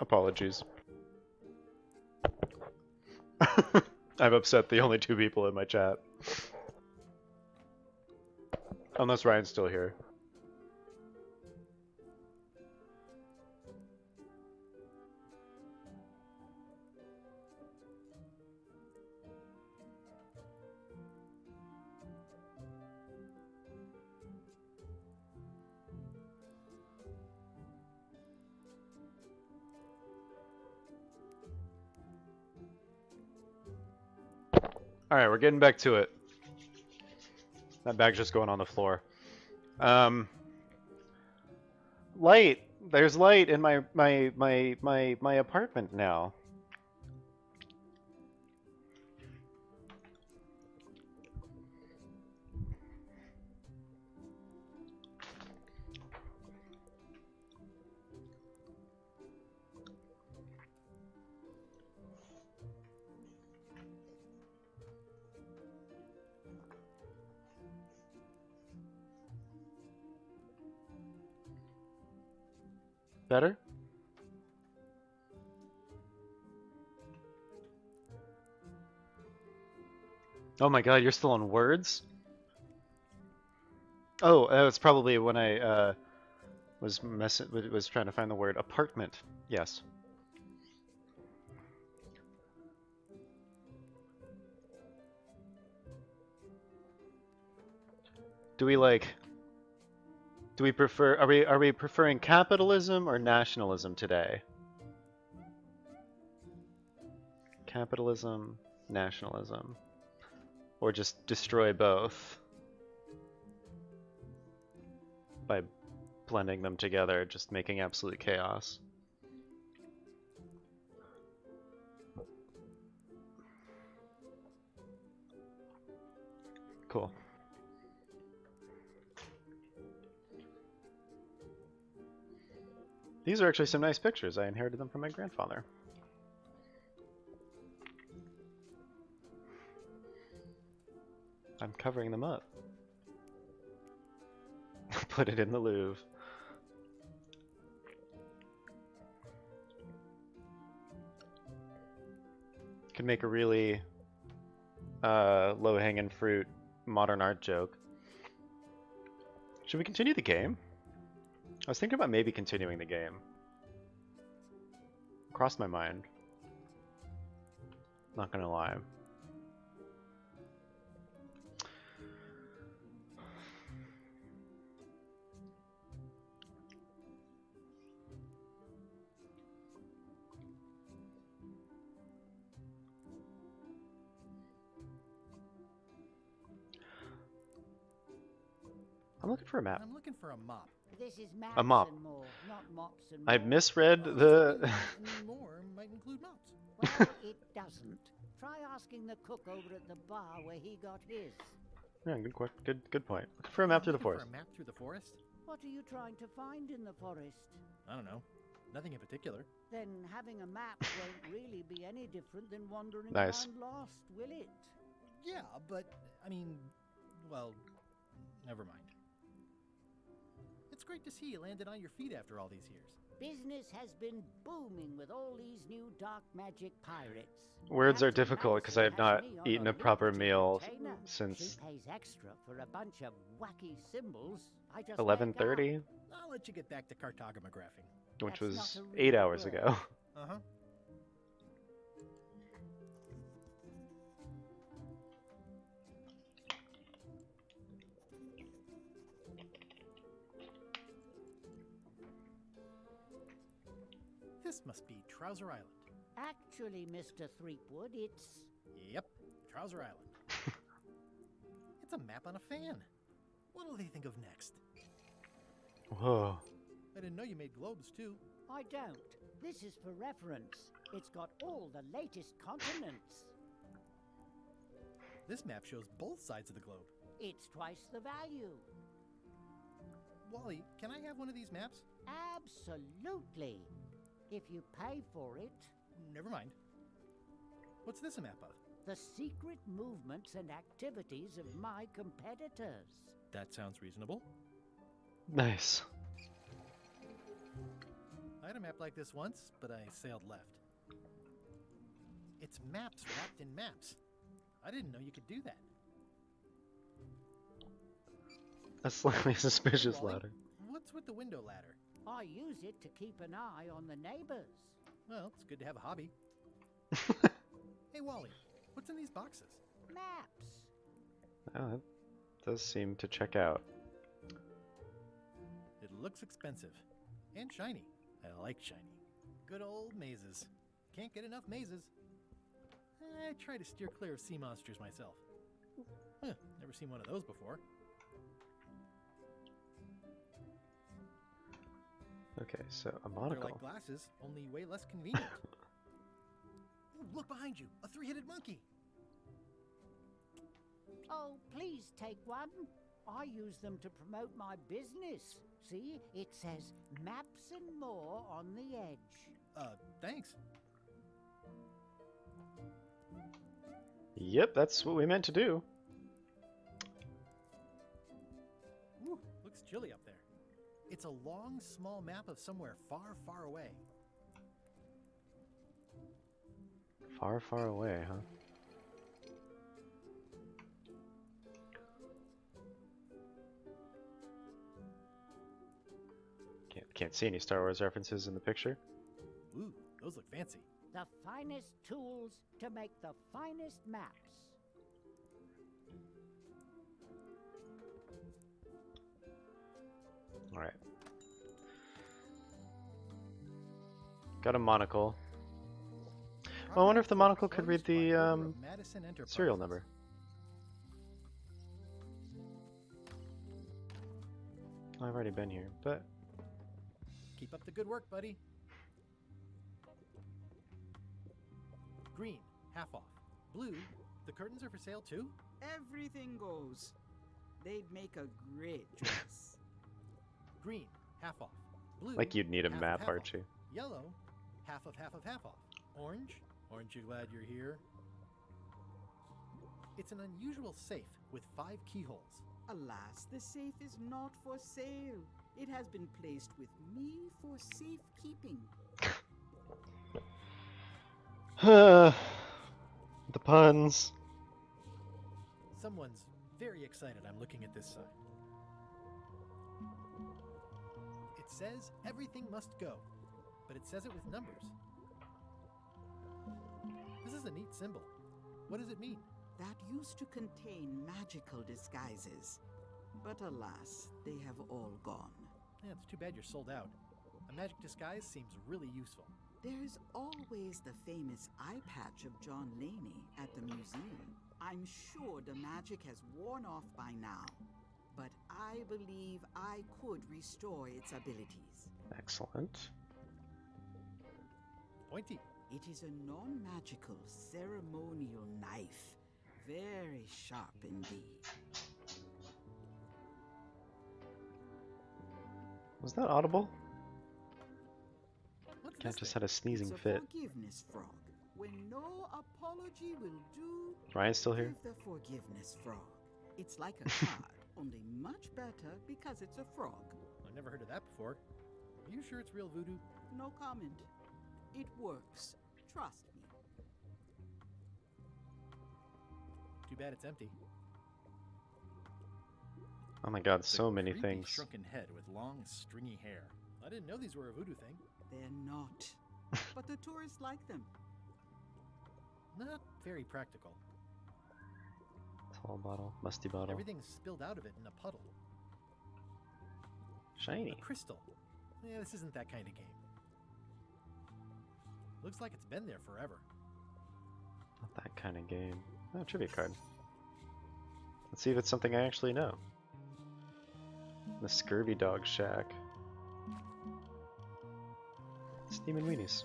Apologies. I've upset the only two people in my chat. Unless Ryan's still here. Alright, we're getting back to it. That bag's just going on the floor. Light, There's light in my apartment now. Better? Oh my god, you're still on words? Oh, it's probably when I was trying to find the word apartment. Yes. Do we prefer are we preferring capitalism or nationalism today? Capitalism, nationalism, or just destroy both by blending them together, just making absolute chaos. Cool. These are actually some nice pictures. I inherited them from my grandfather. I'm covering them up. Put it in the Louvre. Could make a really low-hanging fruit modern art joke. Should we continue the game? I was thinking about maybe continuing the game. Crossed my mind. Not gonna lie. I'm looking for a map. I'm looking for a mop. This is maps A mop. and more, not mops and I've more. misread the... More might include mops. Well, it doesn't. Try asking the cook over at the bar where he got his. Yeah, good point. Looking for a map through the forest. For a map through the forest? What are you trying to find in the forest? I don't know. Nothing in particular. Then having a map won't really be any different than wandering Nice. around lost, will it? Yeah, but, I mean, well, never mind. It's great to see you landed on your feet after all these years. Business has been booming with all these new dark magic pirates. Words are Captain difficult because Madison I have has not me on eaten a loop proper to meal retainer. since She pays extra for a bunch of wacky symbols. I just 11:30, I'll let you get back to cartographing. which That's was not a 8 real hours word. ago. Uh-huh. This must be Trouser Island. Actually, Mr. Threepwood, it's... Yep, Trouser Island. It's a map on a fan. What'll they think of next? Whoa. I didn't know you made globes, too. I don't. This is for reference. It's got all the latest continents. This map shows both sides of the globe. It's twice the value. Wally, can I have one of these maps? Absolutely. If you pay for it. Never mind. What's this a map of? The secret movements and activities of my competitors. That sounds reasonable. Nice. I had a map like this once, but I sailed left. It's maps wrapped in maps. I didn't know you could do that. A slightly suspicious Wally, ladder. What's with the window ladder? I use it to keep an eye on the neighbors. Well, it's good to have a hobby. Hey, Wally, what's in these boxes? Maps. Oh, that does seem to check out. It looks expensive. And shiny. I like shiny. Good old mazes. Can't get enough mazes. I try to steer clear of sea monsters myself. Huh, never seen one of those before. Okay, so a They're monocle. like glasses, only way less convenient. Ooh, look behind you, a three-headed monkey. Oh, please take one. I use them to promote my business. See, it says maps and more on the edge. Thanks. Yep, that's what we meant to do. Ooh, looks chilly up there. It's a long, small map of somewhere far, far away. Far, far away, huh? Can't see any Star Wars references in the picture. Ooh, those look fancy. The finest tools to make the finest maps. Alright. Got a monocle. Well, I wonder if the monocle could read the serial number. I've already been here, but... Keep up the good work, buddy. Green, half off. Blue, the curtains are for sale too? Everything goes. They'd make a great dress. Green, half off. Blue, like you'd need a map, half Archie. off. Yellow, half of half of half off. Orange, aren't you glad you're here? It's an unusual safe with 5 keyholes. Alas, the safe is not for sale. It has been placed with me for safekeeping. The puns. Someone's very excited I'm looking at this sign. It says everything must go, but it says it with numbers. This is a neat symbol. What does it mean? That used to contain magical disguises. But alas, they have all gone. Yeah, it's too bad you're sold out. A magic disguise seems really useful. There's always the famous eye patch of John Laney at the museum. I'm sure the magic has worn off by now, but I believe I could restore its abilities. Excellent. Pointy. It is a non-magical ceremonial knife. Very sharp indeed. Was that audible? What's Cat this just thing? had a sneezing It's a fit. forgiveness frog. When no apology will do, Ryan's still here? give the forgiveness frog. It's like a card, only much better because it's a frog. I've never heard of that before. Are you sure it's real voodoo? No comment. It works. Trust me. Too bad it's empty. Oh my god, It's so a many creepy things. shrunken head with long, stringy hair. I didn't know these were a voodoo thing. They're not. But the tourists like them. Not very practical. Tall bottle, musty bottle. Everything's spilled out of it in a puddle. Shiny. A crystal. Yeah, this isn't that kind of game. Looks like it's been there forever. Not that kind of game. Oh, trivia card. Let's see if it's something I actually know. The Scurvy Dog Shack. Steam and Weenies.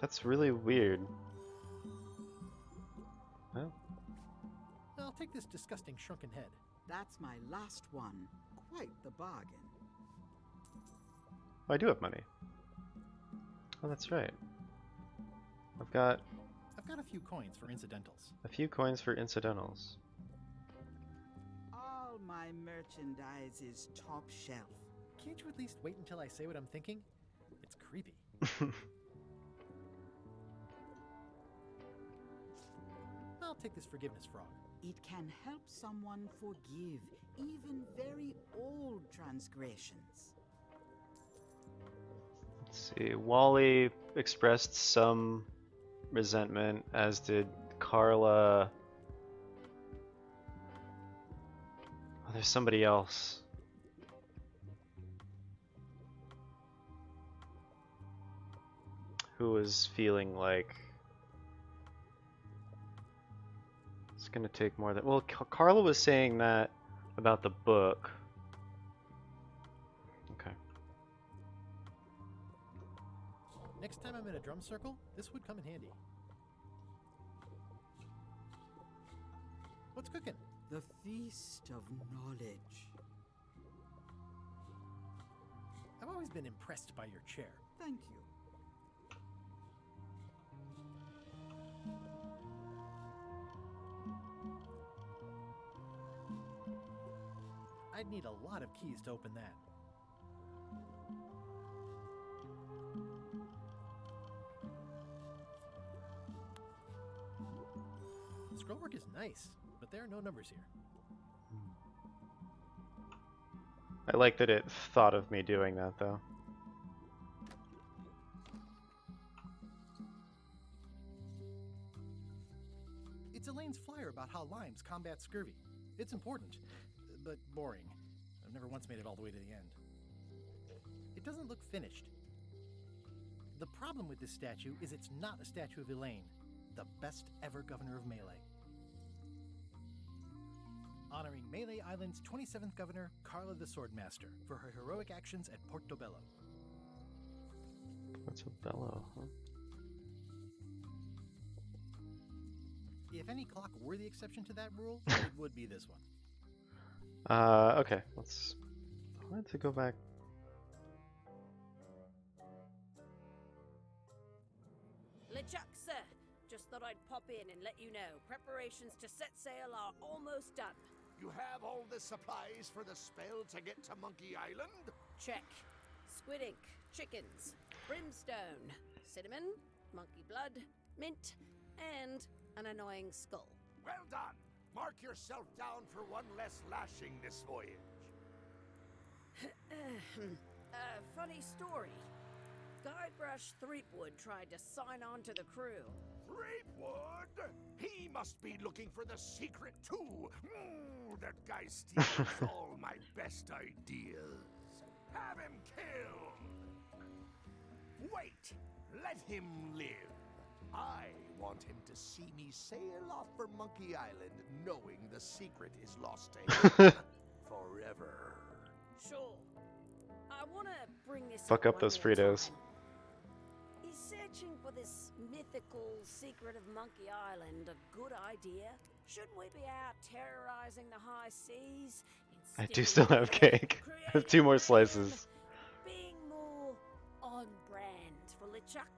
That's really weird. Oh. I'll take this disgusting shrunken head. That's my last one. Quite the bargain. Oh, I do have money. Oh, that's right. I've got a few coins for incidentals. a few coins for incidentals. All my merchandise is top shelf. Can't you at least wait until I say what I'm thinking? It's creepy. I'll take this forgiveness frog. It can help someone forgive even very old transgressions. Let's see. Wally expressed some resentment, as did Carla. Oh, there's somebody else. Who was feeling like gonna take more than... Well, Carla was saying that about the book. Okay. Next time I'm in a drum circle, this would come in handy. What's cooking? The Feast of Knowledge. I've always been impressed by your chair. Thank you. I'd need a lot of keys to open that. Scrollwork is nice, but there are no numbers here. I like that it thought of me doing that, though. It's Elaine's flyer about how limes combat scurvy. It's important, but boring. I've never once made it all the way to the end. It doesn't look finished. The problem with this statue is it's not a statue of Elaine, the best ever governor of Melee. Honoring Melee Island's 27th governor, Carla the Swordmaster, for her heroic actions at Portobello. What's a bellow, huh? If any clock were the exception to that rule, it would be this one. Okay, let's... I wanted to go back... LeChuck, sir. Just thought I'd pop in and let you know. Preparations to set sail are almost done. You have all the supplies for the spell to get to Monkey Island? Check. Squid ink, chickens, brimstone, cinnamon, monkey blood, mint, and an annoying skull. Well done. Mark yourself down for one less lashing this voyage. Funny story. Guybrush Threepwood tried to sign on to the crew. Threepwood? He must be looking for the secret too. That guy steals all my best ideas. Have him killed. Wait, let him live. I want him to see me sail off for Monkey Island knowing the secret is lost to him forever. Sure. I want to bring this Fuck up those Fritos. Is searching for this mythical secret of Monkey Island a good idea? Shouldn't we be out terrorizing the high seas? I do still have cake. I have 2 more slices. Being more on brand for LeChuck.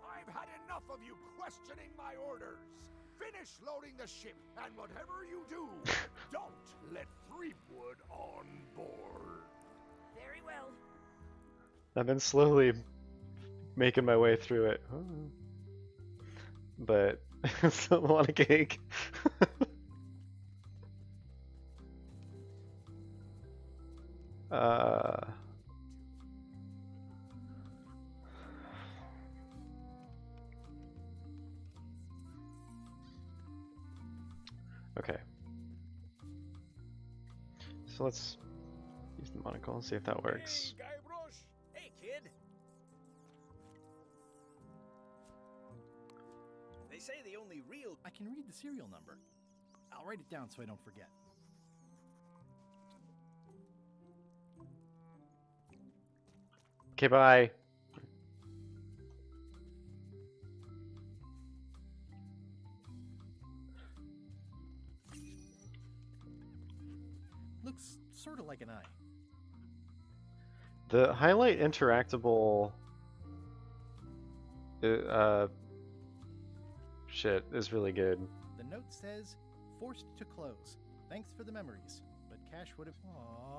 I've had enough of you questioning my orders. Finish loading the ship, and whatever you do, don't let Threepwood on board. Very well. I've been slowly making my way through it. But still a lot of cake. Okay. So let's use the monocle and see if that works. Hey, Guybrush! Hey, kid! They say the only real... I can read the serial number. I'll write it down so I don't forget. Okay, bye. Looks sort of like an eye. The highlight interactable shit is really good. The note says, forced to close. Thanks for the memories. But Cash would have...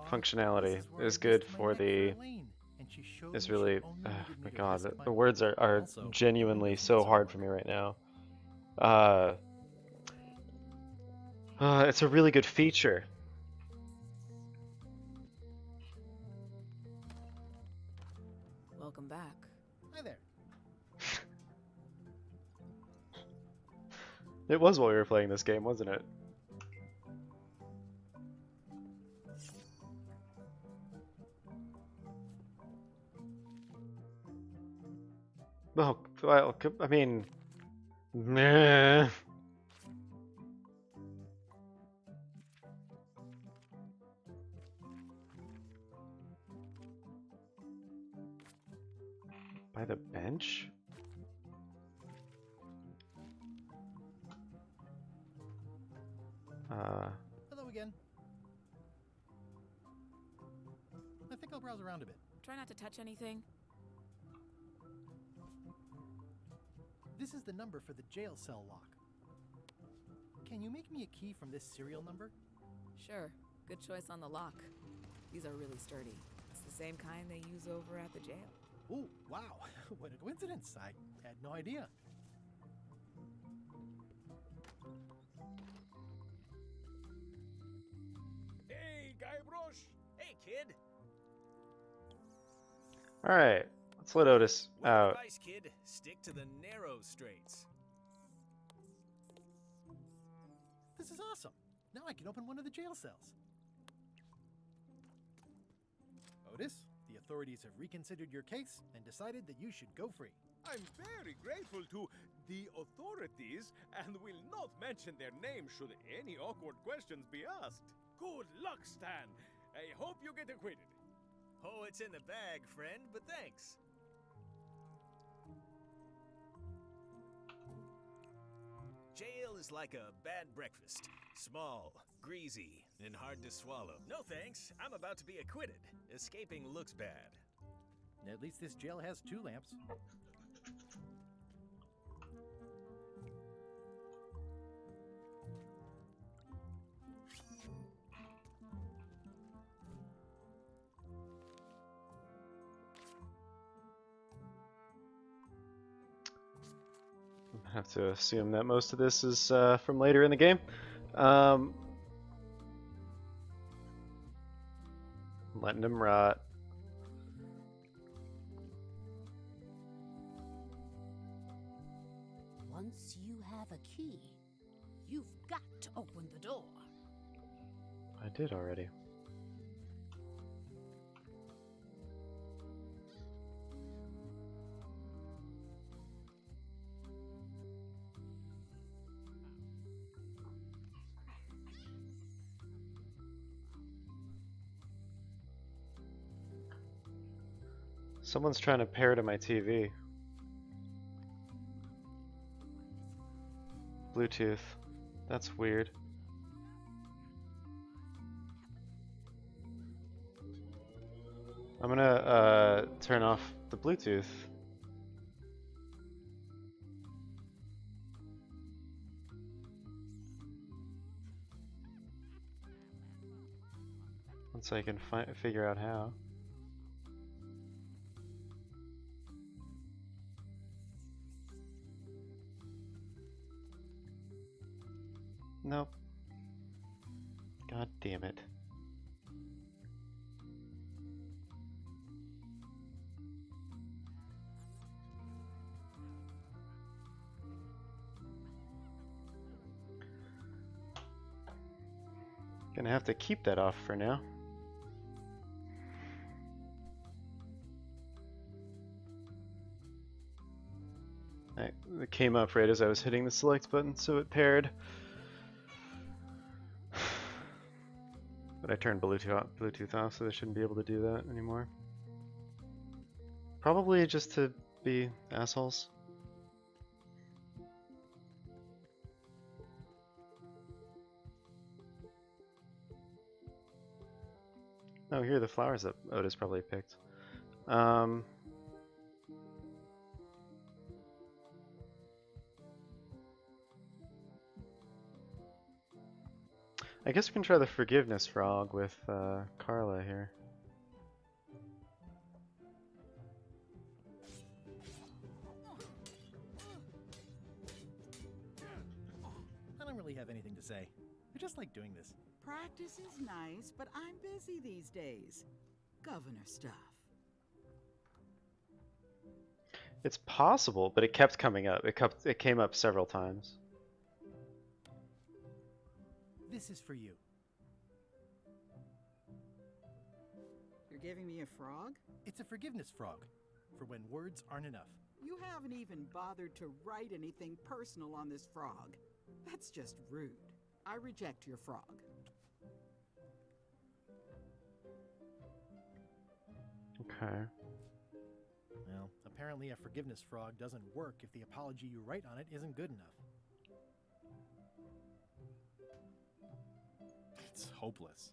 Functionality is good for the... It's really... Oh my god, the words are genuinely so hard for me right now. It's a really good feature. Welcome back. Hi there. It was while we were playing this game, wasn't it? Oh, well, I mean... Meh. By the bench? Hello again. I think I'll browse around a bit. Try not to touch anything. This is the number for the jail cell lock. Can you make me a key from this serial number? Sure. Good choice on the lock. These are really sturdy. It's the same kind they use over at the jail. Oh, wow. What a coincidence. I had no idea. Hey, Guybrush! Hey, kid! Alright, let's let Otis out. Advice, kid. Stick to the narrow straights. This is awesome. Now I can open one of the jail cells. Otis, the authorities have reconsidered your case and decided that you should go free. I'm very grateful to the authorities and will not mention their name should any awkward questions be asked. Good luck, Stan. I hope you get acquitted. Oh, it's in the bag, friend, but thanks. Jail is like a bad breakfast. Small, greasy, and hard to swallow. No thanks, I'm about to be acquitted. Escaping looks bad. At least this jail has 2 lamps. I have to assume that most of this is from later in the game. Letting him rot. Once you have a key, you've got to open the door. I did already. Someone's trying to pair to my TV. Bluetooth. That's weird. I'm gonna turn off the Bluetooth. Once I can figure out how. Nope. God damn it. Gonna have to keep that off for now. It came up right as I was hitting the select button, so it paired. But I turned Bluetooth off, so they shouldn't be able to do that anymore. Probably just to be assholes. Oh, here are the flowers that Otis probably picked. I guess we can try the forgiveness frog with Carla here. I don't really have anything to say. I just like doing this. Practice is nice, but I'm busy these days. Governor stuff. It's possible, but it kept coming up. It came up several times. This is for you. You're giving me a frog? It's a forgiveness frog, for when words aren't enough. You haven't even bothered to write anything personal on this frog. That's just rude. I reject your frog. Okay. Well, Well, apparently a forgiveness frog doesn't work if the apology you write on it isn't good enough. It's hopeless.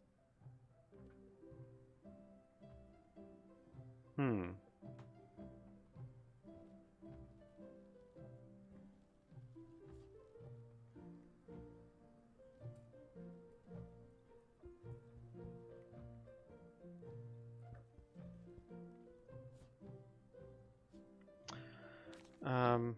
Um.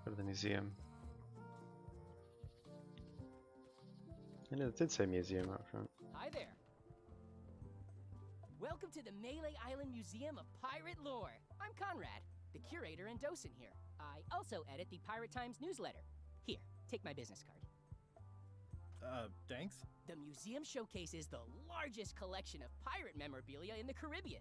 Go to the museum. And it did say museum out front. Hi there. Welcome to the Melee Island Museum of Pirate Lore. I'm Conrad, the curator and docent here. I also edit the Pirate Times newsletter. Here, take my business card. Thanks? The museum showcases the largest collection of pirate memorabilia in the Caribbean.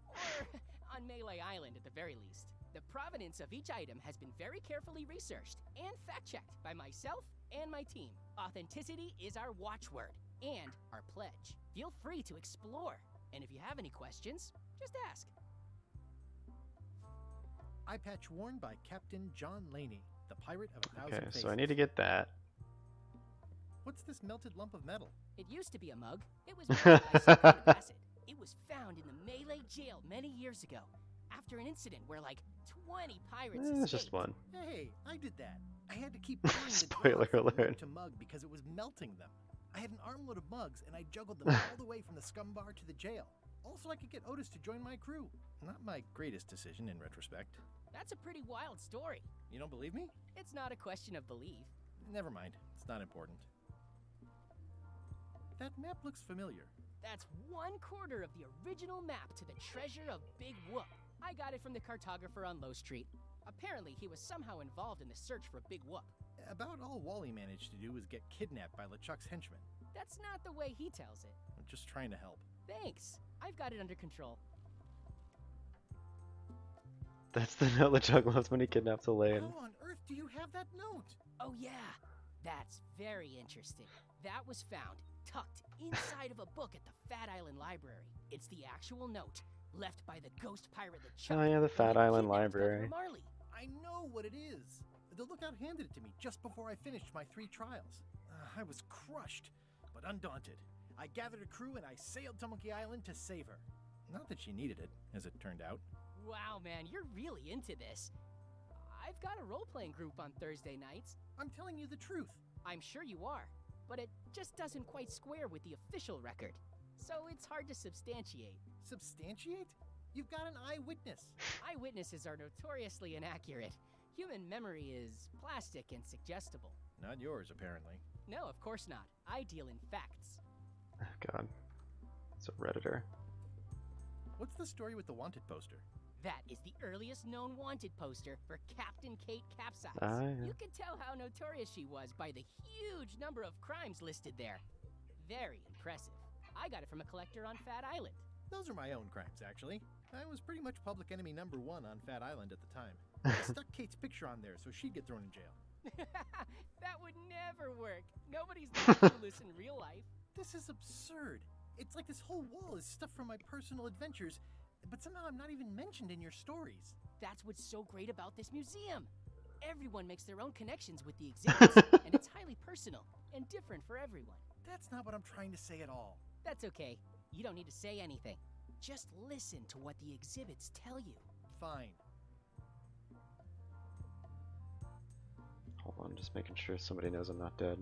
Or on Melee Island at the very least. The provenance of each item has been very carefully researched and fact-checked by myself and my team. Authenticity is our watchword and our pledge. Feel free to explore. And if you have any questions, just ask. Eye patch worn by Captain John Laney, the pirate of 1,000 Okay, faces. so I need to get that. What's this melted lump of metal? It used to be a mug. It was melted by some kind of acid. It was found in the Melee jail many years ago, after an incident where like 20 pirates It's escaped. just one. Hey, I did that. I had to keep pouring the Spoiler drops from alert. mug to mug because it was melting them. I had an armload of mugs and I juggled them all the way from the scum bar to the jail. Also, I could get Otis to join my crew. Not my greatest decision in retrospect. That's a pretty wild story. You don't believe me? It's not a question of belief. Never mind. It's not important. That map looks familiar. That's 1/4 of the original map to the treasure of Big Whoop. I got it from the cartographer on Low Street. Apparently, he was somehow involved in the search for Big Whoop. About all Wally managed to do was get kidnapped by LeChuck's henchmen. That's not the way he tells it. I'm just trying to help. Thanks. I've got it under control. That's the note LeChuck loves when he kidnaps Elaine. How on earth do you have that note? Oh yeah, that's very interesting. That was found tucked inside of a book at the Fat Island Library. It's the actual note left by the ghost pirate LeChuck. Oh yeah, the Fat Island Library. Marley. I know what it is. The lookout handed it to me just before I finished my 3 trials. I was crushed, but undaunted. I gathered a crew and I sailed to Monkey Island to save her. Not that she needed it, as it turned out. Wow, man, you're really into this. I've got a role-playing group on Thursday nights. I'm telling you the truth. I'm sure you are, but it just doesn't quite square with the official record. So it's hard to substantiate. Substantiate? You've got an eyewitness. Eyewitnesses are notoriously inaccurate. Human memory is plastic and suggestible. Not yours, apparently. No, of course not. I deal in facts. Oh god. It's a Redditor. What's the story with the wanted poster? That is the earliest known wanted poster for Captain Kate Capsize. Yeah. You can tell how notorious she was by the huge number of crimes listed there. Very impressive. I got it from a collector on Fat Island. Those are my own crimes, actually. I was pretty much public enemy number 1 on Fat Island at the time. I stuck Kate's picture on there so she'd get thrown in jail. That would never work. Nobody's that clueless in real life. This is absurd. It's like this whole wall is stuff from my personal adventures, but somehow I'm not even mentioned in your stories. That's what's so great about this museum. Everyone makes their own connections with the exhibits, and it's highly personal and different for everyone. That's not what I'm trying to say at all. That's okay. You don't need to say anything. Just listen to what the exhibits tell you. Fine. Hold on, just making sure somebody knows I'm not dead.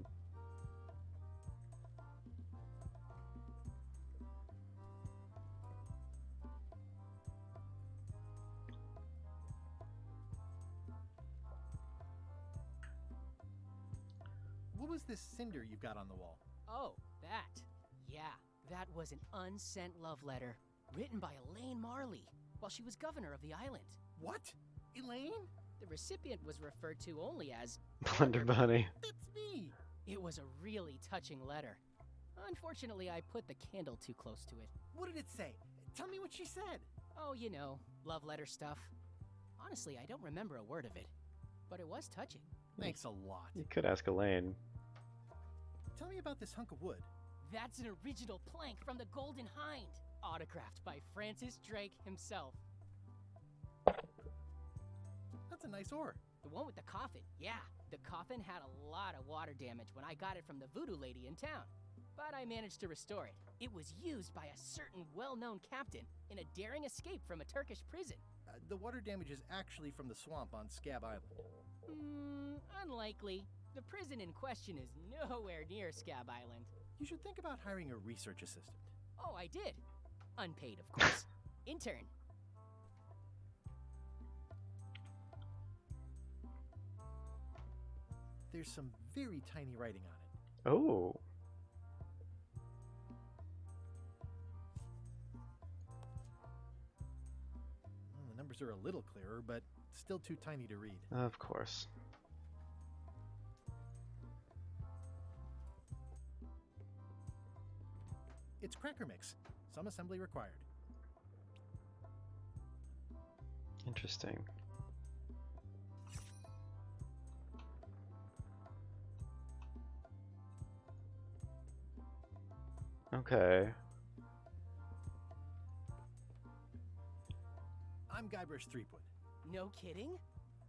What was this cinder you've got on the wall? Oh, that. Yeah, that was an unsent love letter written by Elaine Marley while she was governor of the island. What? Elaine? The recipient was referred to only as Blunder Bunny. That's me. It was a really touching letter. Unfortunately, I put the candle too close to it. What did it say? Tell me what she said. Oh, you know, love letter stuff. Honestly, I don't remember a word of it, but it was touching. Thanks a lot. You could ask Elaine. Tell me about this hunk of wood. That's an original plank from the Golden Hind, autographed by Francis Drake himself. That's a nice oar. The one with the coffin, yeah. The coffin had a lot of water damage when I got it from the voodoo lady in town, but I managed to restore it. It was used by a certain well-known captain in a daring escape from a Turkish prison. The water damage is actually from the swamp on Scab Island. Unlikely. The prison in question is nowhere near Scab Island. You should think about hiring a research assistant. Oh, I did. Unpaid, of course. Intern. There's some very tiny writing on it. Oh. Well, the numbers are a little clearer, but still too tiny to read. Of course. It's cracker mix. Some assembly required. Interesting. Okay. I'm Guybrush Threepwood. No kidding?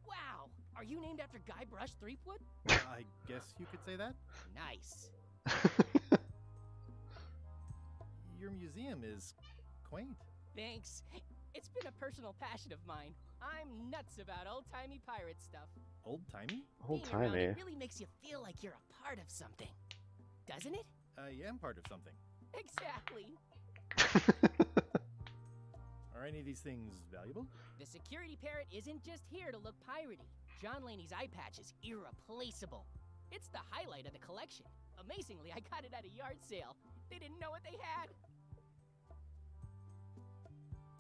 Wow! Are you named after Guybrush Threepwood? I guess you could say that. Nice. Your museum is quaint. Thanks. It's been a personal passion of mine. I'm nuts about old-timey pirate stuff. Old-timey? Old-timey? It really makes you feel like you're a part of something. Doesn't it? I am part of something. Exactly. Are any of these things valuable? The security parrot isn't just here to look piratey. John Laney's eye patch is irreplaceable. It's the highlight of the collection. Amazingly, I got it at a yard sale. They didn't know what they had.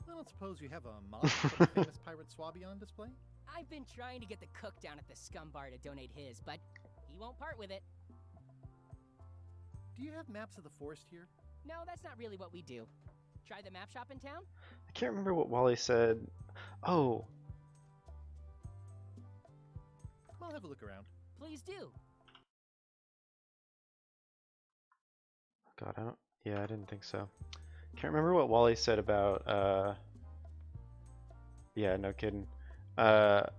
I don't suppose you have a model of the famous pirate Swabby on display? I've been trying to get the cook down at the Scum Bar to donate his, but he won't part with it. Do you have maps of the forest here? No, that's not really what we do. Try the map shop in town? I can't remember what Wally said. Oh. I'll have a look around. Please do. God, yeah, I didn't think so. Can't remember what Wally said about, yeah, no kidding. About,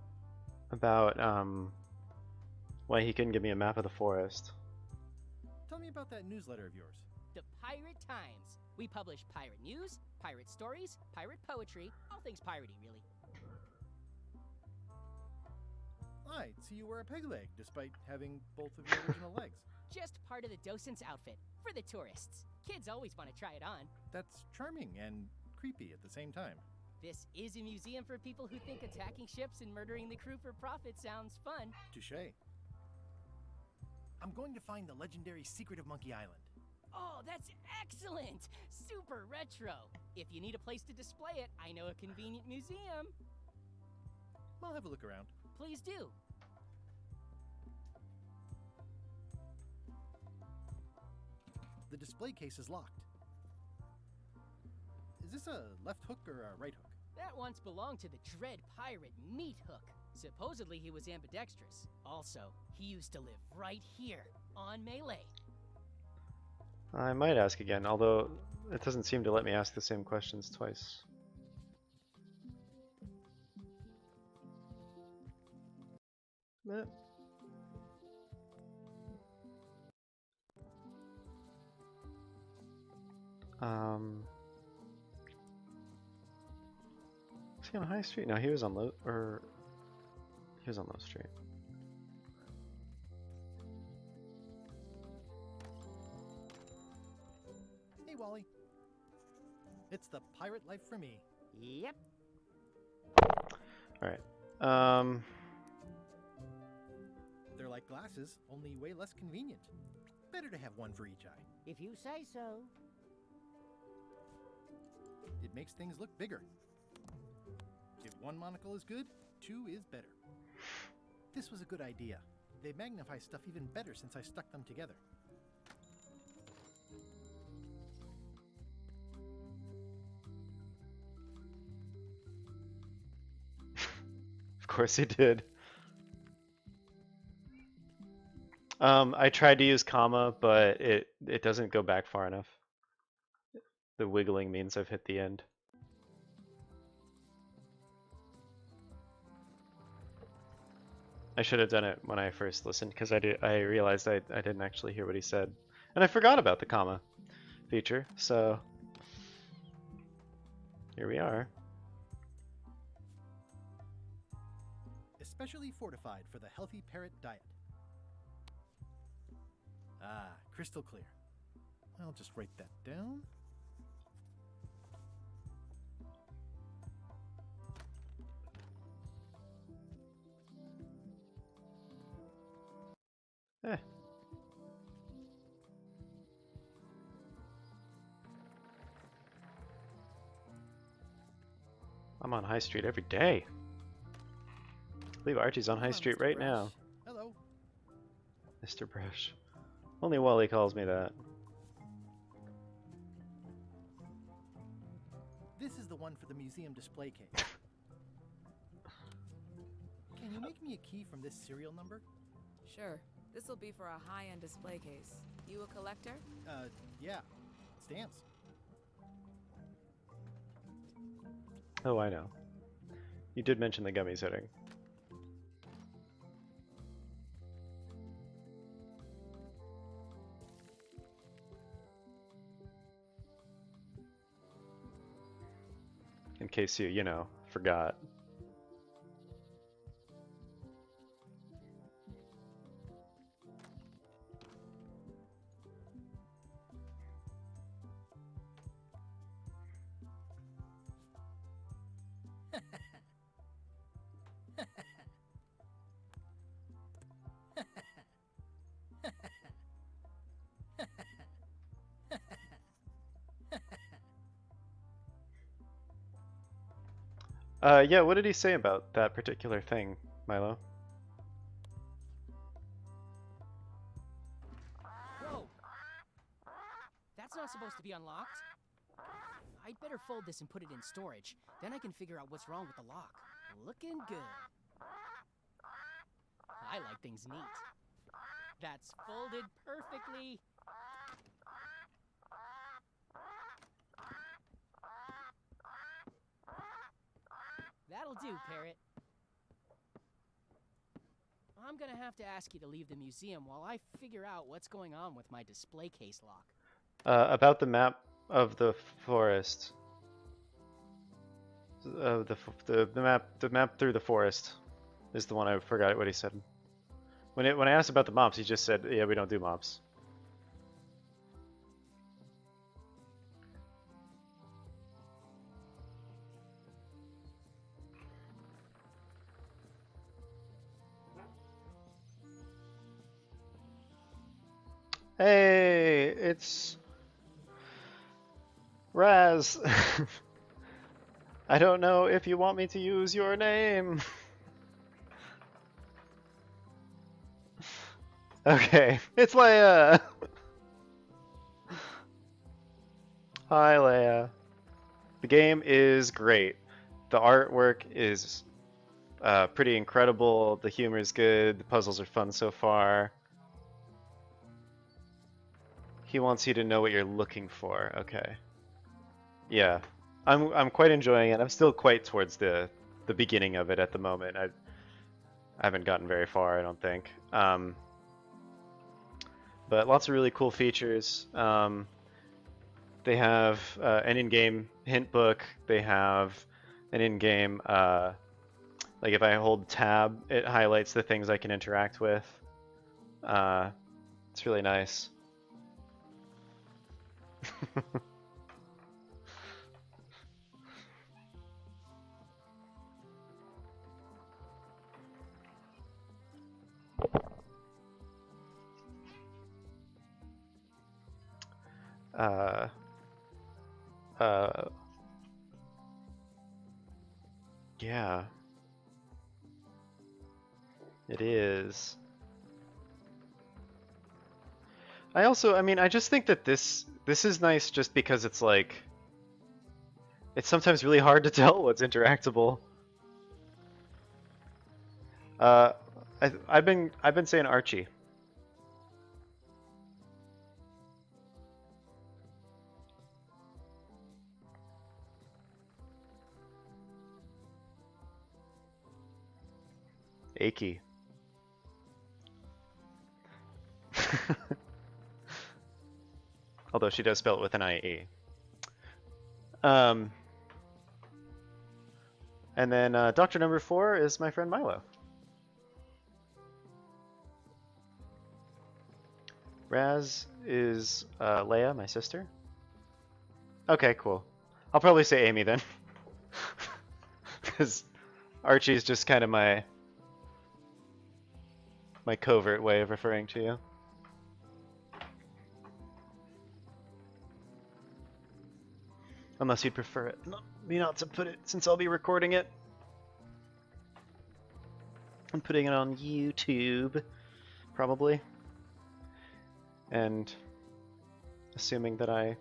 why he couldn't give me a map of the forest. Tell me about that newsletter of yours. The Pirate Times. We publish pirate news, pirate stories, pirate poetry, all things piratey, really. I see you wear a peg leg, despite having both of your original legs. Just part of the docent's outfit, for the tourists. Kids always want to try it on. That's charming and creepy at the same time. This is a museum for people who think attacking ships and murdering the crew for profit sounds fun. Touché. I'm going to find the legendary secret of Monkey Island. Oh, that's excellent! Super retro! If you need a place to display it, I know a convenient museum. I'll have a look around. Please do. The display case is locked. Is this a left hook or a right hook? That once belonged to the dread pirate Meat Hook. Supposedly he was ambidextrous. Also, he used to live right here, on Melee. I might ask again, although it doesn't seem to let me ask the same questions twice. Was he on High Street? No, he was on Low, or he was on Low Street. Hey, Wally. It's the pirate life for me. Yep. Alright. They're like glasses, only way less convenient. Better to have one for each eye. If you say so. It makes things look bigger. If one monocle is good, two is better. This was a good idea. They magnify stuff even better since I stuck them together. Of course he did. I tried to use comma, but it doesn't go back far enough. The wiggling means I've hit the end. I should have done it when I first listened because I realized I didn't actually hear what he said. And I forgot about the comma feature, so here we are. Especially fortified for the healthy parrot diet. Ah, crystal clear. I'll just write that down. Eh. I'm on High Street every day. I believe Archie's on High Street right now. Hello. Mr. Brush. Only Wally calls me that. This is the one for the museum display case. Can you make me a key from this serial number? Sure. This will be for a high-end display case. You a collector? Yeah. Stamps. Oh, I know. You did mention the gummy setting. In case you know, forgot. Yeah, what did he say about that particular thing, Milo? Whoa! That's not supposed to be unlocked. I'd better fold this and put it in storage. Then I can figure out what's wrong with the lock. Looking good. I like things neat. That's folded perfectly. That'll do, Parrot. I'm gonna have to ask you to leave the museum while I figure out what's going on with my display case lock. About the map of the forest. The map through the forest is the one I forgot what he said. When I asked about the mops, he just said, "Yeah, we don't do mops." Hey, it's Raz. I don't know if you want me to use your name. Okay, it's Leia. Hi, Leia. The game is great. The artwork is pretty incredible. The humor is good. The puzzles are fun so far. He wants you to know what you're looking for. Okay. Yeah, I'm quite enjoying it. I'm still quite towards the beginning of it at the moment. I haven't gotten very far, I don't think. But lots of really cool features. They have an in-game hint book. They have an in-game, like if I hold tab, it highlights the things I can interact with. It's really nice. Uh, uh, yeah. It is. I mean, I just think that this is nice just because it's like, it's sometimes really hard to tell what's interactable. I've been saying Archie. Aki. Although she does spell it with an IE. And then Doctor number 4 is my friend Milo. Raz is Leia, my sister. Okay, cool. I'll probably say Amy then. Because Archie is just kind of my covert way of referring to you. Unless you'd prefer it. Me not to put it, since I'll be recording it. I'm putting it on YouTube, probably. And assuming that I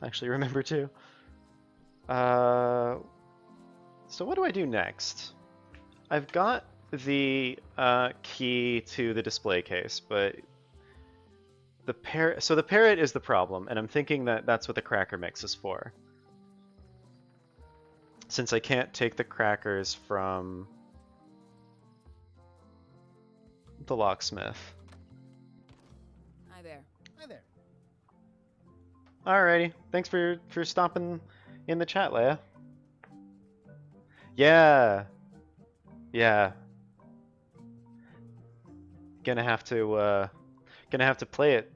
actually remember to. So what do I do next? I've got the key to the display case, but the parrot is the problem, and I'm thinking that that's what the cracker mix is for. Since I can't take the crackers from the locksmith. Hi there. Hi there. Alrighty, thanks for stopping in the chat, Leia. Yeah. Gonna have to play it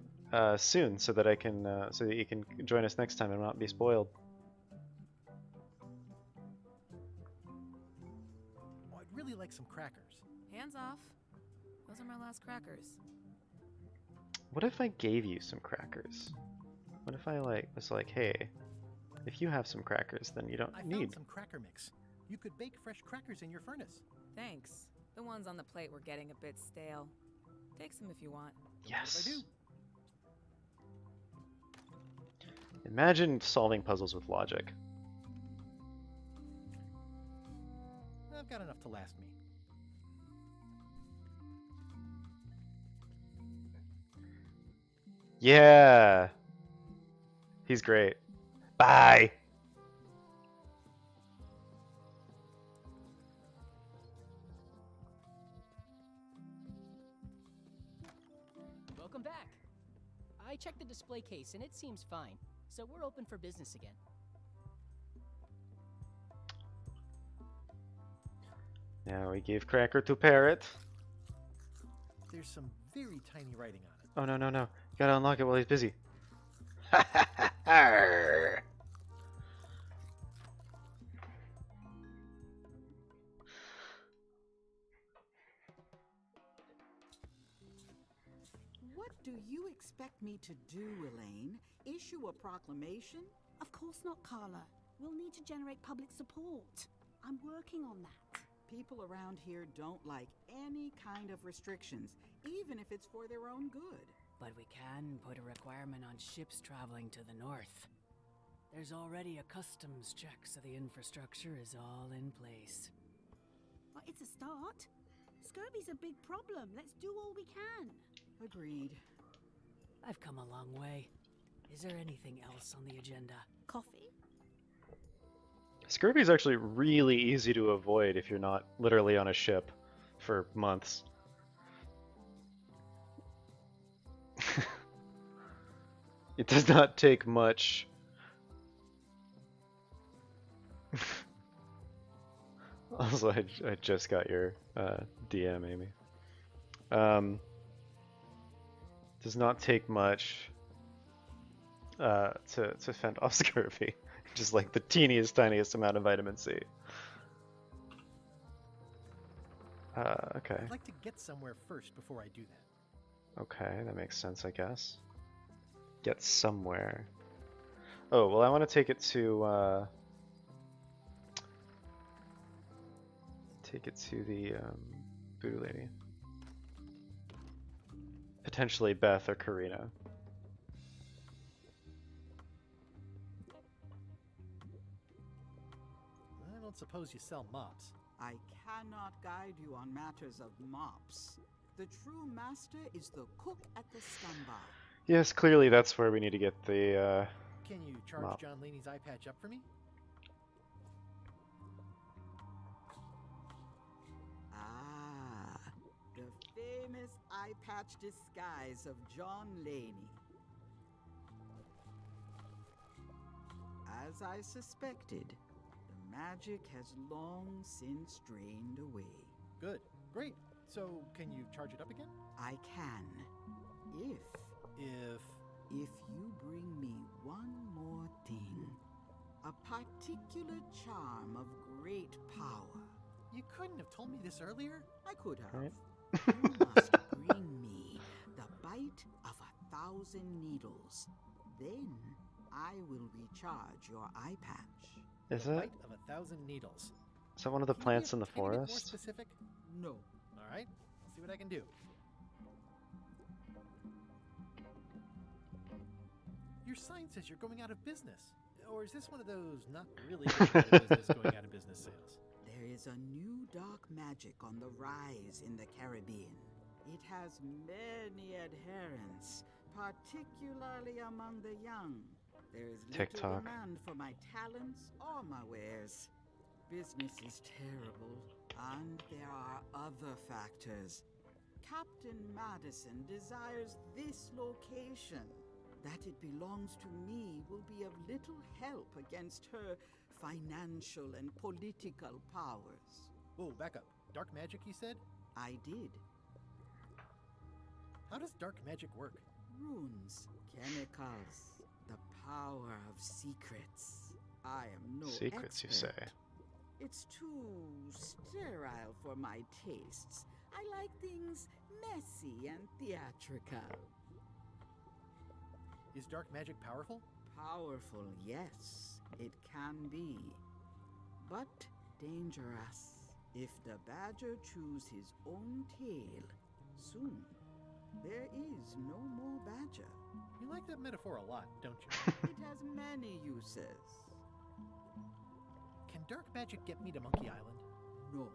soon so that I can so that you can join us next time and not be spoiled. Oh, I'd really like some crackers. Hands off. Those are my last crackers. What if I gave you some crackers? What if I was like, hey, if you have some crackers, then you don't I need. found some cracker mix. You could bake fresh crackers in your furnace. Thanks. The ones on the plate were getting a bit stale. Take some if you want. Yes. I do. Imagine solving puzzles with logic. I've got enough to last me. Yeah. He's great. Bye. Welcome back. I checked the display case and it seems fine, so we're open for business again. Now we gave cracker to parrot. There's some very tiny writing on it. Oh no. You gotta unlock it while he's busy. What do you expect me to do, Elaine? Issue a proclamation? Of course not, Carla. We'll need to generate public support. I'm working on that. People around here don't like any kind of restrictions, even if it's for their own good. But we can put a requirement on ships traveling to the north. There's already a customs check, so the infrastructure is all in place. Well, it's a start. Scurvy's a big problem. Let's do all we can. Agreed. I've come a long way. Is there anything else on the agenda? Coffee? Scurvy is actually really easy to avoid if you're not literally on a ship for months. It does not take much. Also, I just got your DM, Amy. Does not take much to fend off scurvy. Just like the teeniest, tiniest amount of vitamin C. Okay. I'd like to get somewhere first before I do that. Okay, that makes sense, I guess. get somewhere. Oh, well, I want to take it to the voodoo lady. Potentially Beth or Karina. I don't suppose you sell mops. I cannot guide you on matters of mops. The true master is the cook at the scum bar. Yes, clearly that's where we need to get the Can you charge mop. John Laney's eye patch up for me? Ah, the famous eye patch disguise of John Laney. As I suspected, the magic has long since drained away. Good. Great. So, can you charge it up again? I can. If you bring me one more thing. A particular charm of great power. You couldn't have told me this earlier? I could have. Right. You must bring me the bite of 1,000 needles. Then I will recharge your eye patch. Is The it? bite of 1,000 needles. Is that one of the plants in the Can you be more forest? specific? No. All right. I'll see what I can do. Your sign says you're going out of business. Or is this one of those not really going out of business, going out of business sales? There is a new dark magic on the rise in the Caribbean. It has many adherents, particularly among the young. There is little TikTok. demand for my talents or my wares. Business is terrible, and there are other factors. Captain Madison desires this location. That it belongs to me will be of little help against her financial and political powers. Whoa, back up. Dark magic, you said? I did. How does dark magic work? Runes, chemicals, the power of secrets. I am no Secrets, you say? expert. It's too sterile for my tastes. I like things messy and theatrical. Is dark magic powerful? Powerful, yes, it can be. But dangerous. If the badger chews his own tail, soon there is no more badger. You like that metaphor a lot, don't you? It has many uses. Can dark magic get me to Monkey Island? No.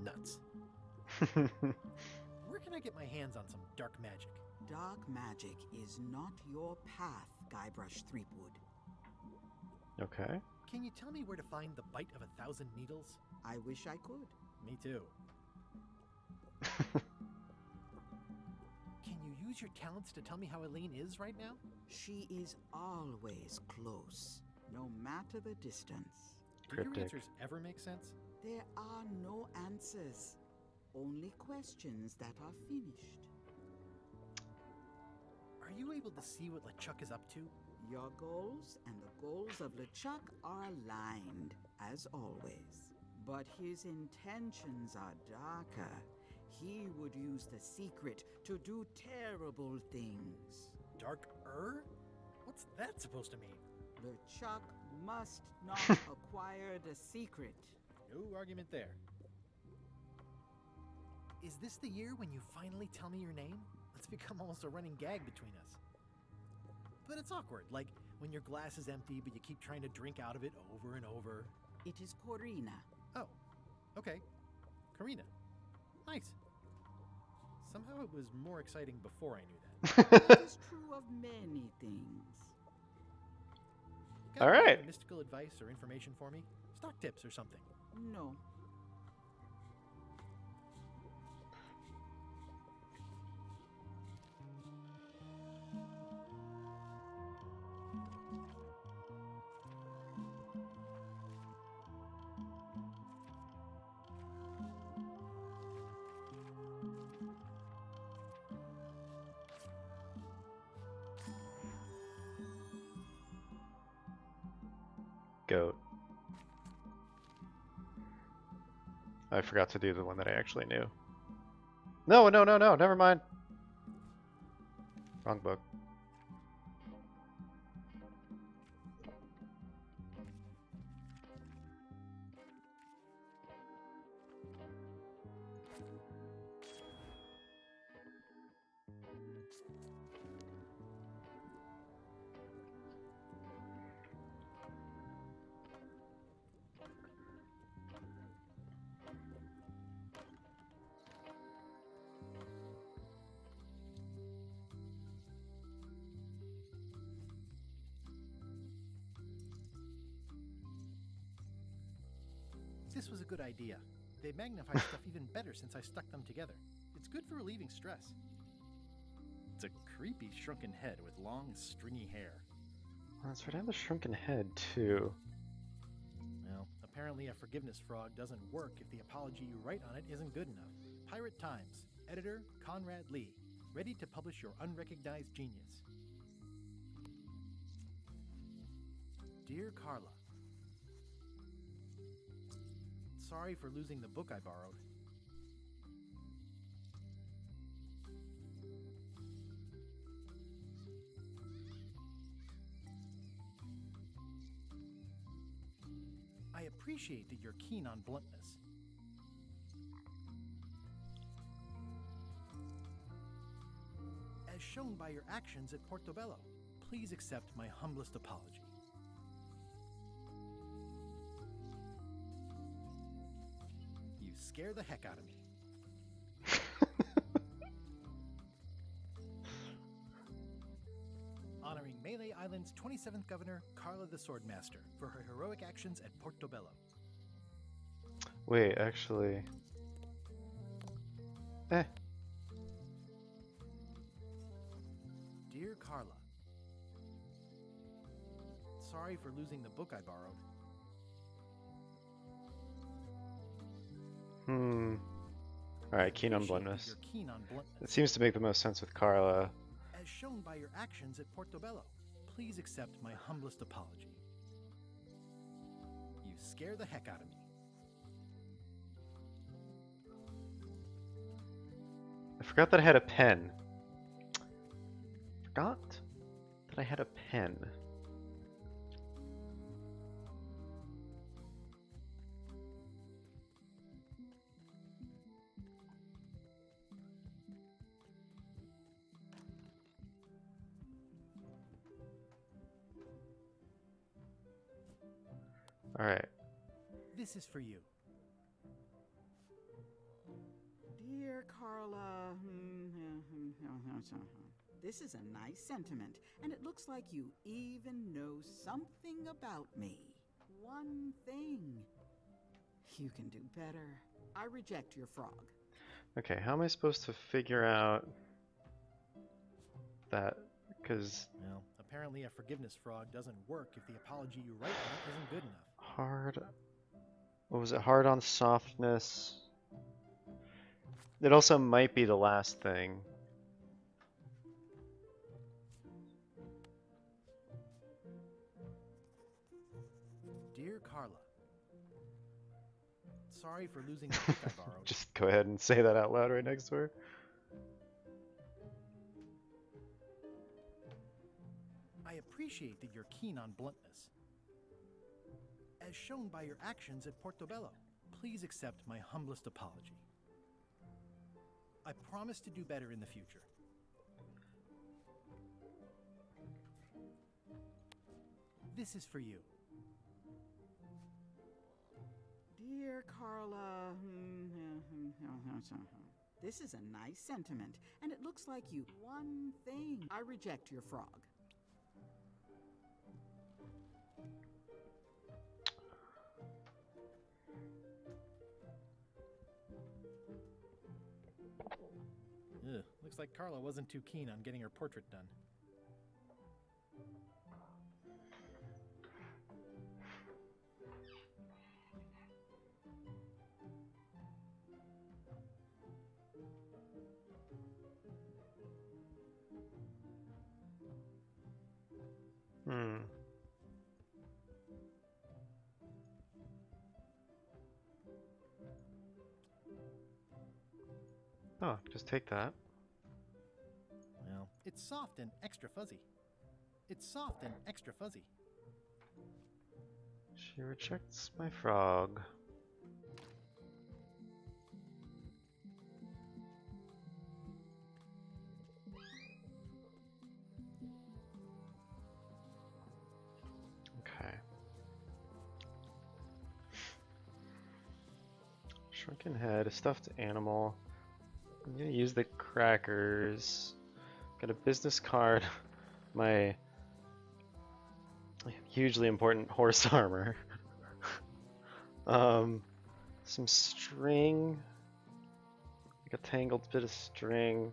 Nuts. Where can I get my hands on some dark magic? Dark magic is not your path, Guybrush Threepwood. Okay. Can you tell me where to find the bite of 1,000 needles? I wish I could. Me too. Can you use your talents to tell me how Eileen is right now? She is always close, no matter the distance. Do your Cryptic. answers ever make sense? There are no answers, only questions that are finished. Are you able to see what LeChuck is up to? Your goals and the goals of LeChuck are aligned, as always. But his intentions are darker. He would use the secret to do terrible things. Dark-er? What's that supposed to mean? LeChuck must not acquire the secret. No argument there. Is this the year when you finally tell me your name? It's become almost a running gag between us. But it's awkward, like when your glass is empty but you keep trying to drink out of it over and over. It is Corina. Oh, okay. Karina. Nice. Somehow it was more exciting before I knew that. That is true of many things. Got All right. any mystical advice or information for me? Stock tips or something? No. Goat. I forgot to do the one that I actually knew. No, never mind. Wrong book. This was a good idea. They magnify stuff even better since I stuck them together. It's good for relieving stress. It's a creepy shrunken head with long, stringy hair. Well, that's right. I have a shrunken head, too. Well, apparently a forgiveness frog doesn't work if the apology you write on it isn't good enough. Pirate Times, editor Conrad Lee, ready to publish your unrecognized genius. Dear Carla, sorry for losing the book I borrowed. I appreciate that you're keen on bluntness. As shown by your actions at Portobello, please accept my humblest apology. You scare the heck out of me. Honoring Melee Island's 27th governor, Carla the Swordmaster, for her heroic actions at Portobello. Wait, actually... Dear Carla, sorry for losing the book I borrowed. Alright, keen on bluntness. You're keen on bluntness. It seems to make the most sense with Carla. As shown by your actions at Portobello, please accept my humblest apology. You scare the heck out of me. I forgot that I had a pen. Forgot that I had a pen. All right. This is for you. Dear Carla, this is a nice sentiment, and it looks like you even know something about me. One thing. You can do better. I reject your frog. Okay, how am I supposed to figure out that? Because... Well, apparently a forgiveness frog doesn't work if the apology you write on it isn't good enough. Hard... What was it? Hard on softness. It also might be the last thing. Dear Carla, sorry for losing the book I borrowed. Just go ahead and say that out loud right next to her. I appreciate that you're keen on bluntness. As shown by your actions at Portobello, please accept my humblest apology. I promise to do better in the future. This is for you. Dear Carla, this is a nice sentiment, and it looks like you... One thing. I reject your frog. Ugh, looks like Carla wasn't too keen on getting her portrait done. Oh, just take that. Well, it's soft and extra fuzzy. It's soft and extra fuzzy. She rejects my frog. Okay. Shrunken head, a stuffed animal. I'm gonna use the crackers. Got a business card. My hugely important horse armor. Some string. Like a tangled bit of string.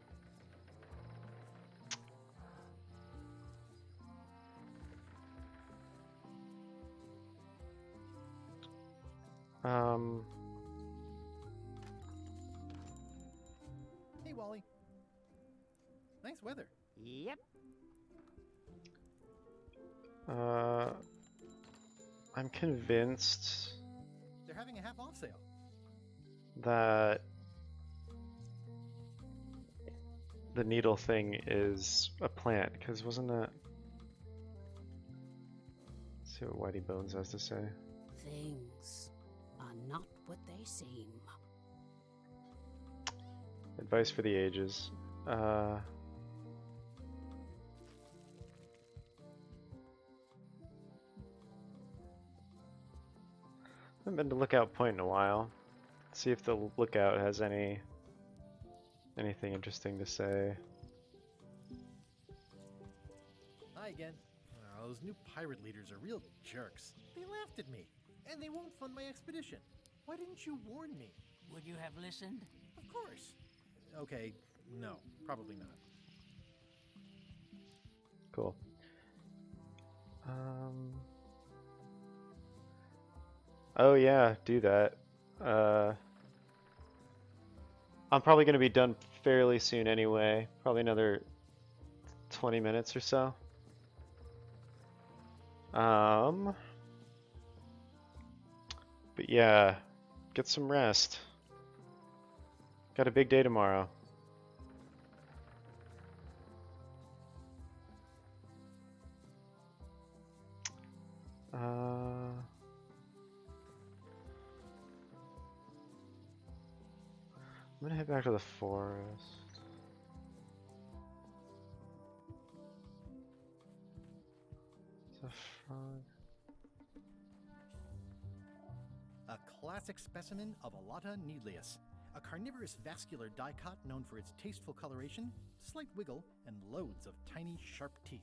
Hey, Wally. Nice weather. Yep. I'm convinced They're having a half-off sale. that the needle thing is a plant, because wasn't that... Let's see what Whitey Bones has to say. Things are not what they seem. Advice for the ages. I haven't been to Lookout Point in a while. See if the lookout has anything interesting to say. Hi again. Oh, those new pirate leaders are real jerks. They laughed at me, and they won't fund my expedition. Why didn't you warn me? Would you have listened? Of course. Okay, no, probably not. Cool. Oh yeah, do that. I'm probably going to be done fairly soon anyway. Probably another 20 minutes or so. But yeah, get some rest. Got a big day tomorrow. I'm gonna head back to the forest. The frog. A classic specimen of Alata needleus, a carnivorous vascular dicot known for its tasteful coloration, slight wiggle, and loads of tiny, sharp teeth.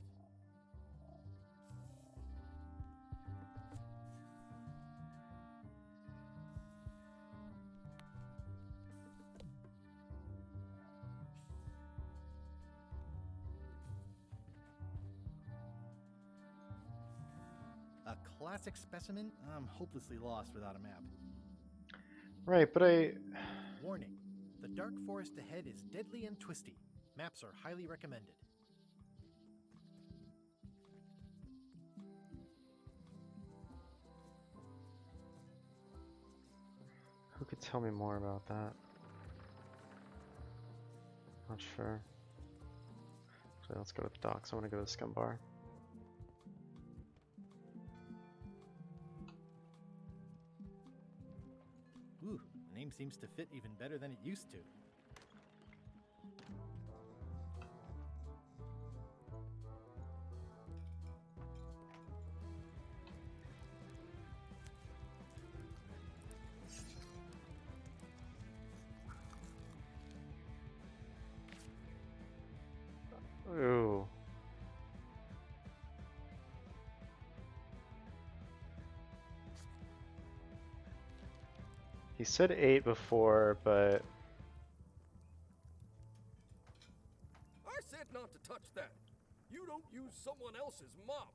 A classic specimen? I'm hopelessly lost without a map. Right, but Warning. The dark forest ahead is deadly and twisty. Maps are highly recommended. Who could tell me more about that? Not sure. So let's go to the docks. I want to go to the Scum Bar. Ooh, the name seems to fit even better than it used to. Ooh. He said 8 before, but... I said not to touch that. You don't use someone else's mop.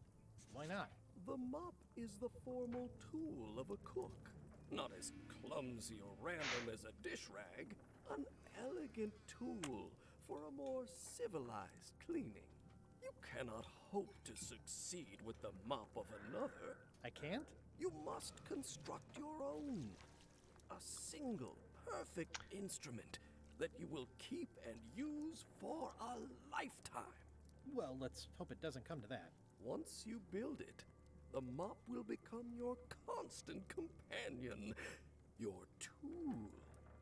Why not? The mop is the formal tool of a cook. Not as clumsy or random as a dish rag. An elegant tool for a more civilized cleaning. You cannot hope to succeed with the mop of another. I can't? You must construct your own. A single, perfect instrument that you will keep and use for a lifetime. Well, let's hope it doesn't come to that. Once you build it, the mop will become your constant companion, your tool,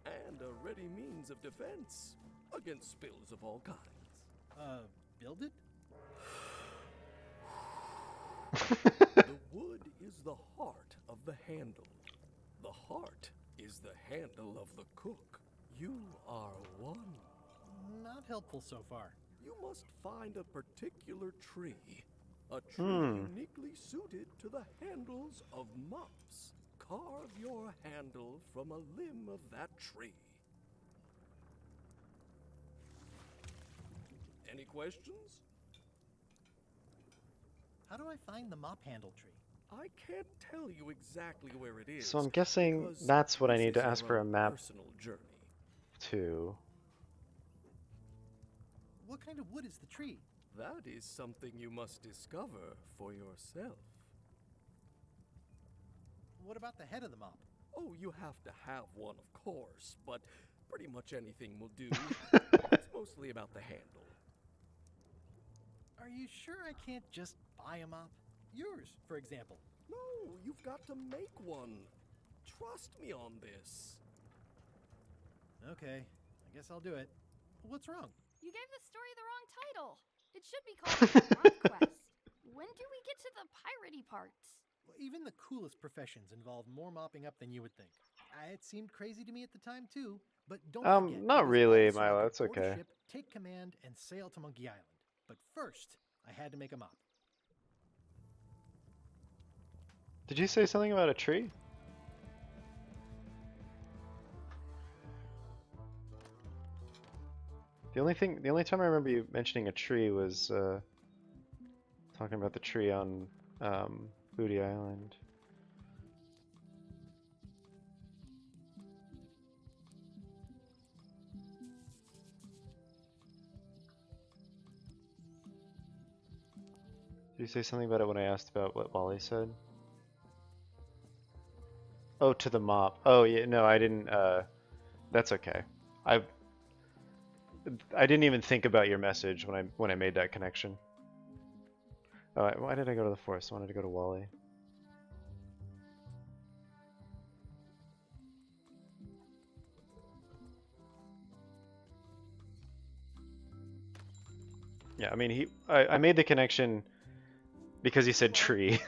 and a ready means of defense against spills of all kinds. Build it? The wood is the heart of the handle. The heart is the handle of the cook. You are one. Not helpful so far. You must find a particular tree. A tree uniquely suited to the handles of mops. carve your handle from a limb of that tree. Any questions? How do I find the mop handle tree? I can't tell you exactly where it is. So I'm guessing that's what I need to ask for a map to. What kind of wood is the tree? That is something you must discover for yourself. What about the head of the mop? Oh, you have to have one, of course, but pretty much anything will do. It's mostly about the handle. Are you sure I can't just buy a mop? Yours, for example. No, you've got to make one. Trust me on this. Okay, I guess I'll do it. What's wrong? You gave the story the wrong title. It should be called Mop Quest. When do we get to the piratey parts? Well, even the coolest professions involve more mopping up than you would think. It seemed crazy to me at the time too, but don't forget. Not really, Milo. It's Board a okay. ship, take command, and sail to Monkey Island. But first, I had to make a mop. Did you say something about a tree? The only time I remember you mentioning a tree was talking about the tree on Booty Island. Did you say something about it when I asked about what Wally said? Oh, to the mop. Oh, yeah, no, I didn't, that's okay. I didn't even think about your message when I made that connection. Oh, why did I go to the forest? I wanted to go to Wally. Yeah, I mean, I made the connection because he said tree.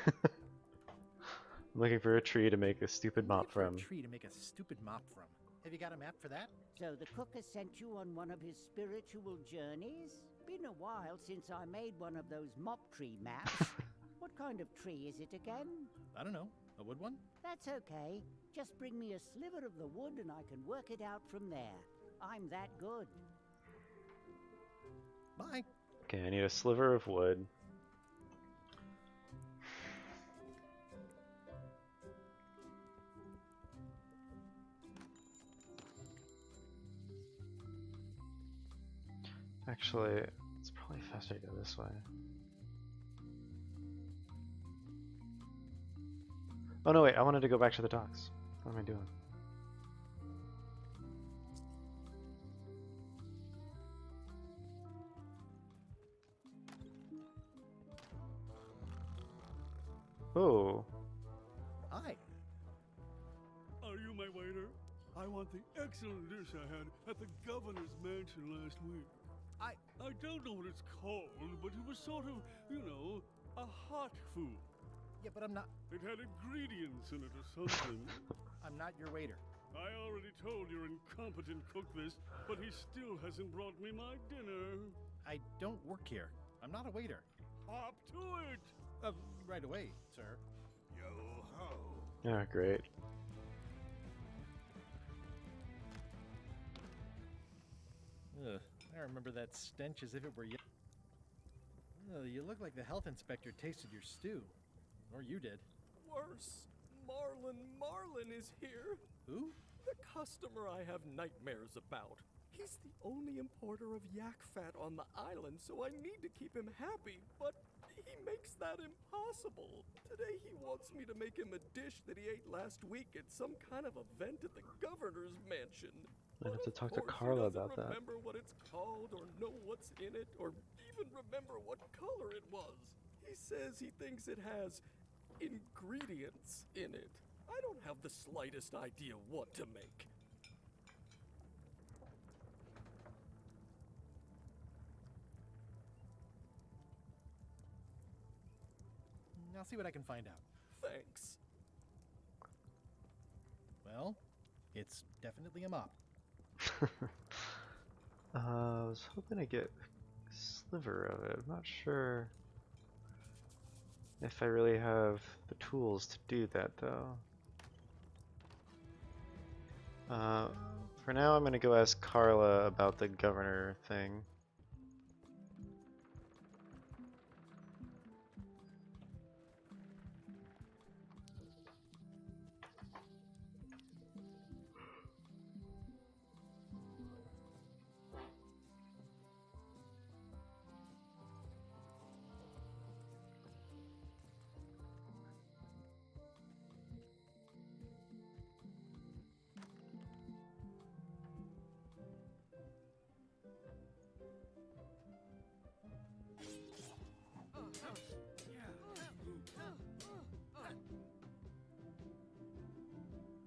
I'm looking for a tree to make a stupid mop from. A tree to make a stupid mop from. Have you got a map for that? So the cook has sent you on one of his spiritual journeys? Been a while since I made one of those mop tree maps. What kind of tree is it again? I don't know. A wood one? That's okay. Just bring me a sliver of the wood and I can work it out from there. I'm that good. Bye. Okay, I need a sliver of wood. Actually, it's probably faster to go this way. Oh no, wait, I wanted to go back to the docks. What am I doing? Oh. Hi. Are you my waiter? I want the excellent dish I had at the governor's mansion last week. I don't know what it's called, but it was sort of, you know, a hot food. Yeah, but I'm not... It had ingredients in it or something. I'm not your waiter. I already told your incompetent cook this, but he still hasn't brought me my dinner. I don't work here. I'm not a waiter. Hop to it! Right away, sir. Yo-ho! Oh, great. Ugh, I remember that stench as if it were you look like the health inspector tasted your stew. Or you did. Worse. Marlin is here. Who? The customer I have nightmares about. He's the only importer of yak fat on the island, so I need to keep him happy, but he makes that impossible. Today he wants me to make him a dish that he ate last week at some kind of event at the governor's mansion. I'd have to talk to Of course, Carla he doesn't about that. remember what it's called or know what's in it or even remember what color it was. He says he thinks it has ingredients in it. I don't have the slightest idea what to make. I'll see what I can find out. Thanks. Well, it's definitely a mop. I was hoping to get a sliver of it. I'm not sure if I really have the tools to do that, though. For now, I'm gonna go ask Carla about the governor thing.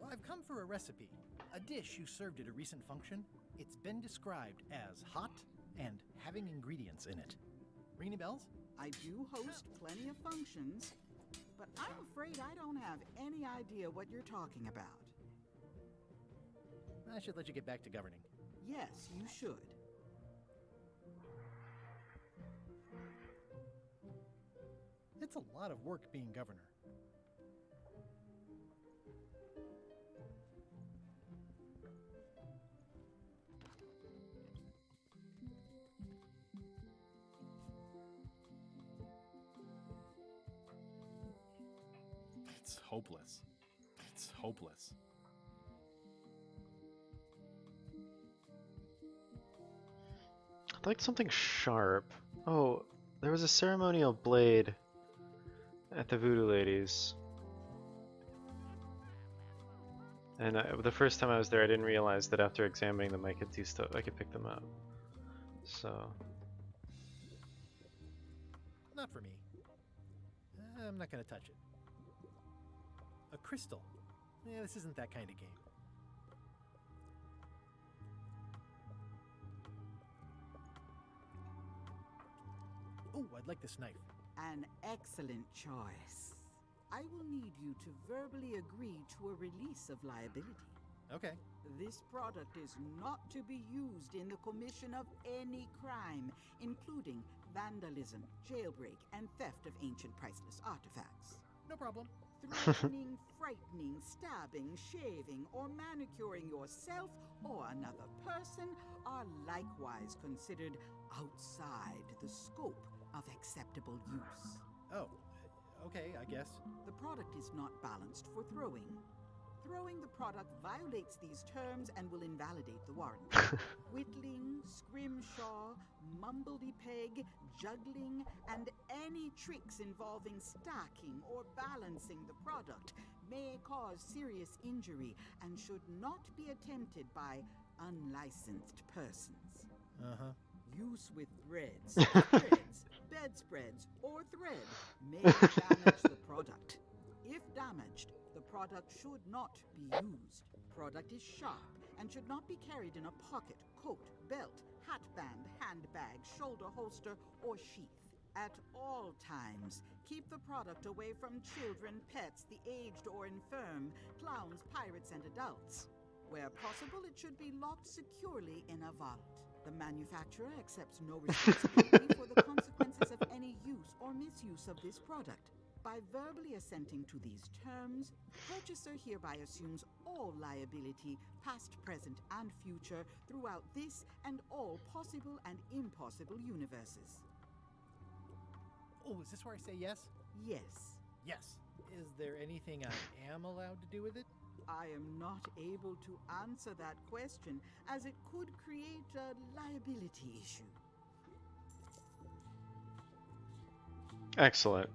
Well, I've come for a recipe. A dish you served at a recent function. It's been described as hot and having ingredients in it. Ring any bells? I do host plenty of functions, but I'm afraid I don't have any idea what you're talking about. I should let you get back to governing. Yes, you should. It's a lot of work being governor. It's hopeless. It's hopeless. I'd like something sharp. Oh, there was a ceremonial blade at the Voodoo Ladies. And the first time I was there, I didn't realize that after examining them, I could do stuff. I could pick them up. So. Not for me. I'm not gonna touch it. A crystal. Yeah, this isn't that kind of game. Oh, I'd like this knife. An excellent choice. I will need you to verbally agree to a release of liability. Okay. This product is not to be used in the commission of any crime, including vandalism, jailbreak, and theft of ancient priceless artifacts. No problem. Threatening, frightening, stabbing, shaving, or manicuring yourself or another person are likewise considered outside the scope of acceptable use. Oh, okay, I guess. The product is not balanced for throwing. Throwing the product violates these terms and will invalidate the warranty. Whittling, scrimshaw, mumbledy-peg, juggling, and any tricks involving stacking or balancing the product may cause serious injury and should not be attempted by unlicensed persons. Uh-huh. Use with threads, spreads, bedspreads, or thread may damage the product. If damaged, the product should not be used. Product is sharp and should not be carried in a pocket, coat, belt, hatband, handbag, shoulder holster, or sheath. At all times, keep the product away from children, pets, the aged or infirm, clowns, pirates, and adults. Where possible, it should be locked securely in a vault. The manufacturer accepts no responsibility for the consequences of any use or misuse of this product. By verbally assenting to these terms, purchaser hereby assumes all liability, past, present, and future, throughout this and all possible and impossible universes. Oh, is this where I say yes? Yes. Yes. Is there anything I am allowed to do with it? I am not able to answer that question, as it could create a liability issue. Excellent.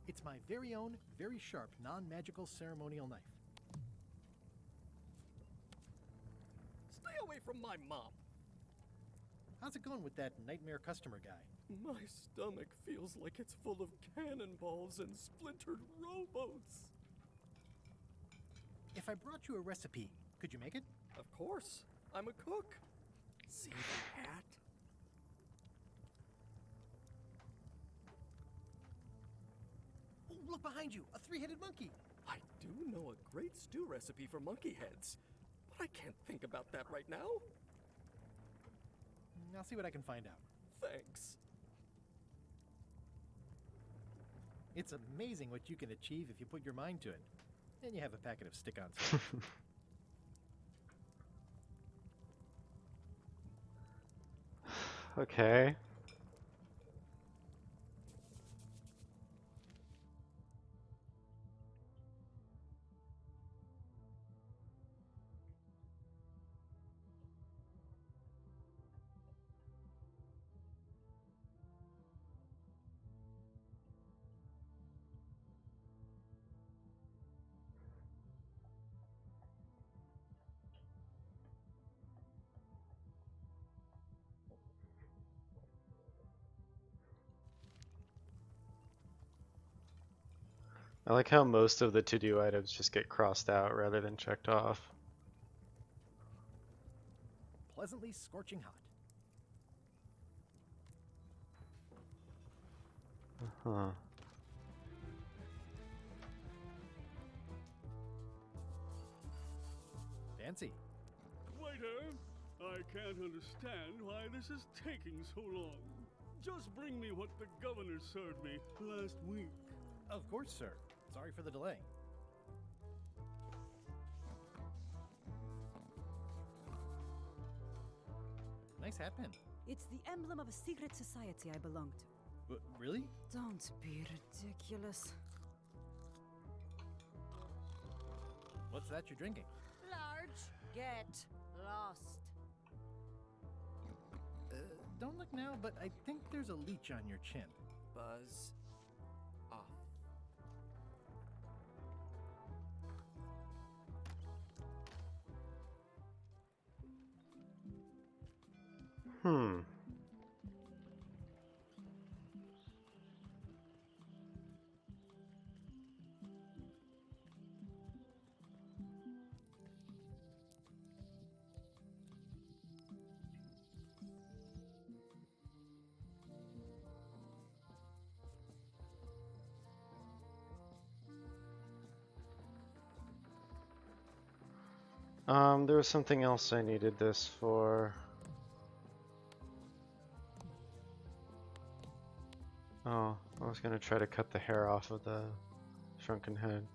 It's my very own, very sharp, non-magical ceremonial knife. Stay away from my mom. How's it going with that nightmare customer guy? My stomach feels like it's full of cannonballs and splintered rowboats. If I brought you a recipe, could you make it? Of course. I'm a cook. See the hat? Look behind you, a three-headed monkey. I do know a great stew recipe for monkey heads, but I can't think about that right now. I'll see what I can find out. Thanks. It's amazing what you can achieve if you put your mind to it. And you have a packet of stick-ons. Okay. I like how most of the to-do items just get crossed out rather than checked off. Pleasantly scorching hot. Huh. Fancy. Waiter, I can't understand why this is taking so long. Just bring me what the governor served me last week. Of course, sir. Sorry for the delay. Nice hat pin. It's the emblem of a secret society I belong to. Really? Don't be ridiculous. What's that you're drinking? Large, get lost. Don't look now, but I think there's a leech on your chin. Buzz off. Hmm. There was something else I needed this for. Oh, I was gonna try to cut the hair off of the shrunken head.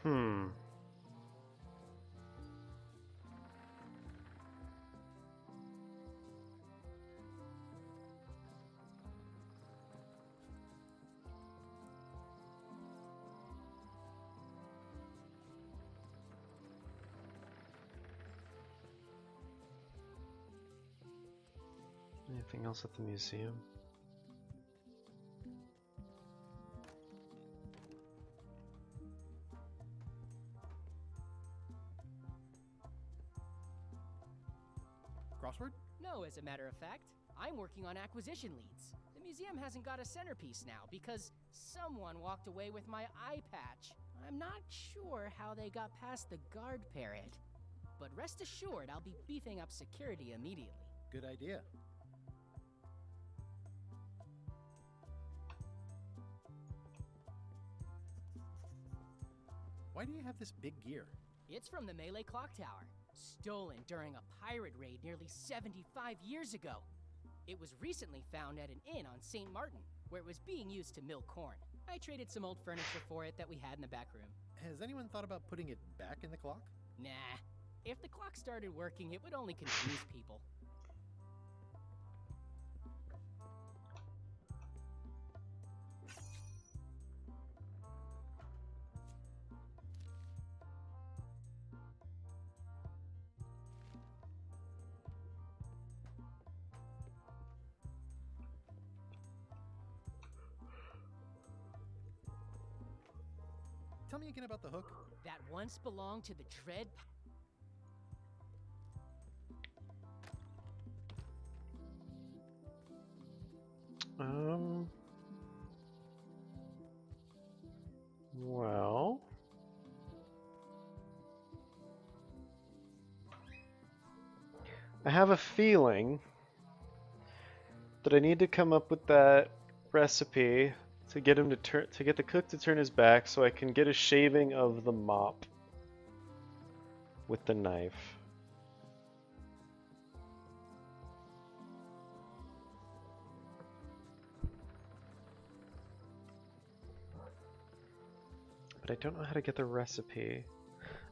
Hmm. Anything else at the museum? Crossword? No, as a matter of fact. I'm working on acquisition leads. The museum hasn't got a centerpiece now because someone walked away with my eye patch. I'm not sure how they got past the guard parrot. But rest assured, I'll be beefing up security immediately. Good idea. Why do you have this big gear? It's from the Melee Clock Tower, stolen during a pirate raid nearly 75 years ago. It was recently found at an inn on St. Martin, where it was being used to mill corn. I traded some old furniture for it that we had in the back room. Has anyone thought about putting it back in the clock? Nah. If the clock started working, it would only confuse people. Tell me again about the hook. That once belonged to the Dread... I have a feeling that I need to come up with that recipe to get him to get the cook to turn his back so I can get a shaving of the mop with the knife. But I don't know how to get the recipe.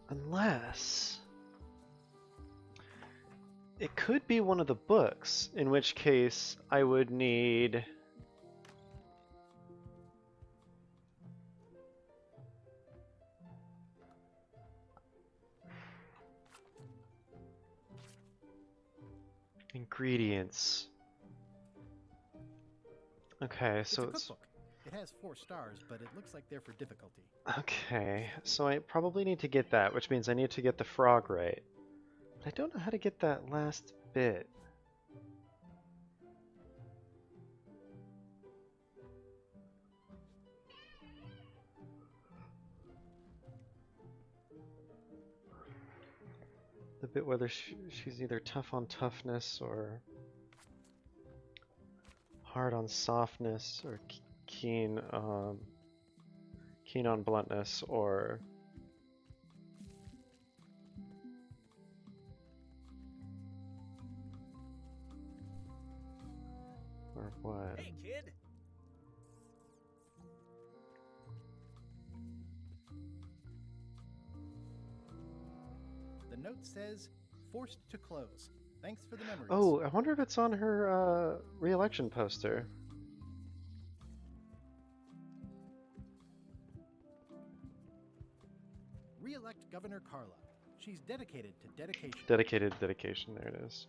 Unless it could be one of the books, in which case I would need ingredients. Okay, so it's a cookbook. It has 4 stars, but it looks like they're for difficulty. Okay, so I probably need to get that, which means I need to get the frog right. But I don't know how to get that last bit. The bit whether she's either tough on toughness or hard on softness or keen on bluntness or what? Hey, kid. The note says, forced to close. Thanks for the memories. Oh, I wonder if it's on her re-election poster. Re-elect Governor Carla. She's dedicated to dedication. Dedication, there it is.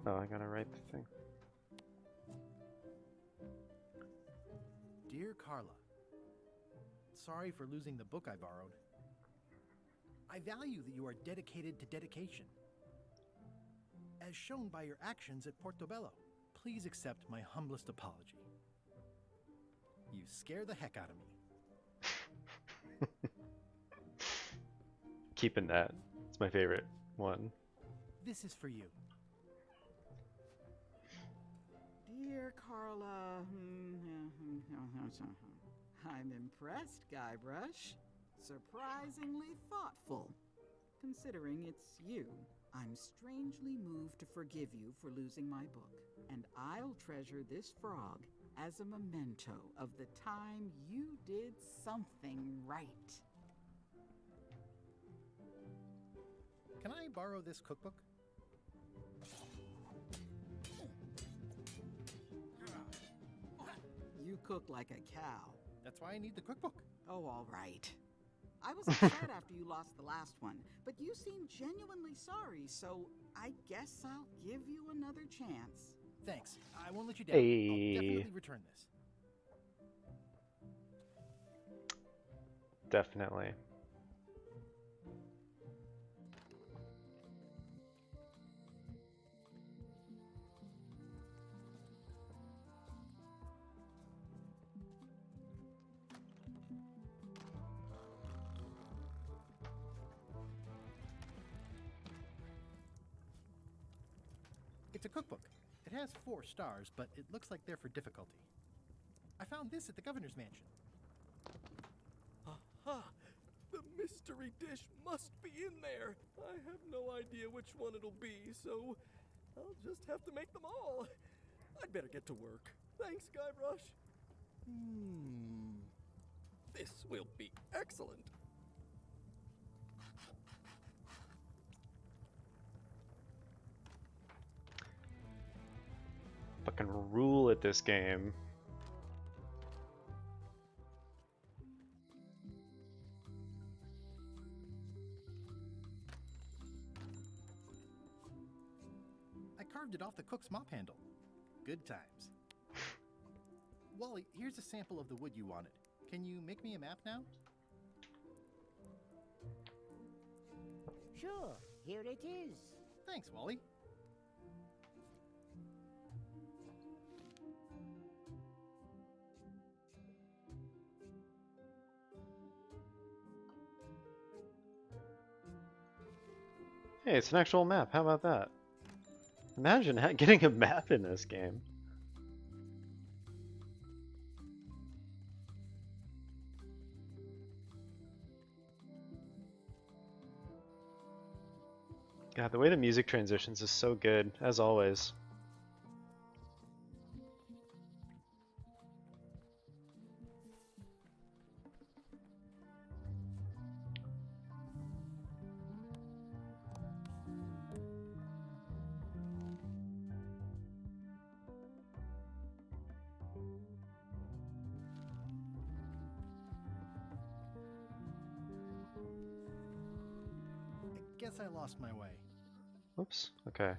Oh, I gotta write the thing. Dear Carla, sorry for losing the book I borrowed. I value that you are dedicated to dedication. As shown by your actions at Portobello, please accept my humblest apology. You scare the heck out of me. Keeping that. It's my favorite one. This is for you. Dear Carla, I'm impressed, Guybrush. Surprisingly thoughtful. Considering it's you, I'm strangely moved to forgive you for losing my book, and I'll treasure this frog as a memento of the time you did something right. Can I borrow this cookbook? You cook like a cow. That's why I need the cookbook. Oh, all right. I was upset after you lost the last one, but you seemed genuinely sorry, so I guess I'll give you another chance. Thanks. I won't let you down. Hey. I'll definitely return this. Definitely. It's a cookbook. It has 4 stars, but it looks like they're for difficulty. I found this at the governor's mansion. Aha! The mystery dish must be in there. I have no idea which one it'll be, so I'll just have to make them all. I'd better get to work. Thanks, Guybrush. This will be excellent. Fucking rule at this game. I carved it off the cook's mop handle. Good times. Wally, here's a sample of the wood you wanted. Can you make me a map now? Sure. here it is. Thanks, Wally. Hey, it's an actual map. How about that? Imagine getting a map in this game. God, the way the music transitions is so good, as always. I guess I lost my way. Oops, okay.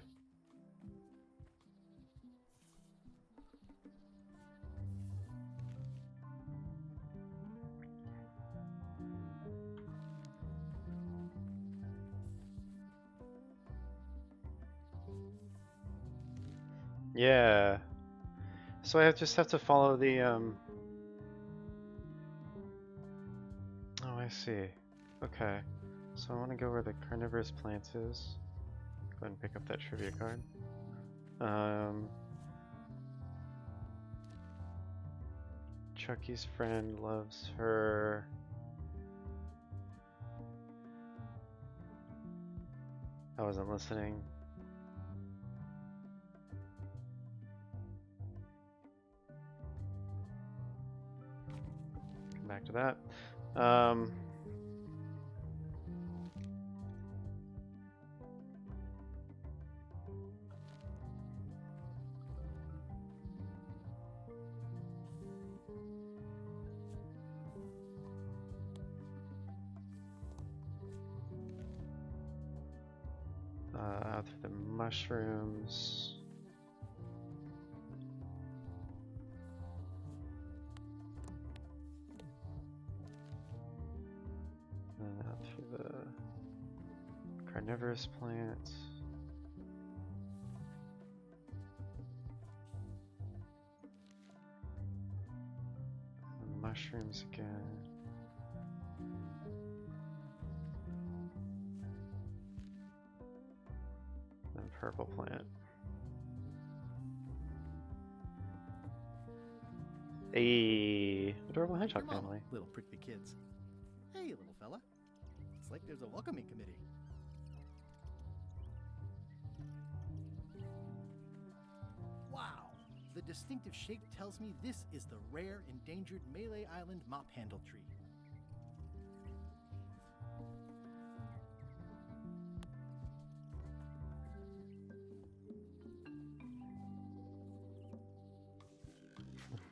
Yeah. So I just have to follow the, Oh, I see. Okay. So I want to go where the carnivorous plant is. Go ahead and pick up that trivia card. Chucky's friend loves her. I wasn't listening. Come back to that. Out through the mushrooms. And out through the carnivorous plant. And mushrooms again. And purple plant. A adorable hedgehog Come on, family. little prickly kids. Hey, little fella. It's like there's a welcoming committee. Wow! The distinctive shape tells me this is the rare endangered Malay Island mop handle tree.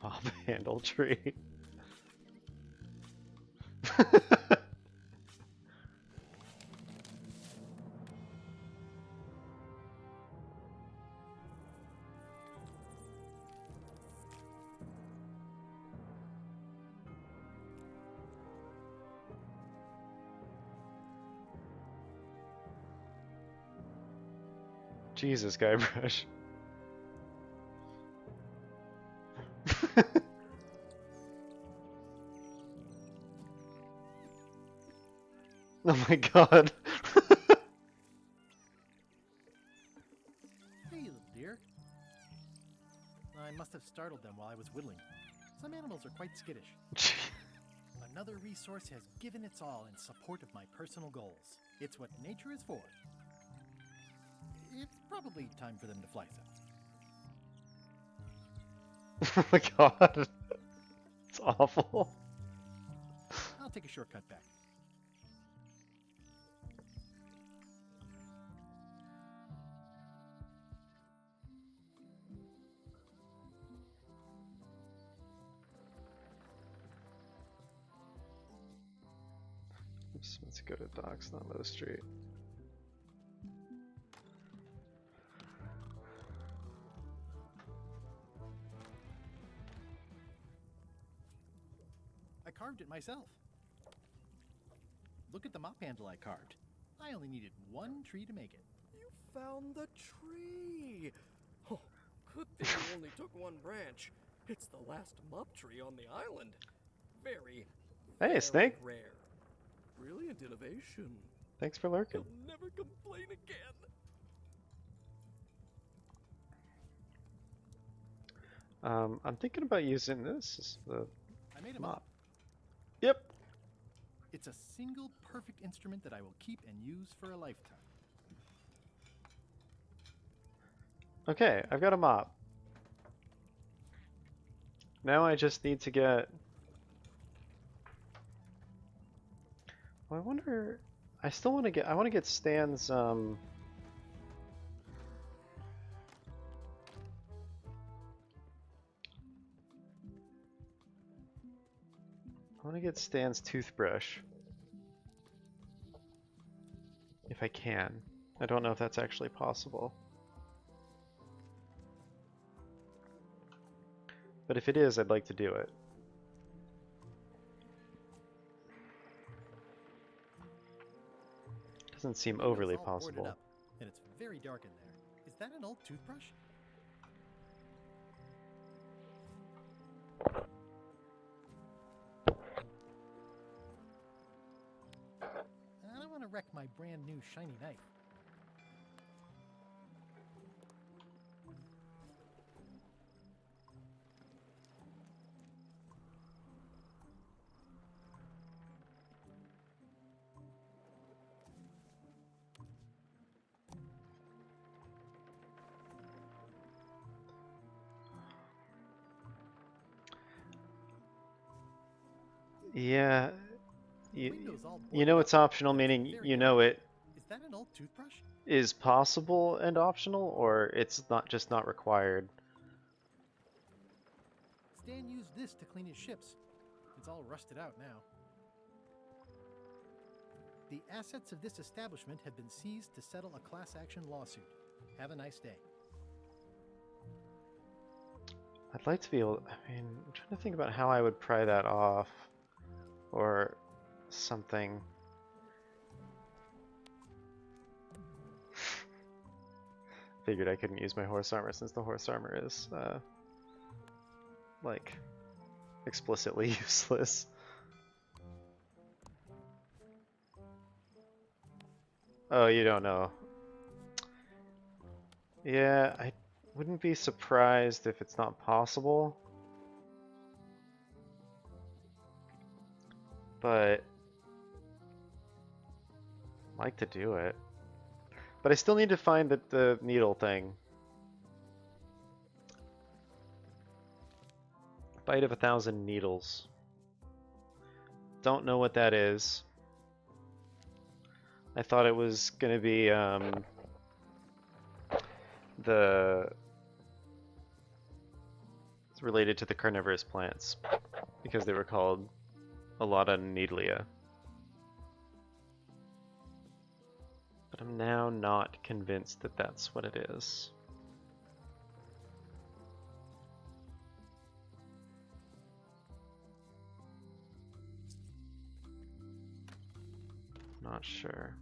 Mop handle tree. Jesus, Guybrush. Oh my god. Hey, little dear. I must have startled them while I was whittling. Some animals are quite skittish. Another resource has given its all in support of my personal goals. It's what nature is for. It's probably time for them to fly south. Oh my god. It's awful. I'll take a shortcut back. Oops, let's go to Docks, not Low Street. I carved it myself. Look at the mop handle I carved. I only needed one tree to make it. You found the tree! Oh, good thing you only took one branch. It's the last mop tree on the island. Very, Hey, very Snake. rare. Brilliant innovation. Thanks for lurking. You'll never complain again. I'm thinking about using this as the I made a mop. mop. Yep. It's a single perfect instrument that I will keep and use for a lifetime. Okay, I've got a mop. Now I just need to get... Well, I wonder... I still want to get... I want to get Stan's, I want to get Stan's toothbrush. If I can. I don't know if that's actually possible. But if it is, I'd like to do it. Doesn't seem overly possible. Up, and it's very dark in there. Is that an old toothbrush? I don't want to wreck my brand new shiny knife. Yeah, you know it's optional, meaning you know it Is that an old toothbrush? is possible and optional, or it's not required. Stan used this to clean his ships. It's all rusted out now. The assets of this establishment have been seized to settle a class action lawsuit. Have a nice day. I'd like to be able... I mean, I'm trying to think about how I would pry that off. Or something. Figured I couldn't use my horse armor since the horse armor is, like, explicitly useless. Oh, you don't know. Yeah, I wouldn't be surprised if it's not possible. But I'd like to do it. But I still need to find the needle thing. Bite of 1,000 needles. Don't know what that is. I thought it was gonna be it's related to the carnivorous plants because they were called Alata needlia. But I'm now not convinced that that's what it is. Not sure.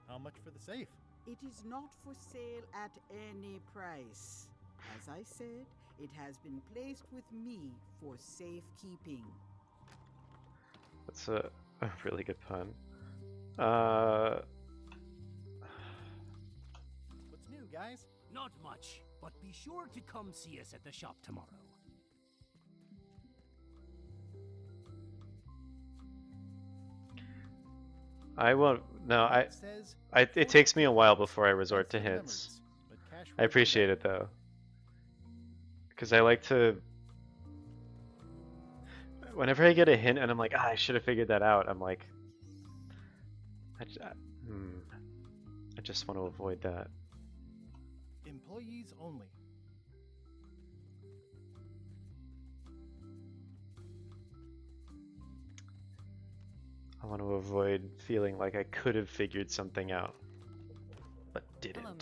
How much for the safe? It is not for sale at any price. As I said, it has been placed with me for safekeeping. That's a really good pun. What's new, guys? Not much, but be sure to come see us at the shop tomorrow. I won't. No, it takes me a while before I resort to hints. I appreciate it though, because I like to. Whenever I get a hint and I'm like, I should have figured that out. I'm like, I just want to avoid that. Employees only. I want to avoid feeling like I could have figured something out.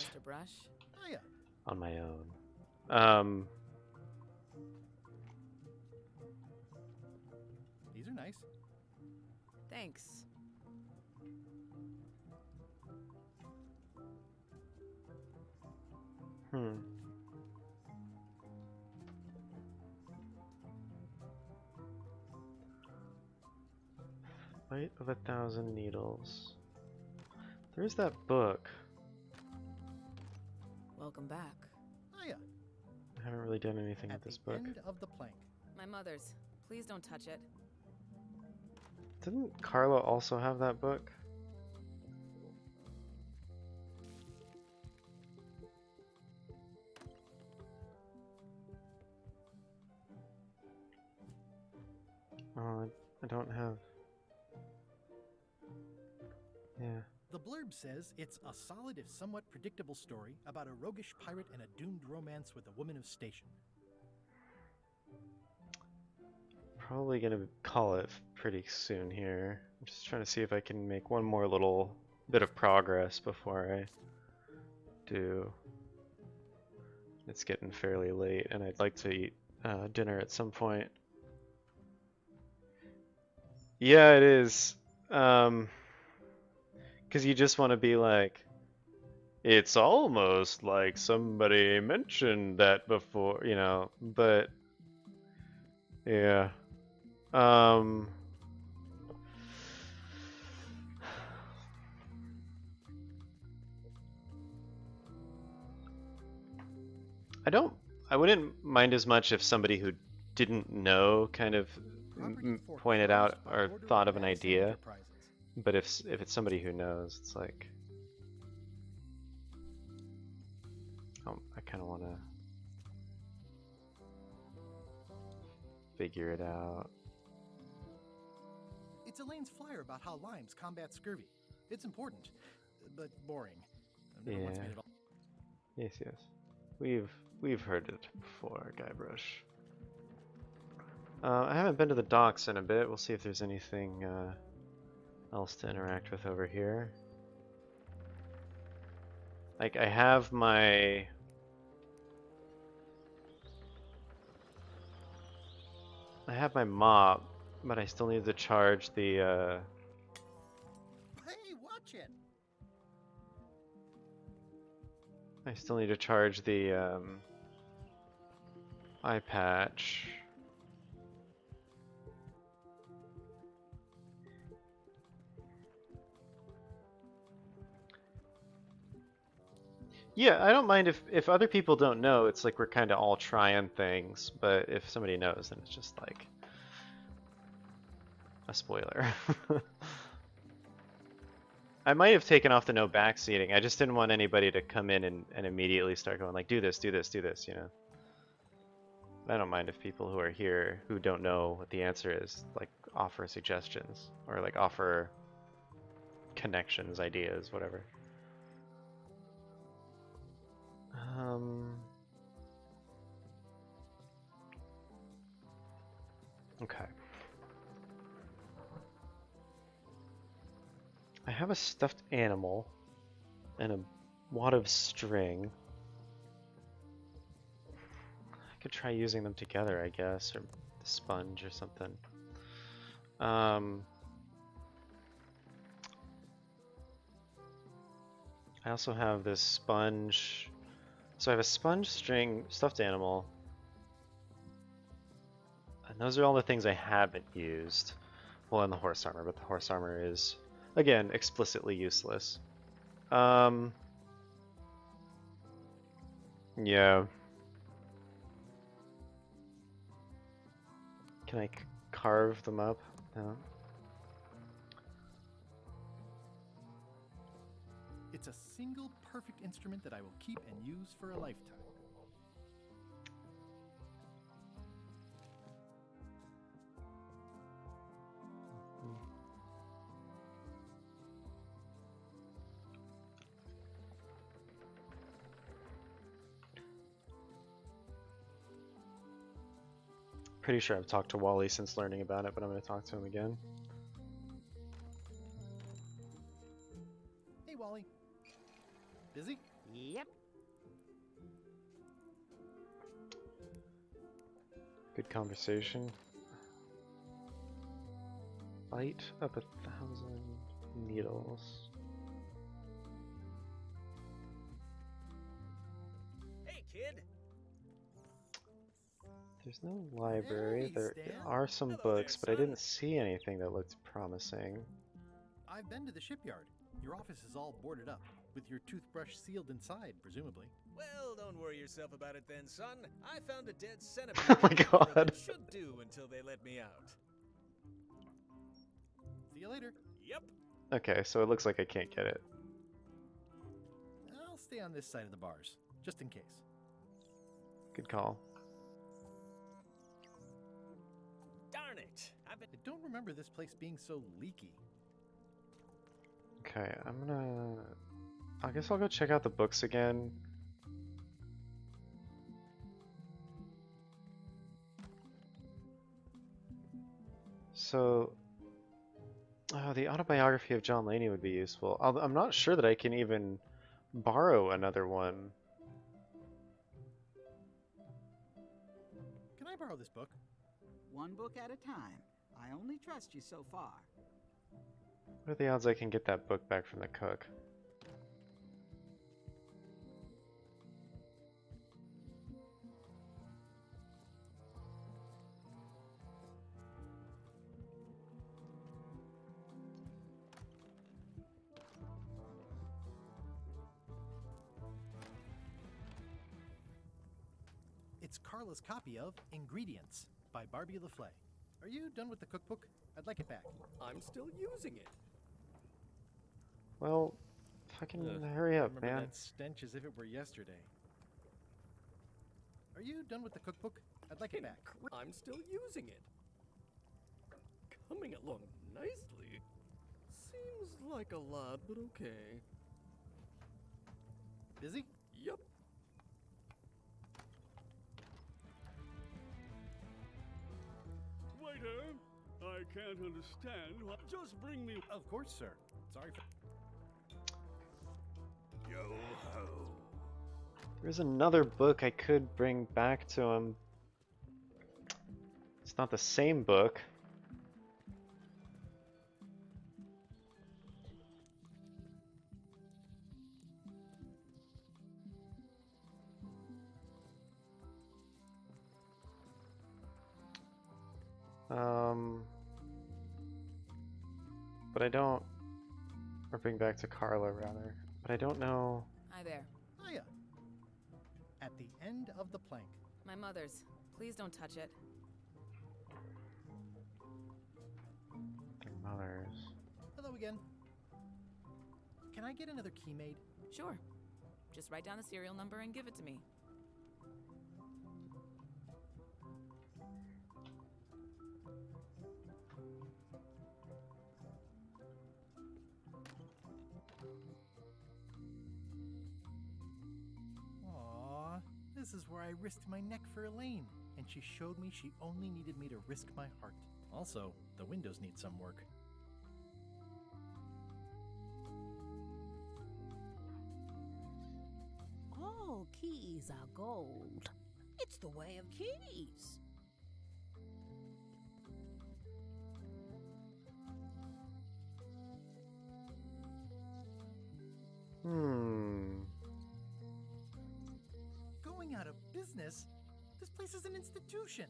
that Mr. Brush. Oh, yeah. on my own. These are nice. Thanks. Light of 1,000 needles. There's that book. Welcome back. Oh, yeah. I haven't really done anything with At this the book. end of the plank. My mother's. Please don't touch it. Didn't Carla also have that book? Oh, I don't have... Yeah. The blurb says it's a solid if somewhat predictable story about a roguish pirate and a doomed romance with a woman of station. Probably gonna call it pretty soon here. I'm just trying to see if I can make one more little bit of progress before I do. It's getting fairly late and I'd like to eat dinner at some point. Yeah, it is. 'Cause you just want to be like, it's almost like somebody mentioned that before, you know, but yeah. I wouldn't mind as much if somebody who didn't know kind of pointed out or thought of an idea, but if it's somebody who knows, it's like, I kind of want to figure it out. It's Elaine's flyer about how limes combat scurvy. It's important, but boring. Never wants me at all. Yes, yes. We've heard it before, Guybrush. I haven't been to the docks in a bit. We'll see if there's anything else to interact with over here. Like, I have my... mop, but I still need to charge the, Hey, watch it! I still need to charge the, eye patch. Yeah, I don't mind if other people don't know, it's like we're kind of all trying things, but if somebody knows, then it's just like a spoiler. I might have taken off the no backseating. I just didn't want anybody to come in and immediately start going like, do this, do this, do this, you know. I don't mind if people who are here who don't know what the answer is, like, offer suggestions or like offer connections, ideas, whatever. Okay. I have a stuffed animal and a wad of string. I could try using them together, I guess, or the sponge or something. I also have this sponge. So I have a sponge, string, stuffed animal. And those are all the things I haven't used. Well, and the horse armor, but the horse armor is, again, explicitly useless. Yeah. Can I carve them up? No. It's a single perfect instrument that I will keep and use for a lifetime. Pretty sure I've talked to Wally since learning about it, but I'm going to talk to him again. Hey, Wally. Busy? Yep. Good conversation. Light up 1,000 needles. Hey, kid. There's no library. Hey, There Stan. are some Hello there, books, but I son. didn't see anything that looked promising. I've been to the shipyard. Your office is all boarded up, with your toothbrush sealed inside, presumably. Well, don't worry yourself about it then, son. I found a dead centipede Oh my in the cover God. that should do until they let me out. See you later. Yep. Okay, so it looks like I can't get it. I'll stay on this side of the bars, just in case. Good call. Darn it. I don't remember this place being so leaky. Okay, I guess I'll go check out the books again. So, the autobiography of John Laney would be useful. I'm not sure that I can even borrow another one. Can I borrow this book? One book at a time. I only trust you so far. What are the odds I can get that book back from the cook? It's Carla's copy of Ingredients by Barbie LaFlay. Are you done with the cookbook? I'd like it back. I'm still using it. Well, fucking hurry I up, remember man. that stench as if it were yesterday. Are you done with the cookbook? I'd like it back. I'm still using it. Coming along nicely. Seems like a lot, but okay. Busy? Yup. Waiter, I can't understand. Just bring me. Of course, sir. Sorry for. Yo ho. There's another book I could bring back to him. It's not the same book. But I don't, or bring back to Carla rather, but I don't know. Hi there. Hiya. At the end of the plank. My mother's. Please don't touch it. Their mothers. Hello again. Can I get another key made? Sure. Just write down the serial number and give it to me. Aww, this is where I risked my neck for Elaine, and she showed me she only needed me to risk my heart. Also, the windows need some work. All keys are gold. It's the way of keys. Going out of business? This place is an institution.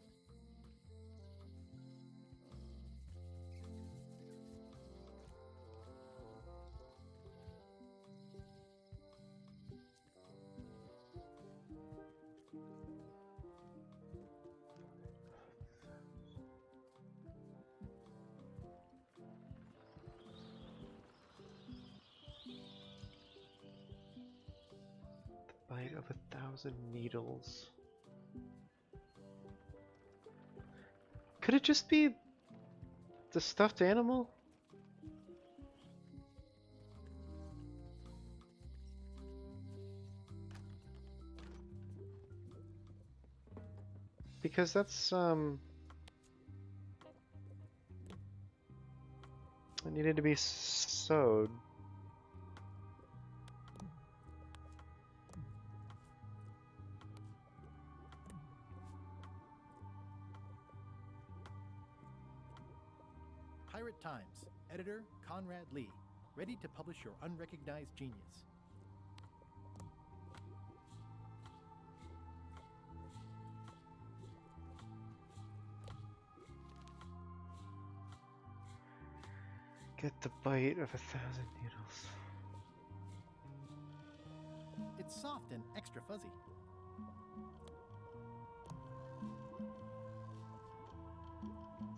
Bite of 1,000 needles. Could it just be the stuffed animal? Because that's it needed to be sewed. Pirate Times. Editor Conrad Lee. Ready to publish your unrecognized genius. Get the bite of 1,000 needles. It's soft and extra fuzzy.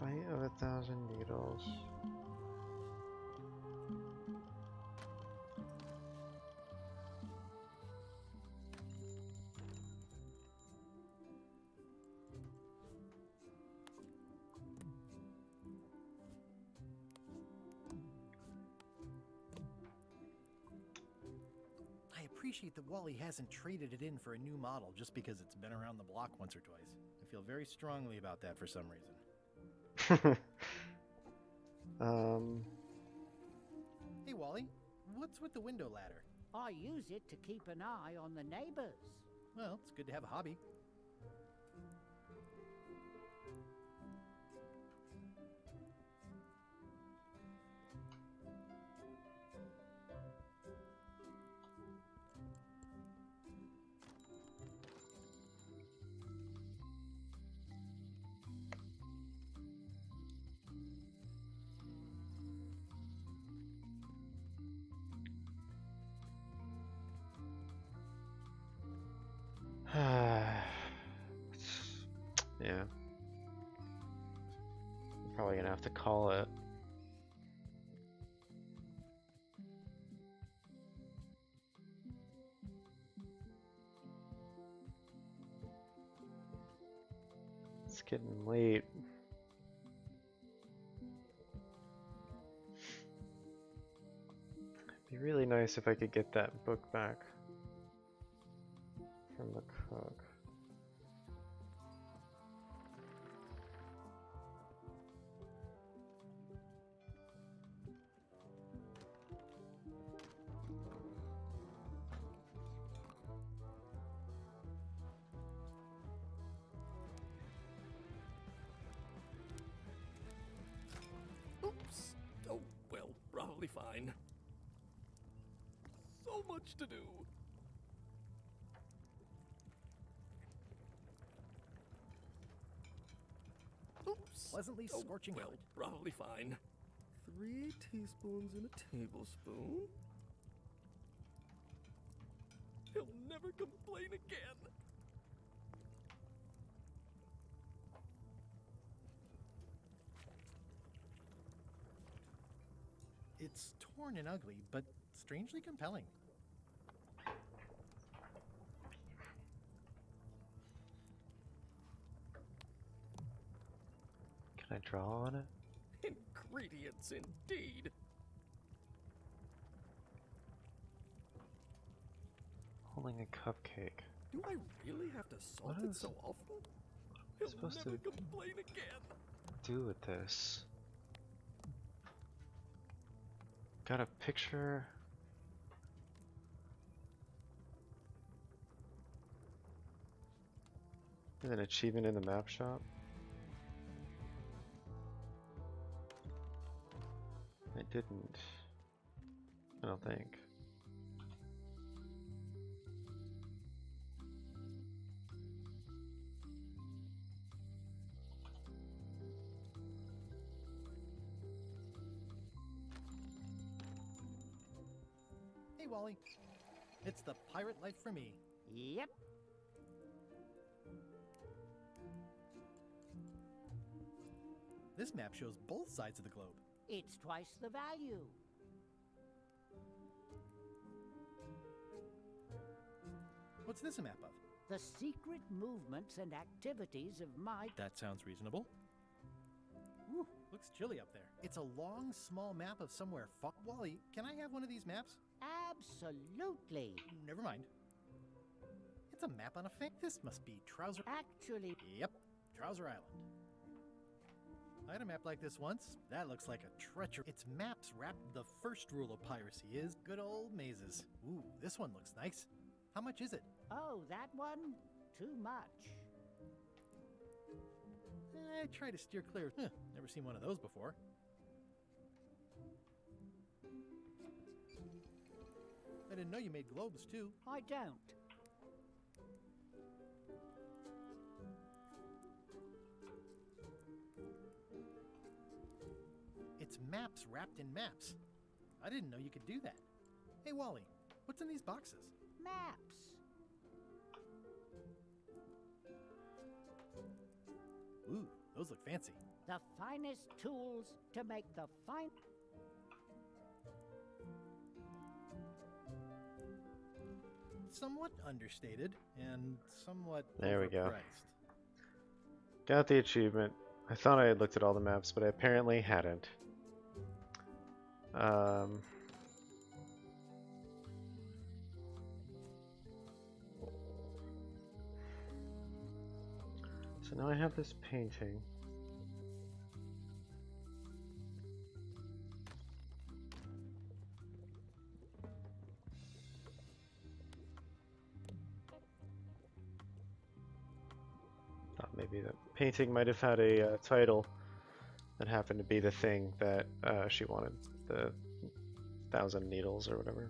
Bite of 1,000 needles. I appreciate that Wally hasn't traded it in for a new model just because it's been around the block once or twice. I feel very strongly about that for some reason. Hey Wally, what's with the window ladder? I use it to keep an eye on the neighbors. Well, it's good to have a hobby. Yeah. I'm probably gonna have to call it. It's getting late. It'd be really nice if I could get that book back from the cook. Oops. Oh, well, probably fine. So much to do. Oops. Pleasantly scorching well, hot. probably fine. 3 teaspoons in a tablespoon. He'll never complain again. It's torn and ugly, but strangely compelling. Can I draw on it? Ingredients indeed. Holding a cupcake. Do I really have to salt What it is- so often? I'm He'll supposed never to complain again. do with this? Got a picture. Is an achievement in the map shop? I didn't. I don't think. Hey Wally, it's the pirate life for me. Yep. This map shows both sides of the globe. It's twice the value. What's this a map of? The secret movements and activities of my... That sounds reasonable. Ooh, looks chilly up there. It's a long, small map of somewhere far... Wally, can I have one of these maps? Absolutely. Never mind. It's a map on a fan. This must be Trouser... Actually... Yep, Trouser Island. I had a map like this once. That looks like a treacherous... Its maps wrap the first rule of piracy is good old mazes. Ooh, this one looks nice. How much is it? Oh, that one? Too much. I try to steer clear. Never seen one of those before. I didn't know you made globes, too. I don't. It's maps wrapped in maps. I didn't know you could do that. Hey, Wally, what's in these boxes? Maps. Ooh, those look fancy. The finest tools to make the fine... Somewhat understated and somewhat There we go. overpriced. Got the achievement. I thought I had looked at all the maps, but I apparently hadn't. So now I have this painting. Thought maybe the painting might have had a title that happened to be the thing that she wanted, the 1,000 needles or whatever.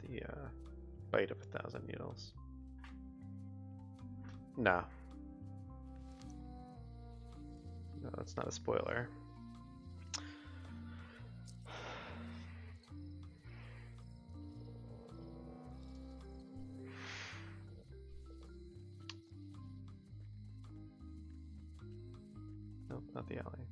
The bite of 1,000 needles. No. No, that's not a spoiler. Nope, not the alley.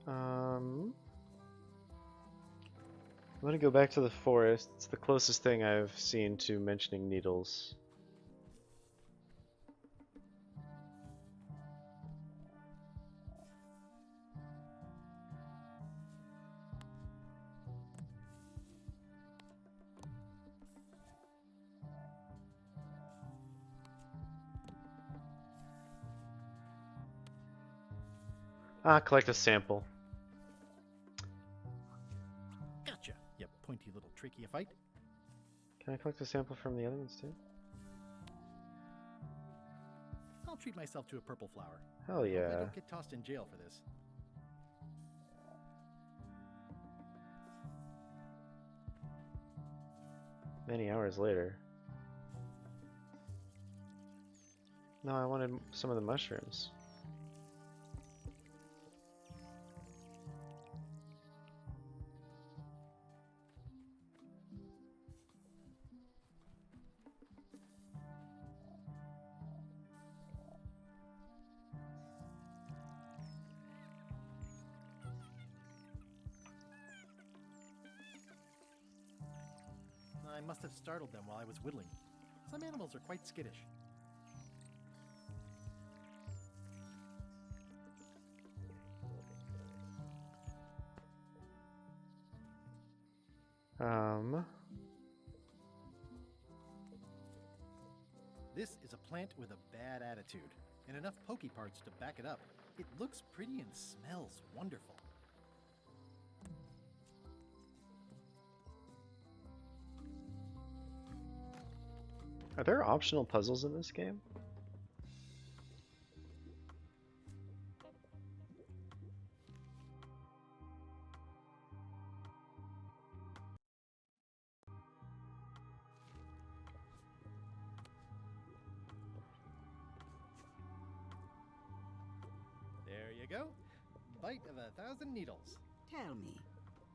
I'm gonna go back to the forest. It's the closest thing I've seen to mentioning needles. Collect a sample. Gotcha, you pointy little trichiophyte. Can I collect a sample from the other ones too? I'll treat myself to a purple flower. Hell yeah. I hope I don't get tossed in jail for this. Many hours later. No, I wanted some of the mushrooms. I must have startled them while I was whittling. Some animals are quite skittish. This is a plant with a bad attitude, and enough pokey parts to back it up. It looks pretty and smells wonderful. Are there optional puzzles in this game? There you go. Bite of 1,000 needles. Tell me,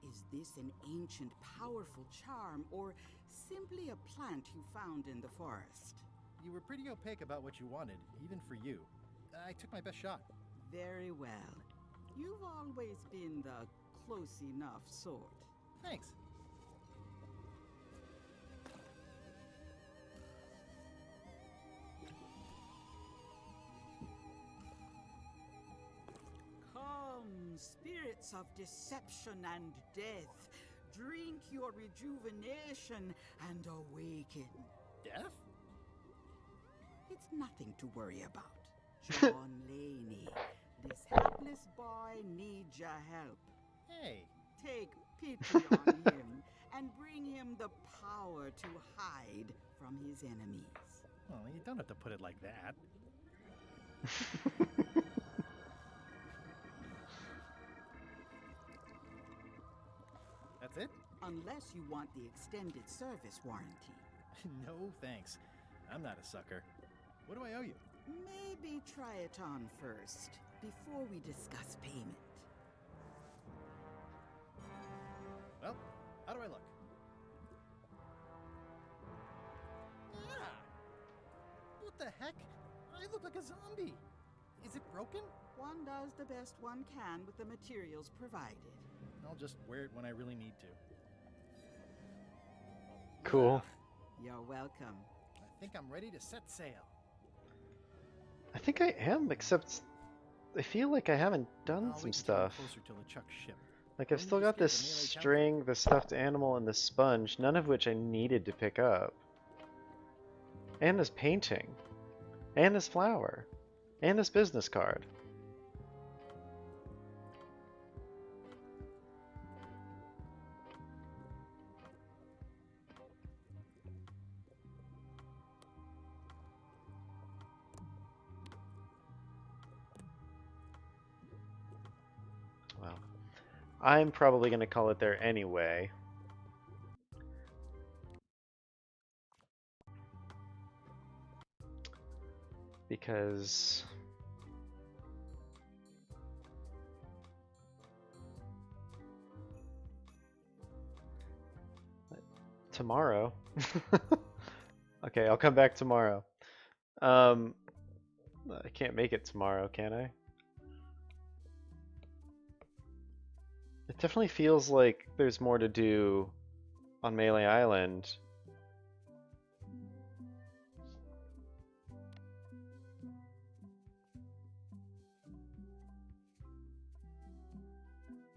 is this an ancient, powerful charm, or simply a plant you found in the forest? You were pretty opaque about what you wanted, even for you. I took my best shot. Very well. You've always been the close enough sort. Thanks. Come, spirits of deception and death, drink your rejuvenation and awaken. Death? It's nothing to worry about. John Laney, this hapless boy needs your help. Hey. Take pity on him and bring him the power to hide from his enemies. Well, you don't have to put it like that. That's it? Unless you want the extended service warranty. No, thanks. I'm not a sucker. What do I owe you? Maybe try it on first, before we discuss payment. Well, how do I look? Yeah. What the heck? I look like a zombie. Is it broken? One does the best one can with the materials provided. I'll just wear it when I really need to. Cool. You're welcome. I think I'm ready to set sail. I think I am, except I feel like I haven't done I'll some wait until I'm stuff. closer to LeChuck's ship. Like I've Don't still need to got this escape the melee town. string, the stuffed animal, and the sponge, none of which I needed to pick up. And this painting. And this flower. And this business card. Well, I'm probably going to call it there anyway. Because tomorrow. Okay, I'll come back tomorrow. I can't make it tomorrow, can I? It definitely feels like there's more to do on Melee Island.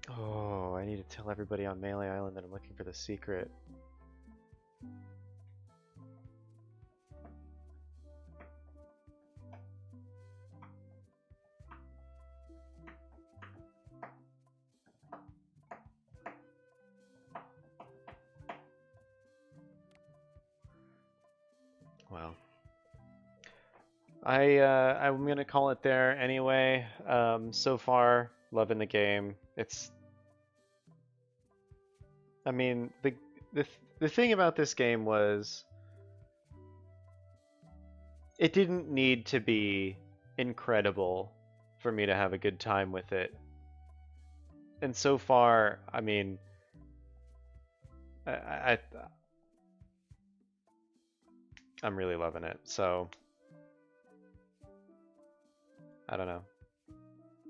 Oh, I need to tell everybody on Melee Island that I'm looking for the secret. Well, I'm gonna call it there anyway. So far, loving the game. I mean, the thing about this game was it didn't need to be incredible for me to have a good time with it. And so far, I mean, I'm really loving it. So I don't know.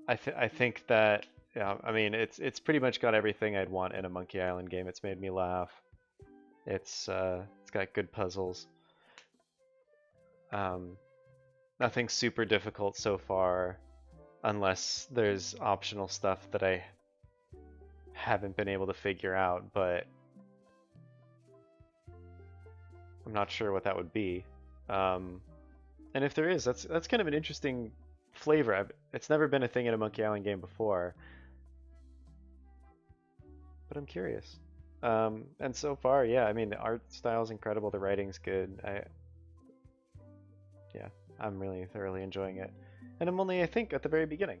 I think that, yeah, I mean, it's pretty much got everything I'd want in a Monkey Island game. It's made me laugh. It's got good puzzles. Nothing super difficult so far, unless there's optional stuff that I haven't been able to figure out, but I'm not sure what that would be. And if there is, that's kind of an interesting flavor. It's never been a thing in a Monkey Island game before, but I'm curious. And so far, yeah, I mean, the art style's incredible, the writing's good. Yeah, I'm really thoroughly enjoying it. And I'm only, I think, at the very beginning.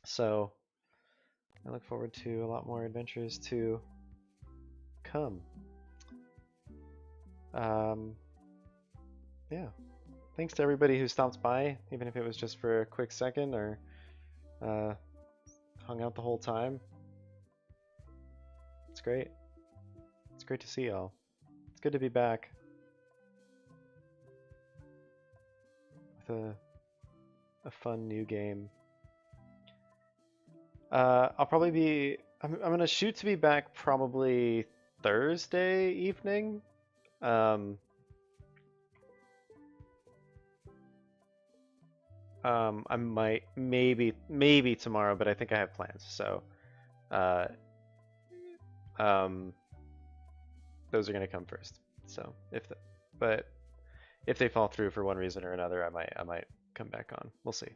So I look forward to a lot more adventures to come. Yeah. Thanks to everybody who stopped by, even if it was just for a quick second or hung out the whole time. It's great. It's great to see y'all. It's good to be back with a fun new game. I'll probably be. I'm gonna shoot to be back probably Thursday evening. I might maybe tomorrow, but I think I have plans. So, those are gonna come first. So but if they fall through for one reason or another, I might come back on. We'll see.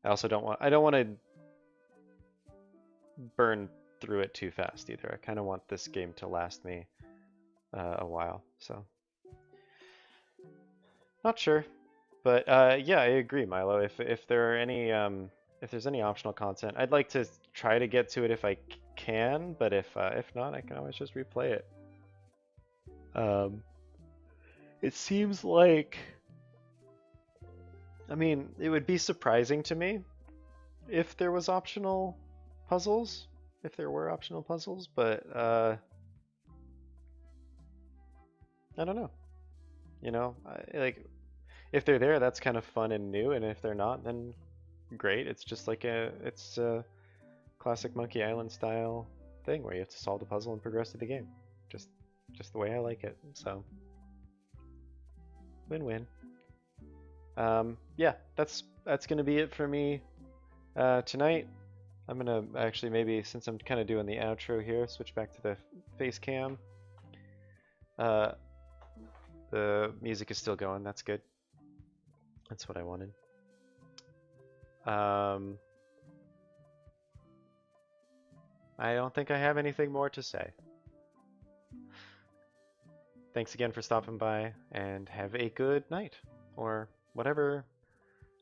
I also don't want to burn through it too fast either. I kind of want this game to last me a while, so not sure. But yeah, I agree, Milo. If there are any if there's any optional content, I'd like to try to get to it if I can. But if not, I can always just replay it. It seems like, I mean, it would be surprising to me if there was optional puzzles, if there were optional puzzles, but I don't know. You know, like if they're there, that's kind of fun and new, and if they're not, then great. It's just like it's a classic Monkey Island style thing where you have to solve the puzzle and progress to the game. Just the way I like it. So win-win. Yeah, that's gonna be it for me tonight. I'm gonna actually, maybe since I'm kind of doing the outro here, switch back to the face cam. The music is still going. That's good. That's what I wanted. I don't think I have anything more to say. Thanks again for stopping by, and have a good night, or whatever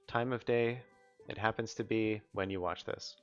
time of day it happens to be when you watch this.